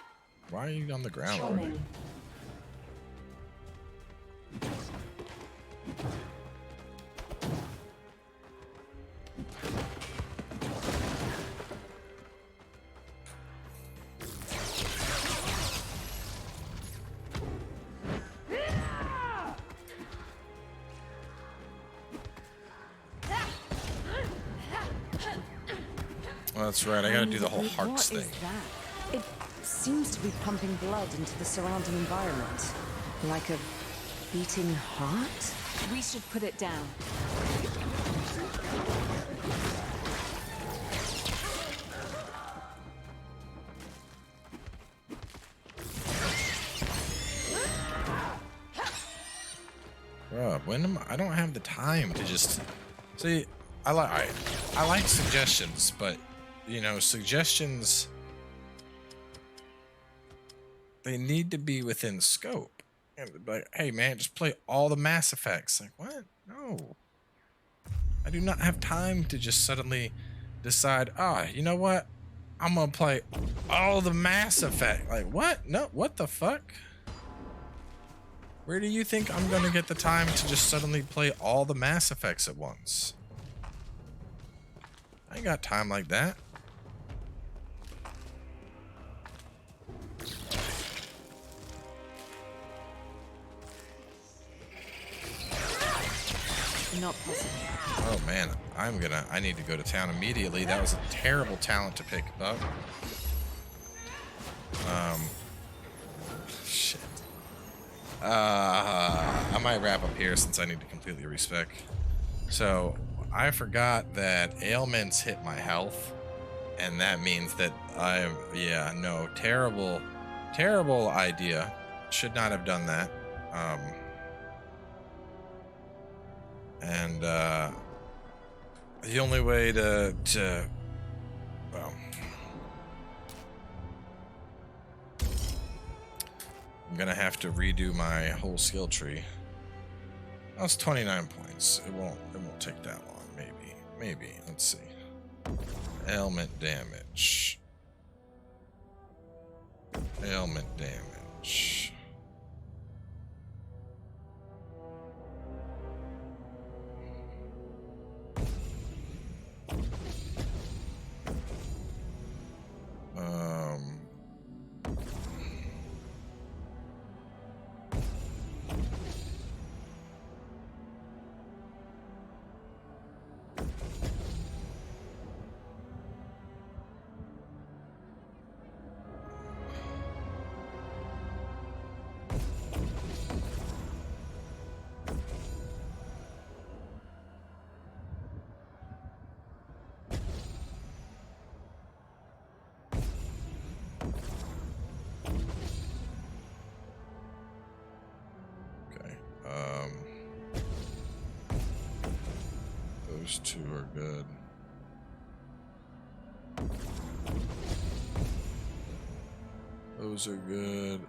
Why are you on the ground already? Well, that's right. I gotta do the whole hearts thing. What is that? It seems to be pumping blood into the surrounding environment. Like a beating heart? We should put it down. Bruh, I don't have the time to just see. I like suggestions, but you know, suggestions, they need to be within scope. And like, hey man, just play all the Mass Effects. Like, what? No. I do not have time to just suddenly decide, you know what? I'm gonna play all the Mass Effect. Like, what? No, what the fuck? Where do you think I'm gonna get the time to just suddenly play all the Mass Effects at once? I ain't got time like that. Not possible. Oh man, I need to go to town immediately. That was a terrible talent to pick up. Shit. I might wrap up here since I need to completely respec. So I forgot that ailments hit my health, and that means that terrible idea. Should not have done that. And the only way to well, I'm gonna have to redo my whole skill tree. That's 29 points. It won't take that long. Maybe. Let's see. Ailment damage. Ailment damage. Those two are good. Those are good.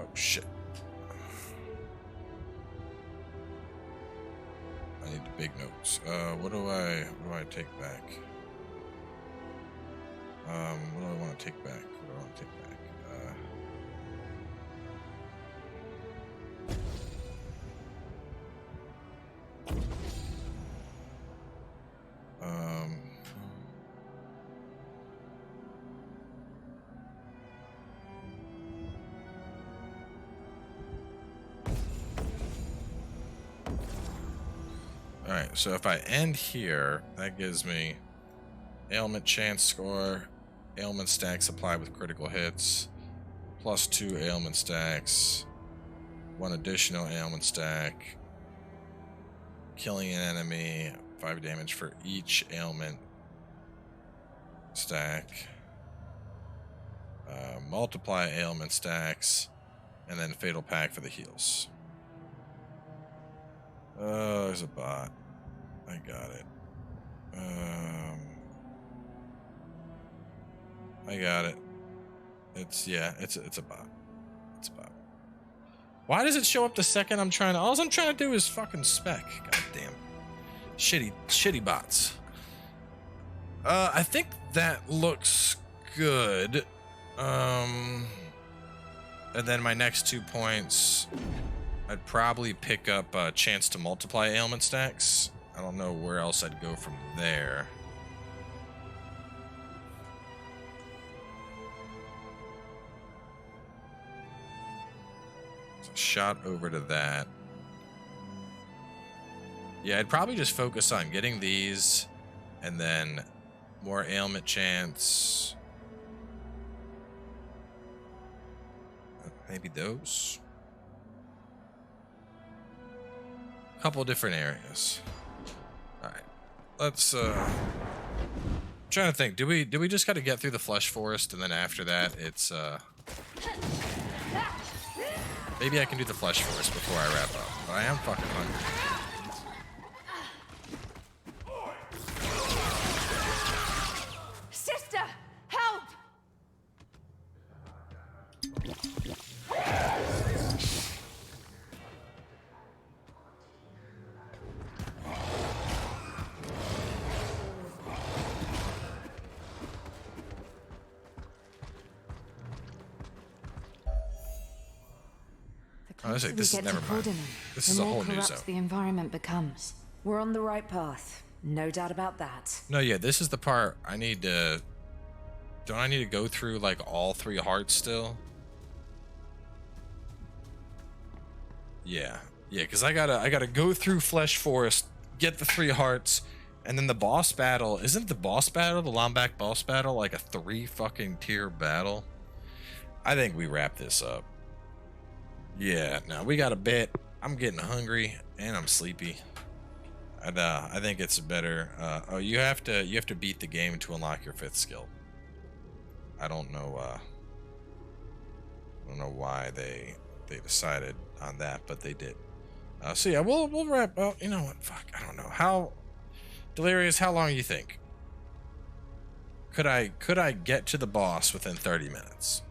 Oh shit. I need the big notes. What do I take back? What do I want to take back? Alright, so if I end here, that gives me Ailment chance score. Ailment stacks applied with critical hits. +2 ailment stacks. 1 additional ailment stack. Killing an enemy. 5 damage for each ailment stack. Multiply ailment stacks. And then fatal pack for the heals. Oh, there's a bot. I got it. I got it. It's a bot. It's a bot. Why does it show up the second I'm trying to? All I'm trying to do is fucking spec. God damn. Shitty bots. I think that looks good. And then my next 2 points, I'd probably pick up a chance to multiply ailment stacks. I don't know where else I'd go from there. So shot over to that. Yeah, I'd probably just focus on getting these and then more ailment chance. Maybe those. A couple different areas. All right, let's. I'm trying to think. Do we just got to get through the flesh forest and then after that it's maybe I can do the flesh forest before I wrap up. But I am fucking hungry. Sister, help! Oh, this is never mind. This is a whole new zone. The environment becomes. We're on the right path. No doubt about that. No, yeah, this is the part I need to. Don't I need to go through like all 3 hearts still? Yeah, because I gotta go through Flesh Forest, get the 3 hearts, and then the boss battle. Isn't the boss battle, the Lombak boss battle, like a 3 fucking tier battle? I think we wrap this up. Yeah, no, we got a bit. I'm getting hungry and I'm sleepy. And I think it's better. Oh, you have to beat the game to unlock your 5th skill. I don't know why they decided on that, but they did. So yeah, we'll wrap up. You know what? Fuck, I don't know. How Delirious, how long you think? Could I get to the boss within 30 minutes?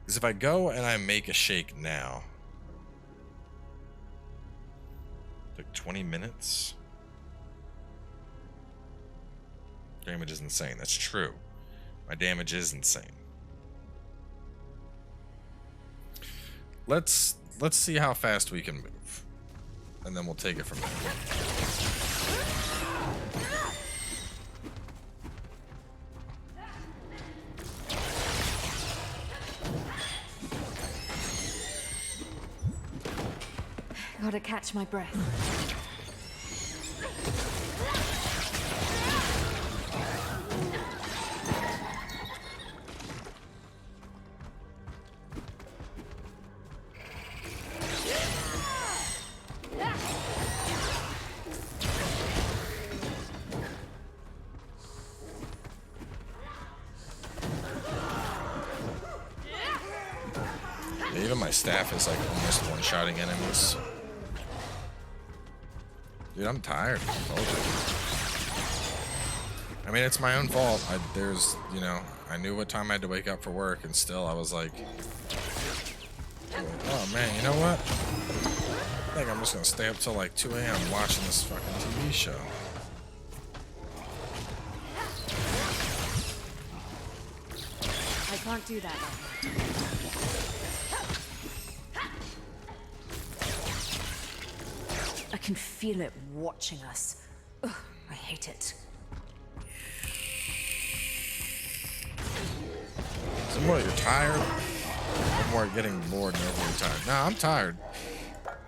Because if I go and I make a shake now, like 20 minutes? Damage is insane. That's true. My damage is insane. Let's see how fast we can move. And then we'll take it from there. Gotta catch my breath. Yeah, even my staff is like almost one-shotting enemies. Dude, I'm tired. I mean, it's my own fault. I knew what time I had to wake up for work, and still I was like, oh man, you know what? I think I'm just gonna stay up till like 2 a.m. watching this fucking TV show. I can't do that. I can feel it watching us. Ugh, I hate it. So more you're tired, or more getting bored and overly tired. Nah, I'm tired.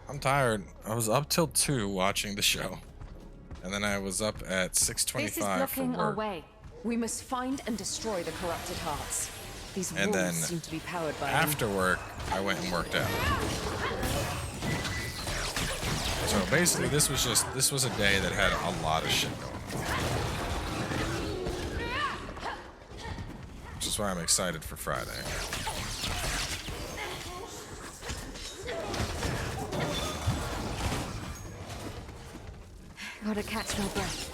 I'm tired. I was up till 2 watching the show. And then I was up at 6:25 This is for blocking our work. way. We must find and destroy the corrupted hearts. These And walls then seem to be powered by after work, I went and worked out. So basically, this was a day that had a lot of shit going on. Which is why I'm excited for Friday. Gotta catch my breath.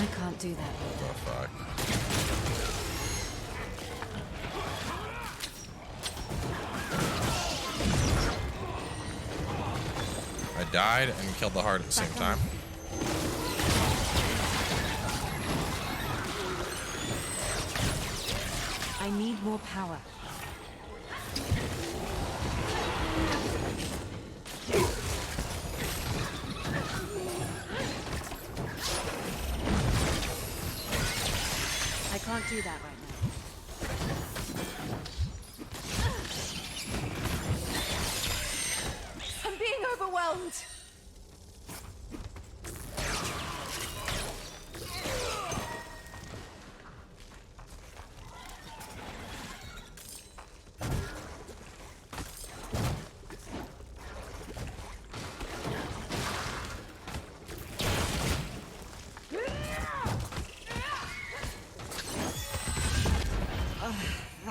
I can't do that. Oh, fuck. I died and killed the heart at the same time. I need more power. I can't do that right now. I'm being overwhelmed.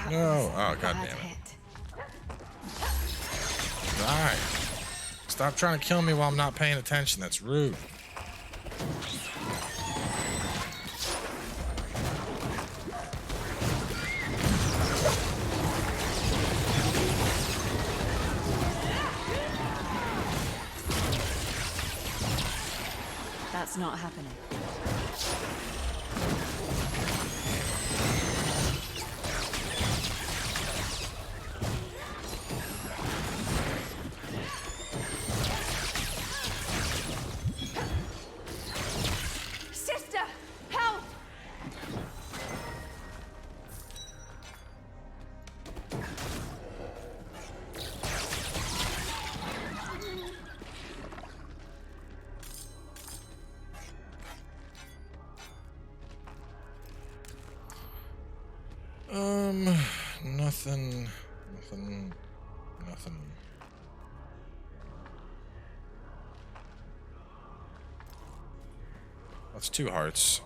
No. Oh, god damn it. Die. Stop trying to kill me while I'm not paying attention. That's rude. That's not happening. Sister, help! Nothing. That's 2 hearts.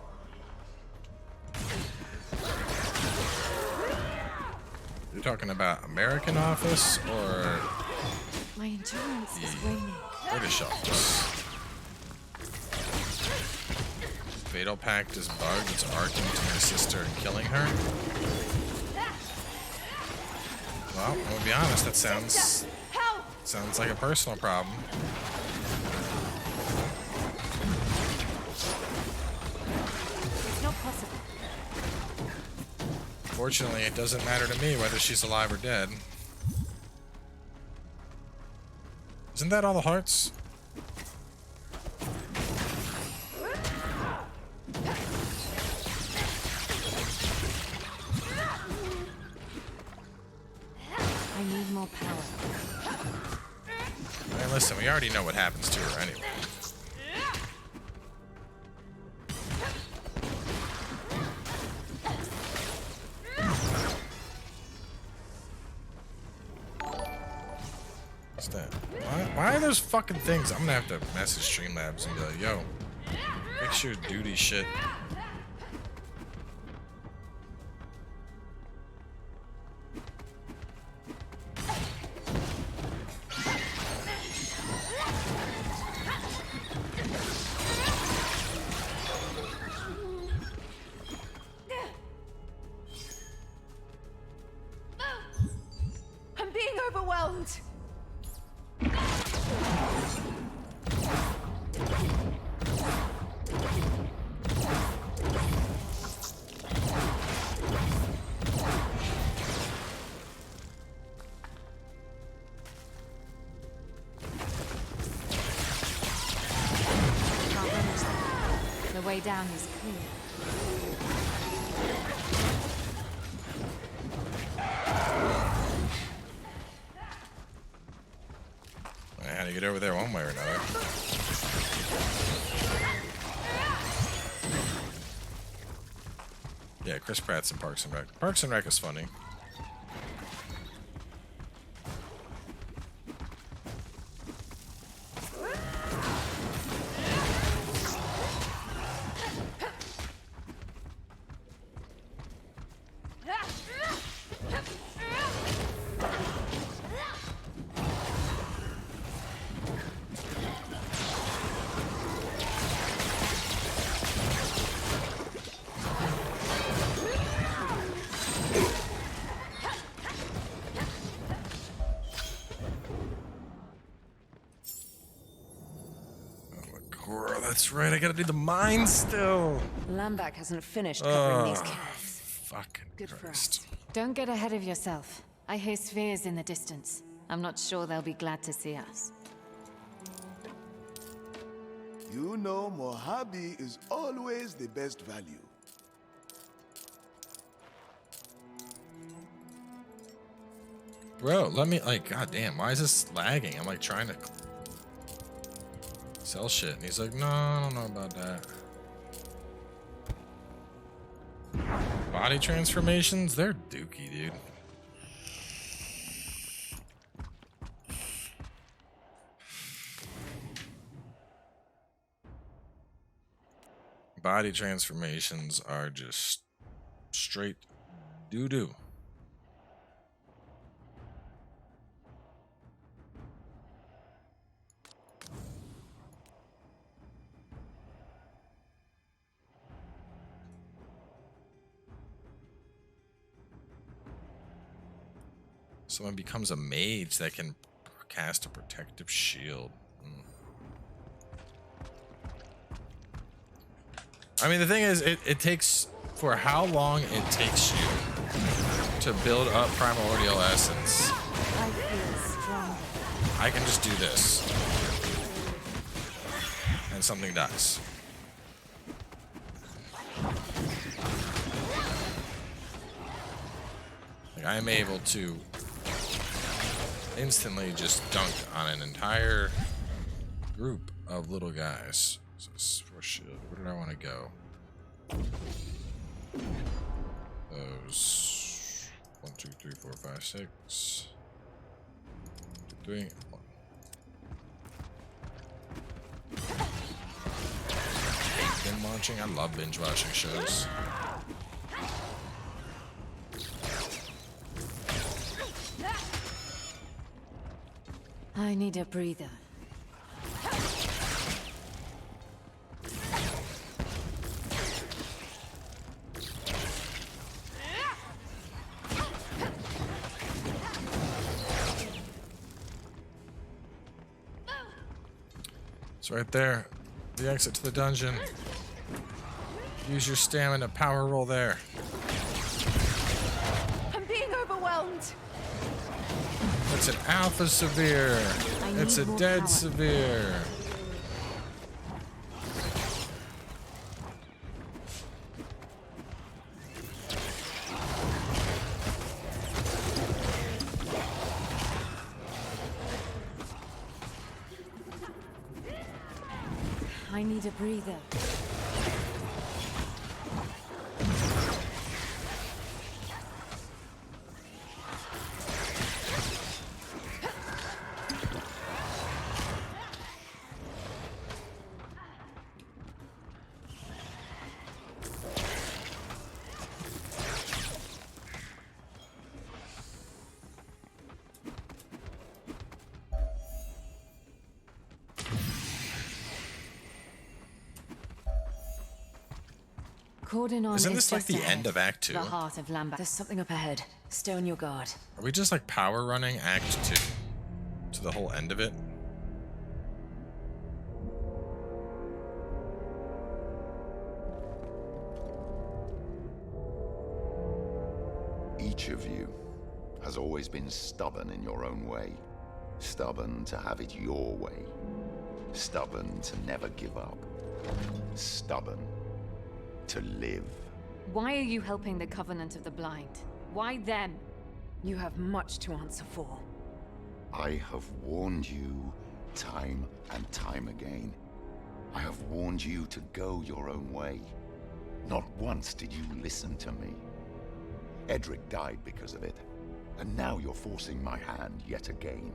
You're talking about American office or My endurance is waning. British office? Fatal Pact is bugged. It's arcing to my sister and killing her. Well, I'll be honest. That sounds like a personal problem. It's not possible. Fortunately, it doesn't matter to me whether she's alive or dead. Isn't that all the hearts? I need more power. Hey, listen, we already know what happens to her anyway. What's that? Why are those fucking things? I'm gonna have to message Streamlabs and be like, yo, fix your duty shit. I'm being overwhelmed. way down is clear. I had to get over there one way or another. Yeah, Chris Pratt's in Parks and Rec. Parks and Rec is funny. That's right, I gotta do the mine still. Lambak hasn't finished covering these caves. Fucking Good for us. Don't get ahead of yourself. I hear spheres in the distance. I'm not sure they'll be glad to see us. You know Mojave is always the best value. Bro, let me, like, goddamn, why is this lagging? I'm like trying to sell shit, and he's like, no, I don't know about that. Body transformations, they're dookie, dude. Body transformations are just straight doo-doo. Someone becomes a mage that can cast a protective shield. I mean, the thing is, it takes, for how long it takes you to build up primordial essence. I feel strong. I can just do this. And something dies. Like, I am able to instantly just dunk on an entire group of little guys. So this is for shield. Where did I want to go? Those 1, 2, 3, 4, 5, 6. Doing one. Binge watching. I love binge watching shows. I need a breather. It's right there. The exit to the dungeon. Use your stamina power roll there. I'm being overwhelmed. It's an alpha severe. It's a dead power. severe. I need a breather. Isn't this like the end of Act 2? The heart of Lambak. There's something up ahead. Stay on your guard. Are we just like power running Act 2 to the whole end of it? Each of you has always been stubborn in your own way. Stubborn to have it your way. Stubborn to never give up. Stubborn to live. Why are you helping the Covenant of the Blind? Why them? You have much to answer for. I have warned you time and time again. I have warned you to go your own way. Not once did you listen to me. Edrick died because of it, and now you're forcing my hand yet again.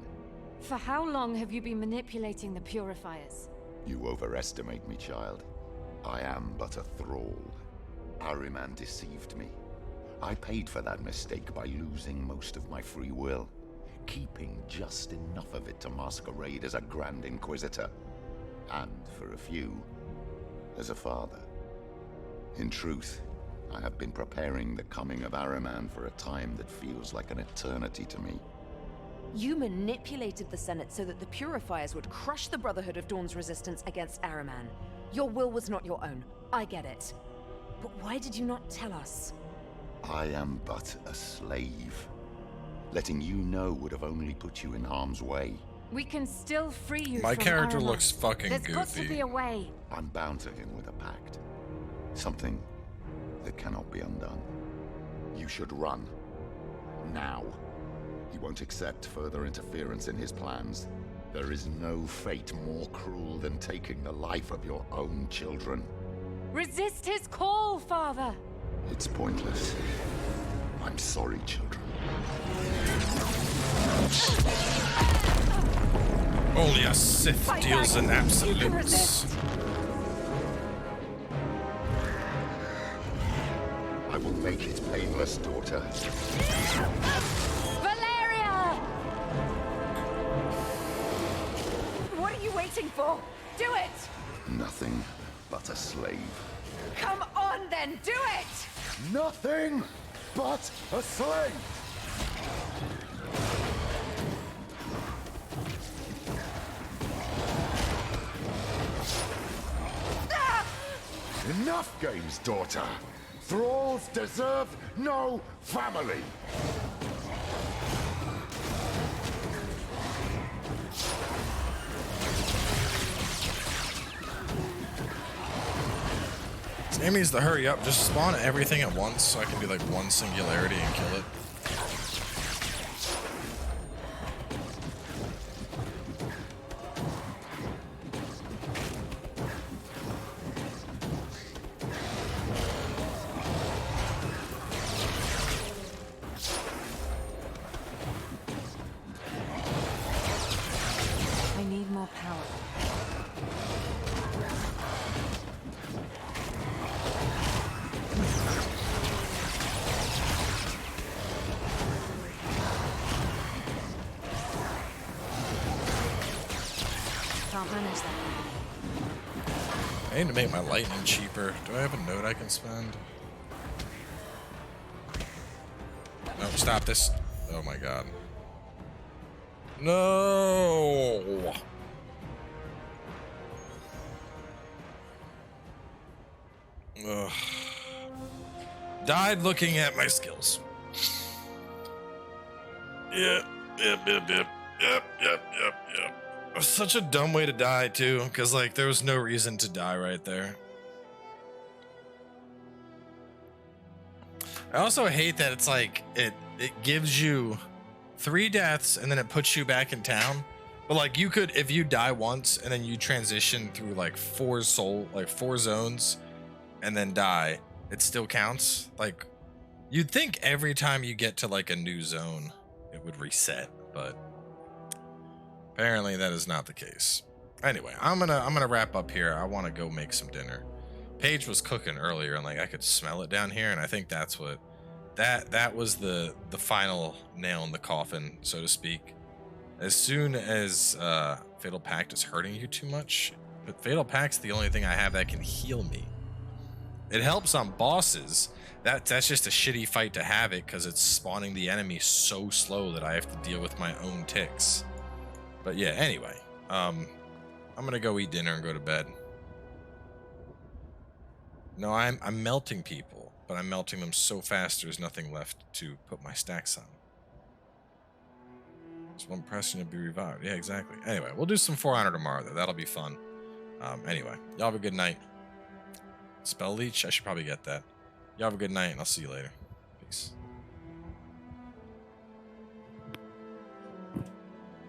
For how long have you been manipulating the Purifiers? You overestimate me, child. I am but a thrall. Ahriman deceived me. I paid for that mistake by losing most of my free will, keeping just enough of it to masquerade as a Grand Inquisitor, and for a few, as a father. In truth, I have been preparing the coming of Ahriman for a time that feels like an eternity to me. You manipulated the Senate so that the Purifiers would crush the Brotherhood of Dawn's resistance against Ahriman. Your will was not your own. I get it. But why did you not tell us? I am but a slave. Letting you know would have only put you in harm's way. We can still free you My from character Ahriman. looks fucking There's goofy. got to be a way. I'm bound to him with a pact. Something that cannot be undone. You should run. Now. He won't accept further interference in his plans. There is no fate more cruel than taking the life of your own children. Resist his call, Father! It's pointless. I'm sorry, children. Only a Sith Fight deals back. in You can absolutes. resist. I will make it painless, daughter. Valeria! What are you waiting for? Do it! Nothing but a slave. Come on then, do it! Nothing but a slave! Enough games, daughter. Thralls deserve no family. Sam needs to hurry up. Just spawn everything at once so I can do like one singularity and kill it. I need more power. Can't manage that. I need to make my lightning cheaper. Do I have a node I can spend? No, stop this. Oh my god. No! Ugh. Died looking at my skills. Yep. It was such a dumb way to die too, because like there was no reason to die right there. I also hate that it's like it gives you 3 deaths and then it puts you back in town. But like you could, if you die once and then you transition through like 4 zones and then die, it still counts. Like you'd think every time you get to like a new zone, it would reset, but apparently that is not the case. Anyway, I'm gonna wrap up here. I want to go make some dinner. Paige was cooking earlier and like I could smell it down here, and I think that's what that was the final nail in the coffin, so to speak. As soon as Fatal Pact is hurting you too much, but Fatal Pact's the only thing I have that can heal me. It helps on bosses. That's just a shitty fight to have it because it's spawning the enemy so slow that I have to deal with my own ticks. But yeah, anyway, I'm gonna go eat dinner and go to bed. No, I'm melting people, but I'm melting them so fast there's nothing left to put my stacks on. Just one person to be revived. Yeah, exactly. Anyway, we'll do some For Honor tomorrow though. That'll be fun. Anyway, y'all have a good night. Spell leech? I should probably get that. You have a good night, and I'll see you later.